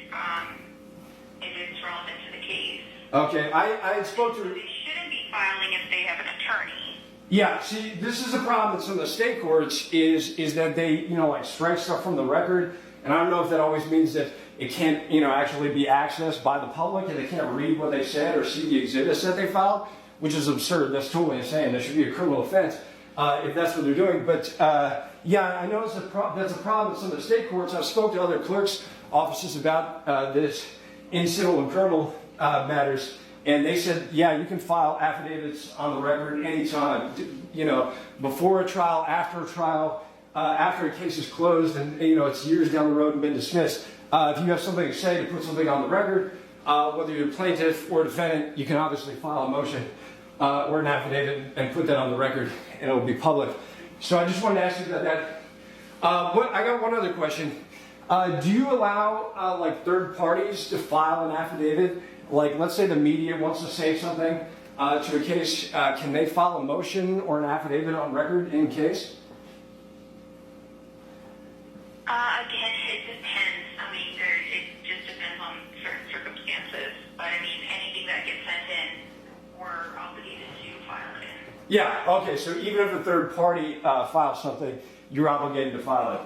If it's relevant to the case. Okay, I spoke to. They shouldn't be filing if they have an attorney. Yeah, see, this is a problem in some of the state courts is that they, strike stuff from the record, and I don't know if that always means that it can't, actually be accessed by the public, and they can't read what they said or see the exhibits that they filed, which is absurd. That's totally insane. That should be a criminal offense if that's what they're doing. But yeah, I know that's a problem in some of the state courts. I've spoke to other clerks' offices about this in civil and criminal matters, and they said, yeah, you can file affidavits on the record anytime, before a trial, after a trial, after a case is closed, and it's years down the road and been dismissed. If you have something to say, to put something on the record, whether you're a plaintiff or a defendant, you can obviously file a motion or an affidavit and put that on the record, and it will be public. So I just wanted to ask you about that. I got one other question. Do you allow like third parties to file an affidavit? Like, let's say the media wants to say something to a case. Can they file a motion or an affidavit on record in case? Again, it depends. I mean, it just depends on certain circumstances. But I mean, anything that gets sent in, we're obligated to file it in. Yeah. Okay. So even if a third party files something, you're obligated to file it.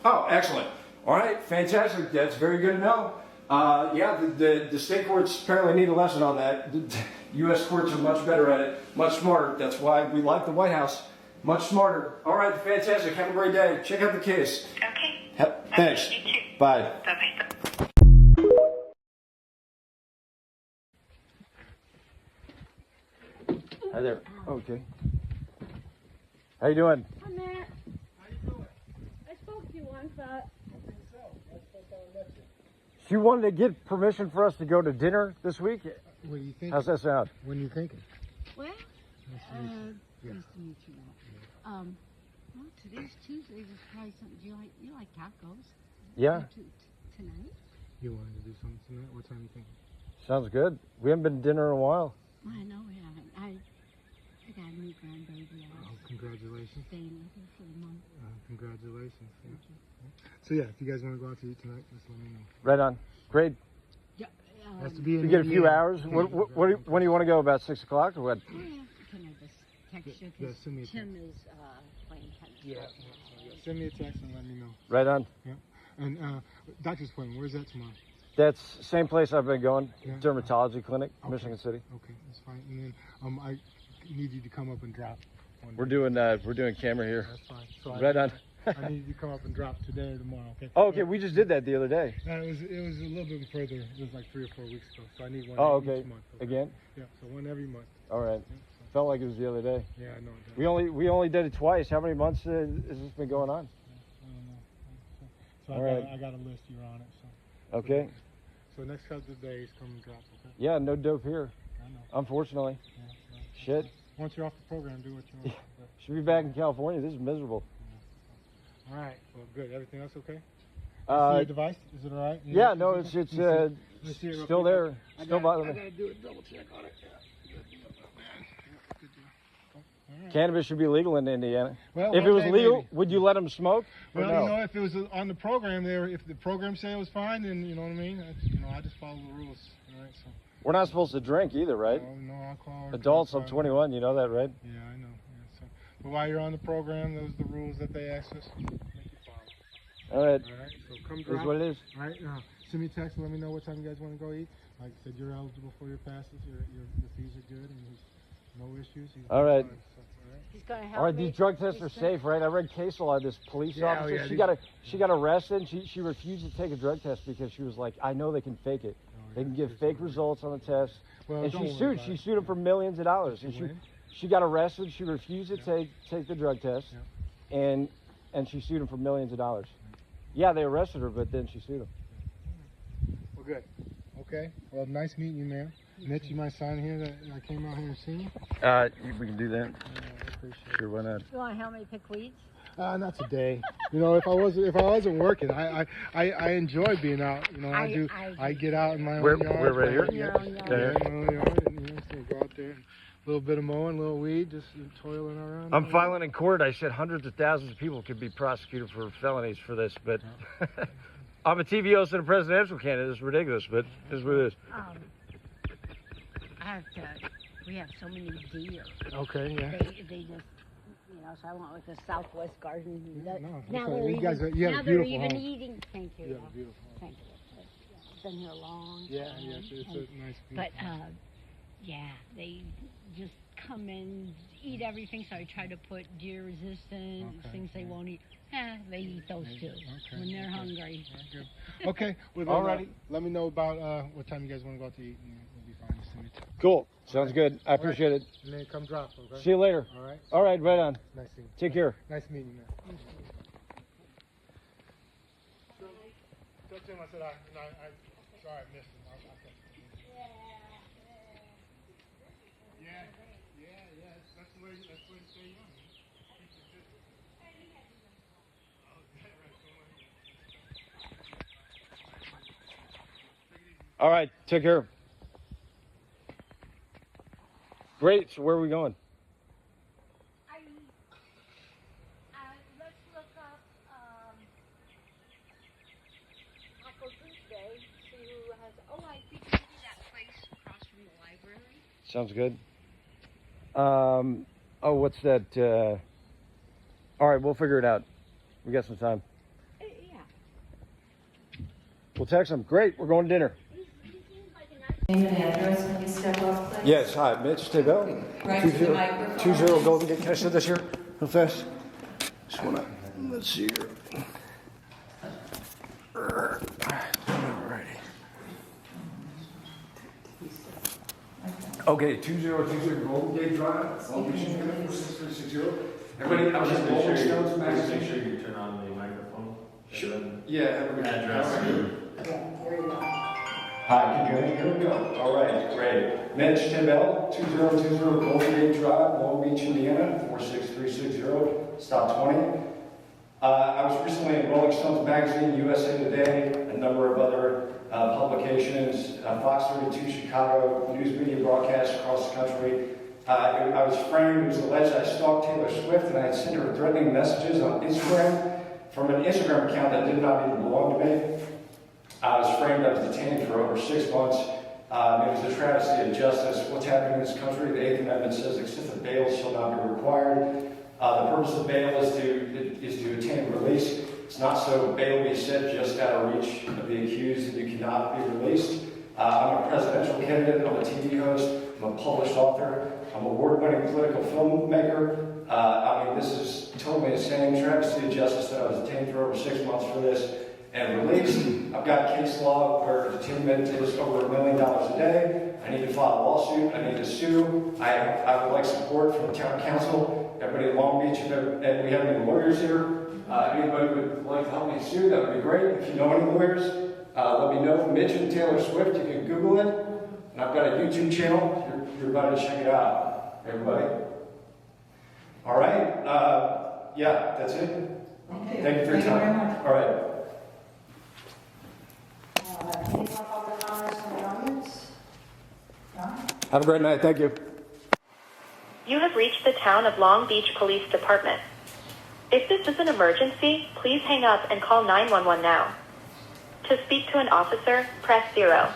Oh, excellent. All right, fantastic. That's very good to know. Yeah, the state courts apparently need a lesson on that. The U.S. courts are much better at it, much smarter. That's why we like the White House. Much smarter. All right, fantastic. Have a great day. Check out the case. Okay. Thanks. You too. Bye. Bye-bye. Hi there. Okay. How you doing? Hi, Matt. How you doing? I spoke to you once, She wanted to get permission for us to go to dinner this week. What do you think? How's that sound? When are you thinking? well, Nice to meet you. nice to meet you, Matt. Well, today's Tuesday. There's probably something. Do you like tacos? Yeah. Tonight? You wanted to do something tonight? What time are you thinking? Sounds good. We haven't been to dinner in a while. I know we haven't. I got a new grandbaby. Oh, congratulations. Staying with her for a month. Congratulations. Yeah. So yeah, if you guys want to go out to eat tonight, just let me know. Right on. Great. Has to be in You get a few Indiana. hours. When do you want to go? About 6 o'clock or what? Can I just text you? Yeah, 'Cause send me a Tim is playing tennis. Yeah. Send me a text and let me know. Right on. Yeah. And doctor's appointment, where's that tomorrow? That's same place I've been going. Yeah. Dermatology clinic, Okay. Michigan City. Okay, that's fine. And then I need you to come up and drop. We're doing camera here. That's fine. So Right on. I need you to come up and drop today or tomorrow. Okay. Oh, okay. We just did that the other day. It was a little bit further. It was like 3 or 4 weeks ago. So I need one Oh, okay. each month. Again? Yeah. So one every month. All right. Felt like it was the other day. Yeah, I know. We only did it twice. How many months has this been going on? I don't know. So All right. I got a list. You're on it. So. Okay. So next couple of days, come and drop. Okay. Yeah, no dope here. I know. Unfortunately. Yeah, Shit. Once you're off the program, do what you want. Should be back in California. This is miserable. All right. Well, good. Everything else okay? Uh, See your device? Is it all right? Yeah, no, it's Let me see it real still quick. there. Still I bothering me. gotta do a double check on it. Good deal. All right. Cannabis should be legal in Indiana. Well, if it was okay, legal, maybe. would you let them smoke? Or Well, no? you know, if it was on the program there, if the program said it was fine, then you know what I mean. I just follow the rules. All right. So. We're not supposed to drink either, right? No alcohol. Adults up 21, you know that, right? Yeah, I know. Yeah, so, but while you're on the program, those are the rules that they asked us to make you follow. All right. All right. So come Is drop. what it is. All right. Send me a text and let me know what time you guys want to go eat. Like I said, you're eligible for your passes. Your fees are good, and there's no issues. All right. Fine, so, all right. He's gonna help All right, me. these drug tests are safe, right? I read case law. This police Yeah, officer, yeah, she got arrested. And she refused to take a drug test because she was like, I know they can fake it. They can give fake results on the test. Well, And don't she worry sued. about She it. sued him for millions of dollars. And win? she got arrested. She refused to take the drug test, Yeah. and she sued him for millions of dollars. Yeah, they arrested her, but then she sued him. Well, good. Okay. Well, nice meeting you, man. Mitch, you might sign here that I came out here and seen you? We can do that. I appreciate Sure, why not? You want to help me pick weeds? Not today. You know, if I wasn't working, I enjoy being out. You know, I get out in my own yard. We're right here. In your own yard. Yeah, in my own yard, and so go out there, and a little bit of mowing, a little weed, just toiling around. I'm filing in court. I said hundreds of thousands of people could be prosecuted for felonies for this, but I'm a TV host and a presidential candidate. It's ridiculous, but it's what it is. We have so many deer. Okay, yeah. They just, so I went with the Southwest Garden. No, Now okay. they're You guys even, you have now a they're beautiful even home. eating. Thank you. You have a beautiful home. Thank you. Been here a long Yeah, time. it's a nice. But yeah, they just come in, eat everything. So I try to put deer resistant things they won't eat. They eat those too when they're hungry. Good. Okay. Well, then, Alrighty. let me know about what time you guys want to go out to eat, and we'll be fine. Just send me a text. Cool. Sounds good. I appreciate it. And then come drop, okay? See you later. All right. All right, right on. Nice seeing you. Take care. Nice meeting you, man. Tell Tim I said I sorry I missed him. I'll text him. Yeah. That's the way to stay young. Keep it busy. All right, take care. Great. So where are we going? Let's look up Taco Tuesday. See who has. Oh, I think maybe that place across from the library. Sounds good. What's that? All right, we'll figure it out. We got some time. text them. Great, we're going to dinner. Name and address when you step up, please. Yes, hi, Mitch Taebel. Right to the microphone. 20 Golden Gate. Can I say this here real fast? Just wanna, let's see here. Alrighty. Okay, 2020 Golden Gate Drive, Long Beach, Indiana, 46360. Everybody, I was just Rolling Stones magazine. Make sure you turn on the microphone. Sure. Yeah, Address. Hi, can you hear me? Here we go. All right, great. Mitch Taebel, 2020 Golden Gate Drive, Long Beach, Indiana, 46360, stop 20. I was recently in Rolling Stones magazine, USA Today, a number of other publications, Fox 32 Chicago, news media broadcasts across the country. I was framed. It was alleged I stalked Taylor Swift and I had sent her threatening messages on Instagram from an Instagram account that did not even belong to me. I was framed. I was detained for over 6 months. It was a travesty of justice. What's happening in this country? The Eighth Amendment says excessive bail shall not be required. The purpose of bail is to attain release. It's not so bail be set just out of reach of the accused and you cannot be released. I'm a presidential candidate. I'm a TV host. I'm a published author. I'm an award-winning political filmmaker. This is totally insane. Travesty of justice that I was detained for over 6 months for this and released. I've got case law where detainment is over $1 million a day. I need to file a lawsuit. I need to sue. I would like support from the town council. Everybody in Long Beach, and we have any lawyers here. Anybody would like to help me sue, that would be great. If you know any lawyers, let me know. Mitch and Taylor Swift, you can Google it. And I've got a YouTube channel. You're about to check it out, everybody. All right. Yeah, that's it. Thank you for your time. Very much. All right. Any more public comments from the audience? John? Have a great night. Thank you. You have reached the Town of Long Beach Police Department. If this is an emergency, please hang up and call 911 now. To speak to an officer, press 0.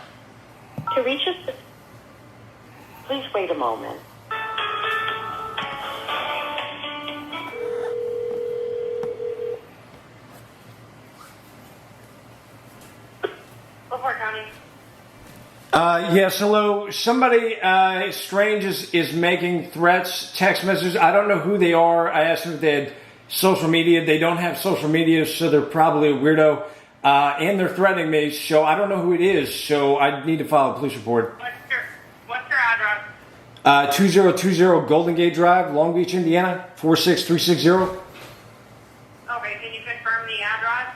To reach us, please wait a moment. Before County. Yes, hello. Somebody strange is making threats, text messages. I don't know who they are. I asked them if they had social media. They don't have social media, so they're probably a weirdo. And they're threatening me, so I don't know who it is. So I need to file a police report. What's your address? 2020 Golden Gate Drive, Long Beach, Indiana, 46360. Okay, can you confirm the address?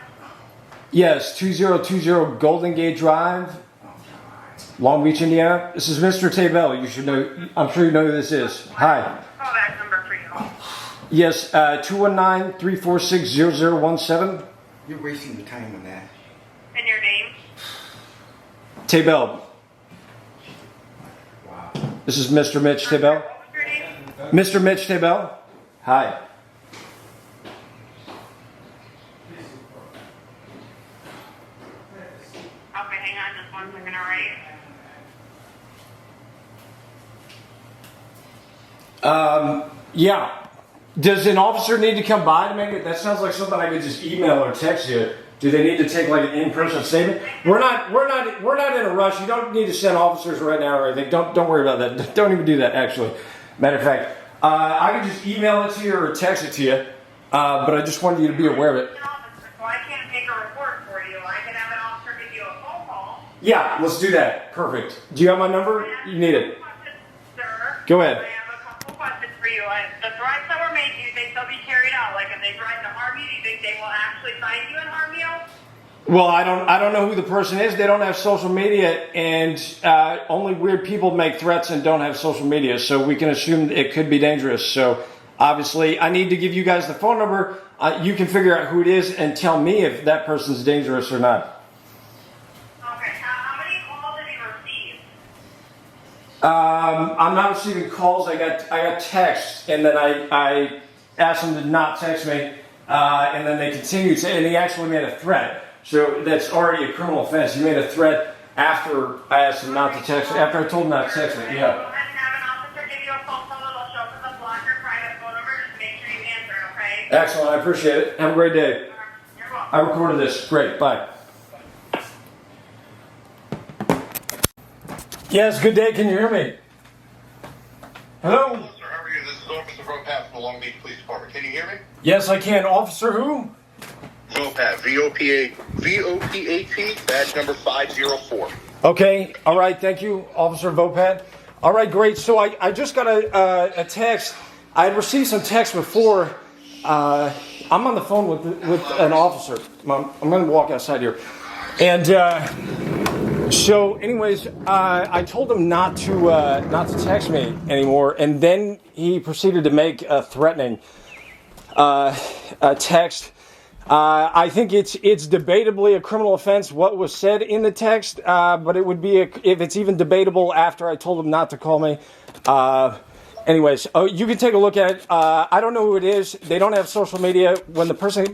Yes, 2020 Golden Gate Drive, Long Beach, Indiana. This is Mr. Taebel. You should know. I'm sure you know who this is. Hi. Call that number for you. Yes, 219-346-0017. You're wasting the time on that. And your name? Taebel. Wow. This is Mr. Mitch Taebel. What's your name? Mr. Mitch Taebel. Hi. Okay, hang on just 1 second, alright? Yeah. Does an officer need to come by to make it? That sounds like something I could just email or text you. Do they need to take like an in-person statement? We're not in a rush. You don't need to send officers right now or anything. Don't worry about that. Don't even do that. Actually, matter of fact, I can just email it to you or text it to you. But I just wanted you to be aware of it. So I can't take a report for you. I can have an officer give you a phone call. Yeah, let's do that. Perfect. Do you have my number? You need it. Sir. Go ahead. I have a couple questions for you. The threats that were made, do you think they'll be carried out? Like if they try to harm you, do you think they will actually find you and harm you? Well, I don't know who the person is. They don't have social media, and only weird people make threats and don't have social media. So we can assume it could be dangerous. So obviously, I need to give you guys the phone number. You can figure out who it is and tell me if that person's dangerous or not. Okay. How many calls have you received? I'm not receiving calls. I got texts, and then I asked them to not text me, and then they continued to, and he actually made a threat. So that's already a criminal offense. He made a threat after I asked him not to text me, after I told him not to text me. Yeah. Go ahead and have an officer give you a phone call. It'll show up as a block your private phone number. Just make sure you answer, okay? Excellent. I appreciate it. Have a great day. You're welcome. I recorded this. Great. Bye. Yes, good day. Can you hear me? Hello? Hello, sir. How are you? This is Officer Vopat from the Long Beach Police Department. Can you hear me? Yes, I can. Officer who? Vopat. V-O-P-A-T, badge number 504. Okay. All right. Thank you, Officer Vopat. All right, great. So I just got a text. I had received some text before. I'm on the phone with an officer. I'm going to walk outside here. And so anyways, I told him not to text me anymore. And then he proceeded to make a threatening text. I think it's debatably a criminal offense what was said in the text, but it would be if it's even debatable after I told him not to call me. Anyways, you can take a look at it. I don't know who it is. They don't have social media.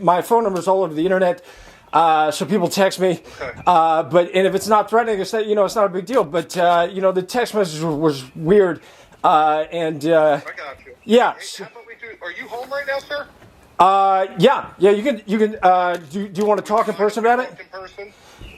My phone number is all over the internet, so people text me. And if it's not threatening, it's not a big deal. But the text message was weird. I got you. Yeah. Hey, how about we do? Are you home right now, sir? Yeah. You can. Do you want to talk in person about it? In person?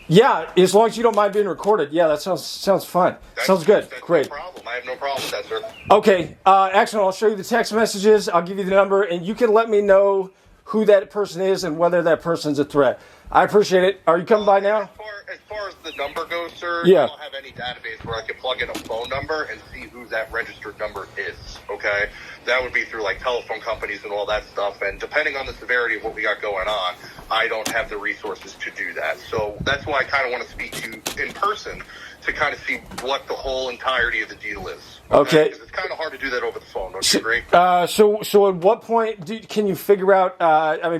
Yeah, as long as you don't mind being recorded. Yeah, that sounds fun. Sounds good. That's Great. No problem. I have no problem with that, sir. Okay. Excellent. I'll show you the text messages. I'll give you the number, and you can let me know who that person is and whether that person's a threat. I appreciate it. Are you coming by now? As far as the number goes, sir, Yeah. I don't have any database where I can plug in a phone number and see who that registered number is, okay? That would be through, like, telephone companies and all that stuff, and depending on the severity of what we got going on, I don't have the resources to do that. So that's why I kind of want to speak to you in person to kind of see what the whole entirety of the deal is. Okay. Because it's kind of hard to do that over the phone, don't you agree? So at what point can you figure out,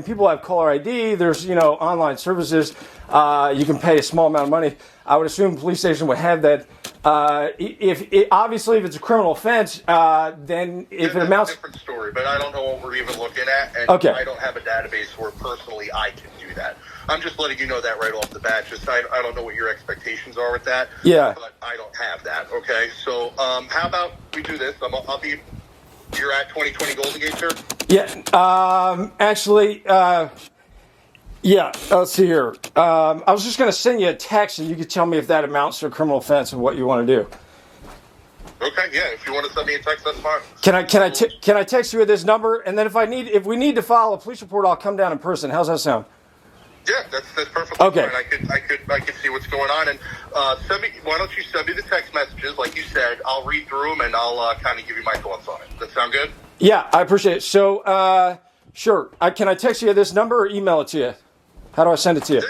people have caller ID, there's, online services, you can pay a small amount of money. I would assume the police station would have that. Obviously, if it's a criminal offense, then if it amounts... That's a different story, but I don't know what we're even looking at, and Okay. I don't have a database where personally I can do that. I'm just letting you know that right off the bat. Just I don't know what your expectations are with that. Yeah. But I don't have that. Okay. So how about we do this? I'll be. You're at 2020 Golden Gate, sir. Yeah. Actually. Yeah. Let's see here. I was just going to send you a text, and you could tell me if that amounts to a criminal offense and what you want to do. Okay. Yeah. If you want to send me a text, that's fine. Can I text you at this number, and then if we need to file a police report, I'll come down in person. How's that sound? Yeah, that's perfectly Okay. fine. I could see what's going on, and why don't you send me the text messages, like you said? I'll read through them, and I'll kind of give you my thoughts on it. Does that sound good? Yeah, I appreciate it. So, sure. Can I text you at this number or email it to you? How do I send it to you?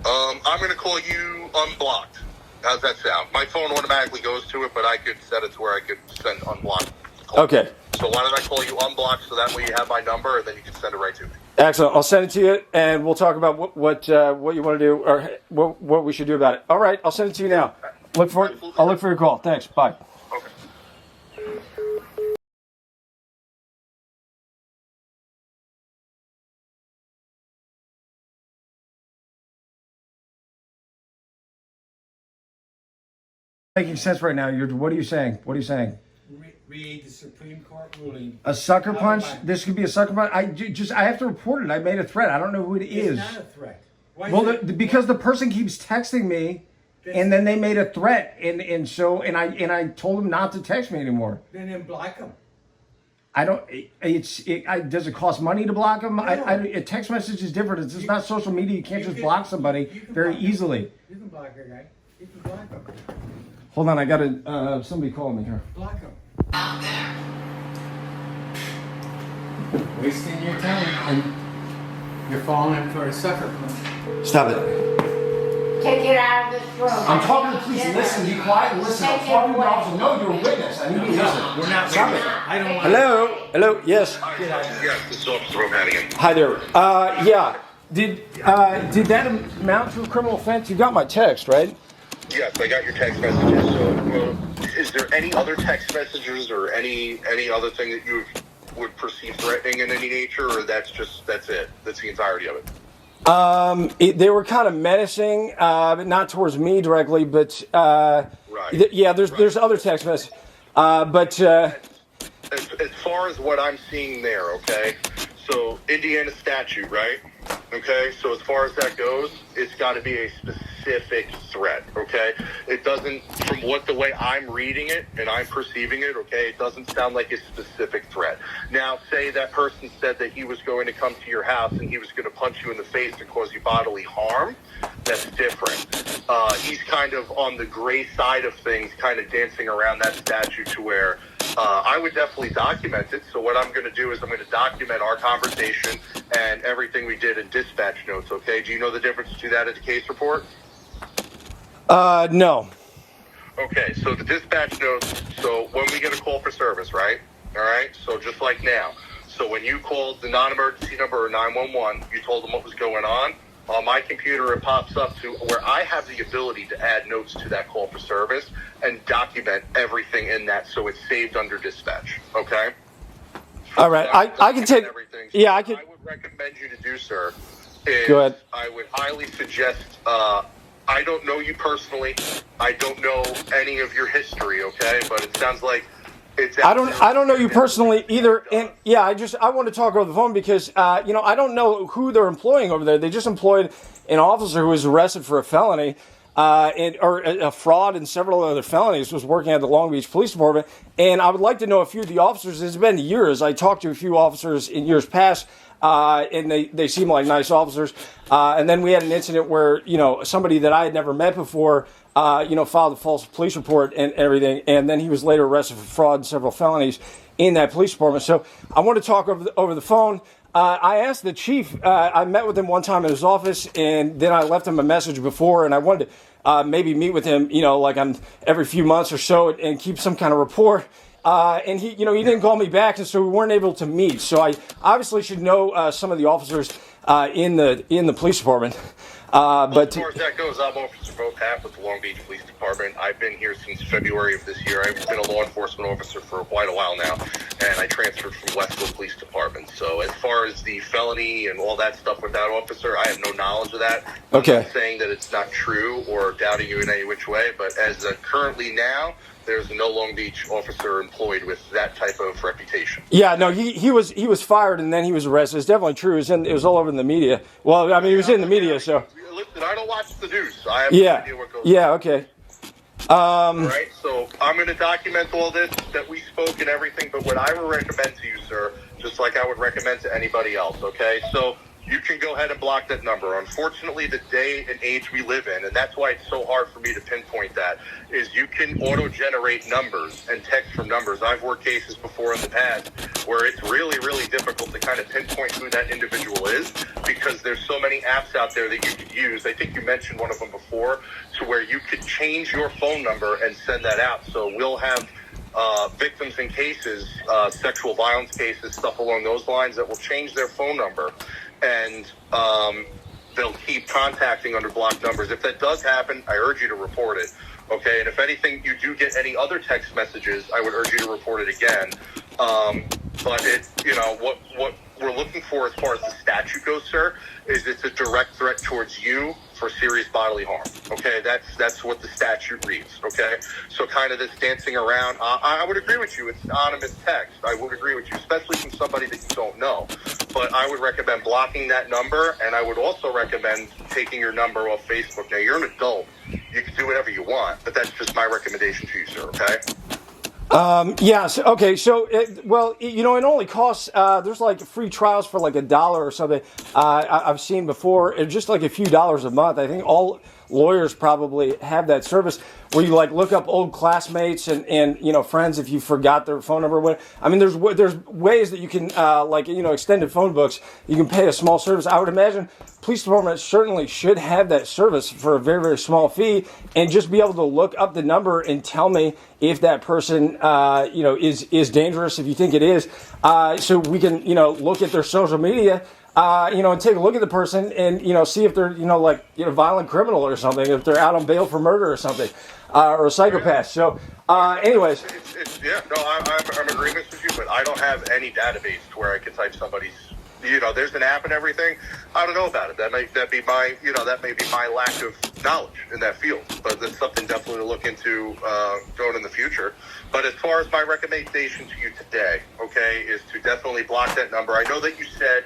I'm going to call you unblocked. How's that sound? My phone automatically goes to it, but I could set it to where I could send unblocked. Okay. So why don't I call you unblocked, so that way you have my number, and then you can send it right to me. Excellent. I'll send it to you, and we'll talk about what you want to do or what we should do about it. All right, I'll send it to you now. I'll look for your call. Thanks. Bye. Okay. Making sense right now. What are you saying? What are you saying? Read the Supreme Court ruling. A sucker punch? This could be a sucker punch. I have to report it. I made a threat. I don't know who it is. It's not a threat. Because the person keeps texting me, and then they made a threat, and I told them not to text me anymore. Then block them. I don't. Does it cost money to block them? No. A text message is different. It's just not social media. You can't just block somebody very easily. You can block a guy. You can block them. Hold on, I got somebody calling me here. Block them. Out there. Wasting your time, and you're falling for a sucker punch. Stop it. Take it out of this room. I'm talking to police. Listen, be quiet and listen. I'm talking to the officer. No, you're a witness. I need you to listen. We're not. Stop it. I don't want. Hello? Yes. Yes, this is Officer Romanian. Hi there. Yeah. Did that amount to a criminal offense? You got my text, right? Yes, I got your text messages. So, is there any other text messages or any other thing that you would perceive threatening in any nature, or that's it? That's the entirety of it? They were kind of menacing, but not towards me directly. But right. There's other text messages. But as far as what I'm seeing there, okay. So Indiana statute, right? Okay. So as far as that goes, it's got to be a specific specific threat, okay? It doesn't, from the way I'm reading it and I'm perceiving it, okay, it doesn't sound like a specific threat. Now, say that person said that he was going to come to your house and he was going to punch you in the face and cause you bodily harm. That's different. He's kind of on the gray side of things, kind of dancing around that statute to where I would definitely document it. So what I'm going to do is I'm going to document our conversation and everything we did in dispatch notes, okay? Do you know the difference between that and the case report? No. Okay, so the dispatch notes, so when we get a call for service, right? All right, so just like now. So when you called the non-emergency number or 911, you told them what was going on. On my computer, it pops up to where I have the ability to add notes to that call for service and document everything in that so it's saved under dispatch, okay? All right, I can take, yeah, I can. I would recommend you to do, sir, is Go ahead. I would highly suggest, I don't know you personally. I don't know any of your history, okay? But it sounds like it's... I don't know you personally either, and yeah, I want to talk over the phone because I don't know who they're employing over there. They just employed an officer who was arrested for a felony, or a fraud and several other felonies. Was working at the Long Beach Police Department, and I would like to know a few of the officers. It's been years. I talked to a few officers in years past, and they seem like nice officers. And then we had an incident where somebody that I had never met before. Filed a false police report and everything, and then he was later arrested for fraud and several felonies in that police department. So I want to talk over the phone. I asked the chief, I met with him one time in his office, and then I left him a message before, and I wanted to maybe meet with him, like on every few months or so and keep some kind of rapport. And he didn't call me back, and so we weren't able to meet. So I obviously should know some of the officers in the police department. But as far as that goes, I'm Officer Bo Papp with the Long Beach Police Department. I've been here since February of this year. I've been a law enforcement officer for quite a while now, and I transferred from Westfield Police Department. So as far as the felony and all that stuff with that officer, I have no knowledge of that. Okay. I'm not saying that it's not true or doubting you in any which way, but as currently now, there's no Long Beach officer employed with that type of reputation. Yeah, no, he was fired and then he was arrested. It's definitely true. It was all over in the media. Well, I mean, he was in the media, so. Listen, I don't watch the news. So I have no idea what goes on. Yeah, okay. Right, so I'm going to document all this, that we spoke and everything, but what I would recommend to you, sir, just like I would recommend to anybody else, okay? So you can go ahead and block that number. Unfortunately, the day and age we live in, and that's why it's so hard for me to pinpoint that, is you can auto-generate numbers and text from numbers. I've worked cases before in the past where it's really, really difficult to kind of pinpoint who that individual is because there's so many apps out there that you could use. I think you mentioned one of them before, to where you could change your phone number and send that out. So we'll have victims in cases, sexual violence cases, stuff along those lines, that will change their phone number. And they'll keep contacting under blocked numbers. If that does happen, I urge you to report it, okay? And if anything, you do get any other text messages, I would urge you to report it again. But what we're looking for as far as the statute goes, sir, is it's a direct threat towards you for serious bodily harm, okay? That's what the statute reads, okay? So kind of this dancing around, I would agree with you, it's anonymous text. I would agree with you, especially from somebody that you don't know. But I would recommend blocking that number, and I would also recommend taking your number off Facebook. Now, you're an adult. You can do whatever you want, but that's just my recommendation to you, sir, okay? Yes. Okay. So, it only costs, there's like free trials for like $1 or something. I've seen before. It's just like a few dollars a month. I think all lawyers probably have that service where you like look up old classmates and friends if you forgot their phone number. I mean, there's ways that you can extended phone books. You can pay a small service. I would imagine police department certainly should have that service for a very, very small fee and just be able to look up the number and tell me if that person is dangerous, if you think it is, so we can look at their social media. And take a look at the person and, see if they're, violent criminal or something, if they're out on bail for murder or something, or a psychopath. So, anyways. I'm in agreement with you, but I don't have any database to where I can type somebody's, there's an app and everything. I don't know about it. That may be my lack of knowledge in that field, but that's something definitely to look into, going in the future. But as far as my recommendation to you today, okay, is to definitely block that number. I know that you said,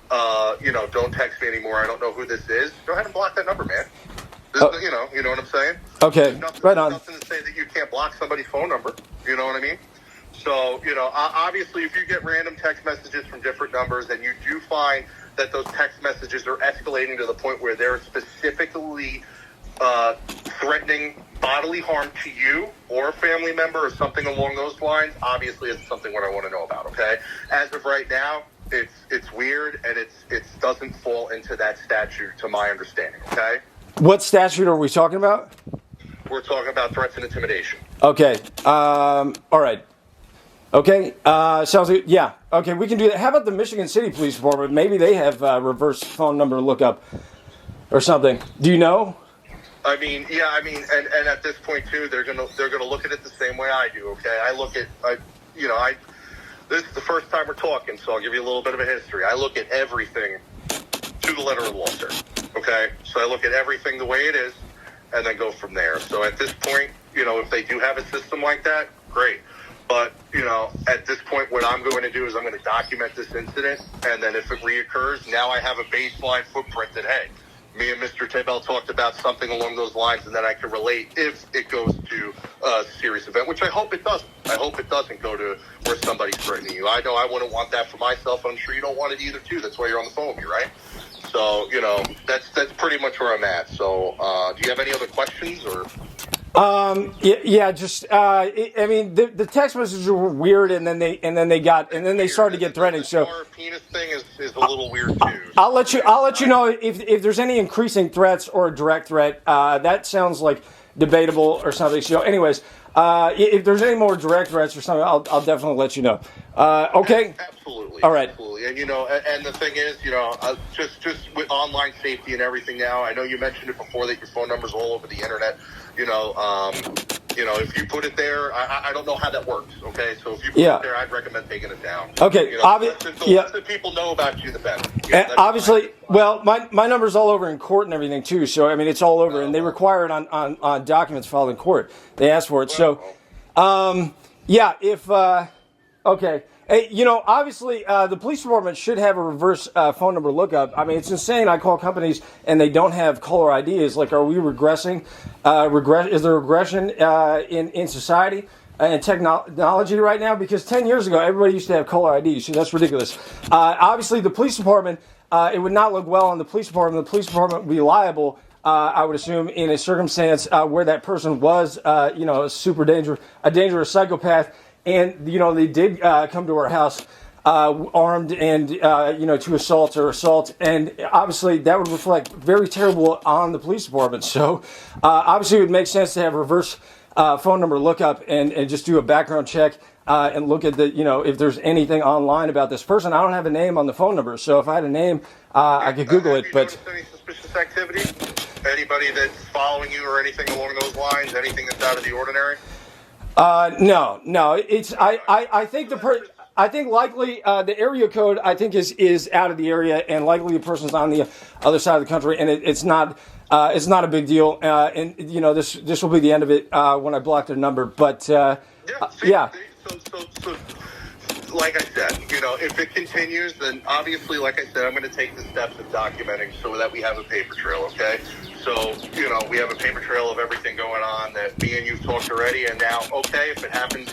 don't text me anymore. I don't know who this is. Go ahead and block that number, man. You know what I'm saying? Okay, right on. Nothing to say that you can't block somebody's phone number. You know what I mean? So, obviously, if you get random text messages from different numbers and you do find that those text messages are escalating to the point where they're specifically threatening bodily harm to you or a family member or something along those lines, obviously it's something what I want to know about, okay? As of right now, it's weird and it doesn't fall into that statute to my understanding, okay? What statute are we talking about? We're talking about threats and intimidation. Okay. All right. Okay. Sounds good. Yeah. Okay, we can do that. How about the Michigan City Police Department? Maybe they have reverse phone number lookup or something. Do you know? And at this point too, they're gonna look at it the same way I do. Okay, this is the first time we're talking, so I'll give you a little bit of a history. I look at everything to the letter of the law, sir. Okay, so I look at everything the way it is, and then go from there. So at this point, if they do have a system like that, great. But, at this point, what I'm going to do is I'm going to document this incident, and then if it reoccurs, now I have a baseline footprint that, hey, me and Mr. Taebel talked about something along those lines, and then I can relate if it goes to a serious event, which I hope it doesn't. I hope it doesn't go to where somebody's threatening you. I know I wouldn't want that for myself. I'm sure you don't want it either, too. That's why you're on the phone with me, right? So, that's pretty much where I'm at. So, do you have any other questions or... The text messages were weird, and then they started to get threatening. So penis thing is a little weird too. I'll let you know if there's any increasing threats or a direct threat. That sounds like debatable or something. So, anyways, if there's any more direct threats or something, I'll definitely let you know. Okay. Absolutely. All right. Absolutely. And and the thing is, just with online safety and everything now. I know you mentioned it before that your phone number's all over the internet. If you put it there, I don't know how that works. Okay, so if you put it there, I'd recommend taking it down. Okay, the less that people know about you, the better. Obviously, well, my number's all over in court and everything too. So it's all over, and they require it on documents filed in court. They ask for it. So, okay. Hey, obviously, the police department should have a reverse phone number lookup. It's insane. I call companies and they don't have caller ID. It's like, are we regressing? Is there regression in society and technology right now? Because 10 years ago, everybody used to have caller ID. So that's ridiculous. Obviously, the police department, it would not look well on the police department. The police department would be liable, I would assume, in a circumstance where that person was, a dangerous psychopath. And, they did come to our house armed and, to assault. And obviously that would reflect very terrible on the police department. So obviously it would make sense to have reverse phone number lookup and just do a background check and look at if there's anything online about this person. I don't have a name on the phone number. So if I had a name, I could Google it. But any suspicious activity? Anybody that's following you or anything along those lines? Anything that's out of the ordinary? No. It's I think likely the area code I think is out of the area, and likely the person's on the other side of the country, and it's not a big deal. And this will be the end of it when I block their number. But So like I said, if it continues, then obviously, like I said, I'm going to take the steps of documenting so that we have a paper trail. Okay. So, we have a paper trail of everything going on that me and you've talked already. And now, okay, if it happens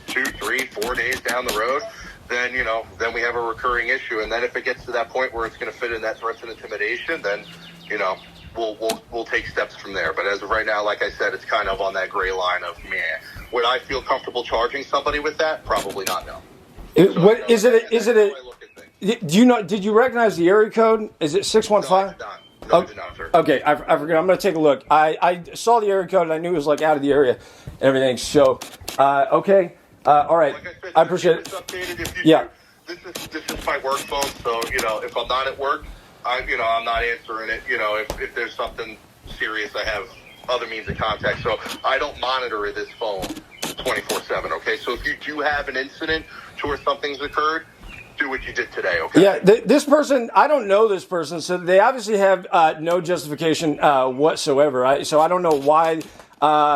2, 3, 4 days down the road, then, then we have a recurring issue. And then if it gets to that point where it's going to fit in that threats and intimidation, then, we'll take steps from there. But as of right now, like I said, it's kind of on that gray line of, would I feel comfortable charging somebody with that? Probably not, no. Did you recognize the area code? Is it 615? No, I did not, sir. Okay, I forget. I'm going to take a look. I saw the area code and I knew it was out of the area and everything. So, okay. All right. Like I said, I appreciate it. Updated if you yeah. This is my work phone, so, if I'm not at work, I'm not answering it. If there's something serious, I have other means of contact. So I don't monitor this phone 24/7, okay? So if you do have an incident to where something's occurred, do what you did today, okay? Yeah, this person, I don't know this person, so they obviously have no justification whatsoever. So I don't know why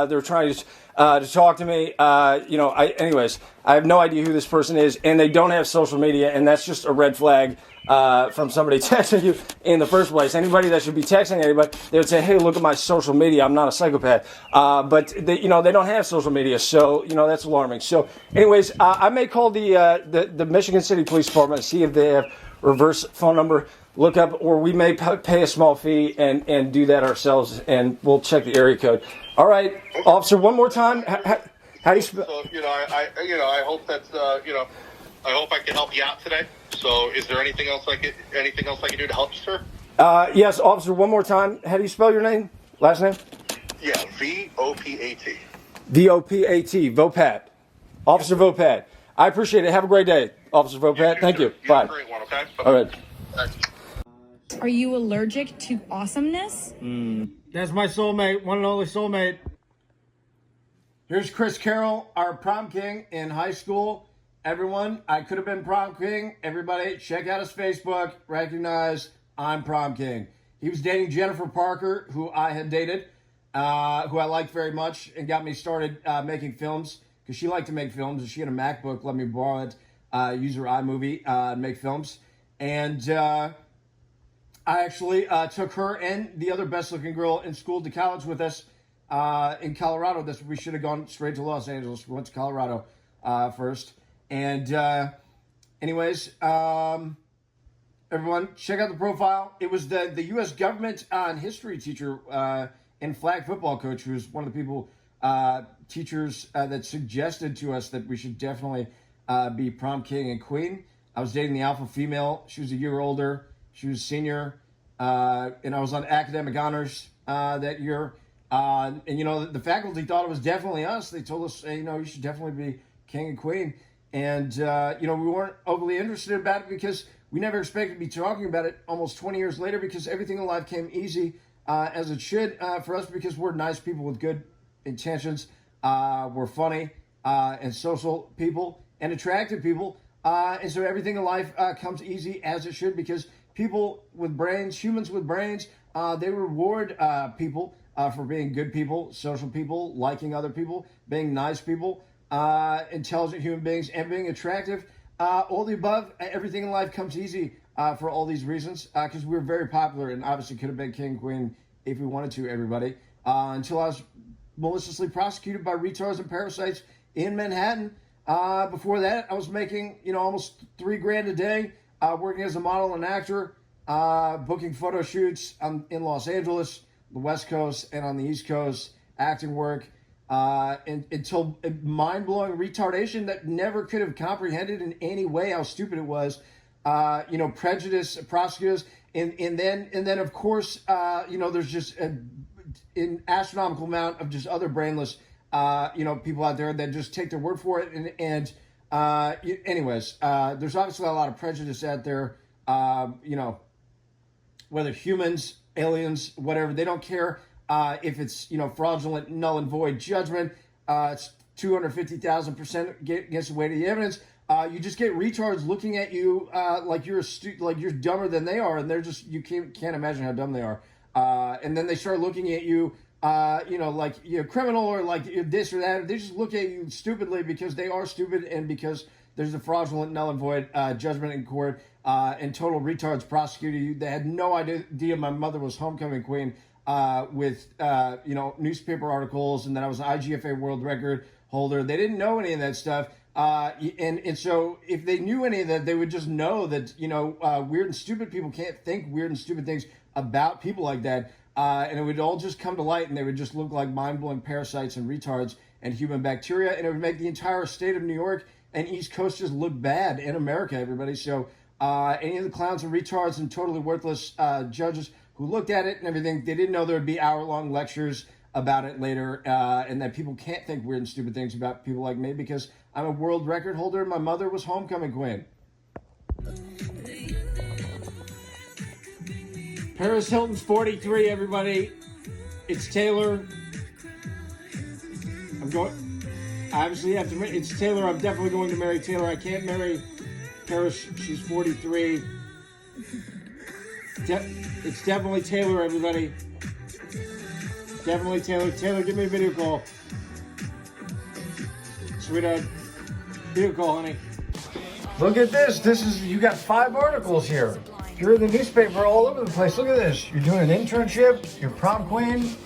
They're trying to talk to me. Anyways, I have no idea who this person is, and they don't have social media, and that's just a red flag from somebody texting you in the first place. Anybody that should be texting anybody, they would say, hey, look at my social media. I'm not a psychopath. But they don't have social media, so, that's alarming. So, anyways, I may call the Michigan City Police Department and see if they have reverse phone number lookup, or we may pay a small fee and do that ourselves, and we'll check the area code. All right, officer, one more time. How do you spell? So, I hope that's, I hope I can help you out today. So, is there anything else I can do to help you, sir? Yes, officer, one more time. How do you spell your name? Last name? Yeah, V-O-P-A-T. V-O-P-A-T, Vopat. Officer Vopat. I appreciate it. Have a great day, Officer Vopat. Thank you. Bye. Have a great one, okay? All right. Are you allergic to awesomeness? That's my soulmate, one and only soulmate. Here's Chris Carroll, our prom king in high school. Everyone, I could have been prom king. Everybody, check out his Facebook. Recognize I'm prom king. He was dating Jennifer Parker, who I had dated, who I liked very much, and got me started making films, because she liked to make films, and she had a MacBook, let me borrow it, use her iMovie, and make films. And I actually took her and the other best-looking girl in school to college with us in Colorado. We should have gone straight to Los Angeles. We went to Colorado first. And anyways, everyone, check out the profile. It was the U.S. government and history teacher and flag football coach who was one of the people, teachers that suggested to us that we should definitely be prom king and queen. I was dating the alpha female. She was a year older. She was senior. And I was on academic honors that year. And, the faculty thought it was definitely us. They told us, hey, you should definitely be king and queen. And, we weren't overly interested about it because we never expected to be talking about it almost 20 years later, because everything in life came easy as it should for us, because we're nice people with good intentions. We're funny and social people and attractive people. And so everything in life comes easy as it should, because people with brains, humans with brains, they reward people for being good people, social people, liking other people, being nice people, intelligent human beings, and being attractive. All the above, everything in life comes easy for all these reasons, because we were very popular and obviously could have been king and queen if we wanted to, everybody, until I was maliciously prosecuted by retards and parasites in Manhattan. Before that, I was making, almost $3,000 a day, working as a model and actor, booking photo shoots in Los Angeles, the West Coast, and on the East Coast, acting work, until mind-blowing retardation that never could have comprehended in any way how stupid it was. Prejudice, prosecutors, and then of course, there's just an astronomical amount of just other brainless, people out there that just take their word for it. Anyways, there's obviously a lot of prejudice out there. Whether humans, aliens, whatever, they don't care if it's, fraudulent, null and void judgment. It's 250,000% against the weight of the evidence. You just get retards looking at you like you're dumber than they are, and they're just, you can't imagine how dumb they are. And then they start looking at you, like you're a criminal, or like you're this or that. They just look at you stupidly because they are stupid, and because there's a fraudulent, null and void judgment in court, and total retards prosecuted you. They had no idea my mother was homecoming queen with newspaper articles, and that I was an IGFA world record holder. They didn't know any of that stuff. And so if they knew any of that, they would just know that, weird and stupid people can't think weird and stupid things about people like that. And it would all just come to light, and they would just look like mind-blowing parasites and retards and human bacteria. And it would make the entire state of New York and East Coast just look bad in America, everybody. So any of the clowns and retards and totally worthless judges who looked at it and everything, they didn't know there would be hour-long lectures about it later, and that people can't think weird and stupid things about people like me because I'm a world record holder and my mother was homecoming queen. Paris Hilton's 43, everybody. It's Taylor. I obviously have to, it's Taylor. I'm definitely going to marry Taylor. I can't marry Paris. She's 43. It's definitely Taylor, everybody. Definitely Taylor. Taylor, give me a video call. Sweetheart, video call, honey. Look at this. You got 5 articles here. You're in the newspaper all over the place. Look at this. You're doing an internship. You're prom queen.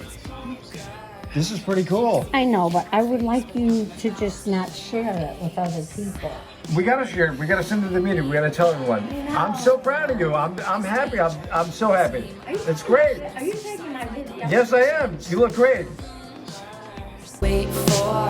This is pretty cool. I know, but I would like you to just not share it with other people. We gotta share it. We gotta send it to the meeting. We gotta tell everyone. I'm so proud of you. I'm happy. I'm so happy. It's great. Are you taking my video? Yes, I am. You look great. Wait for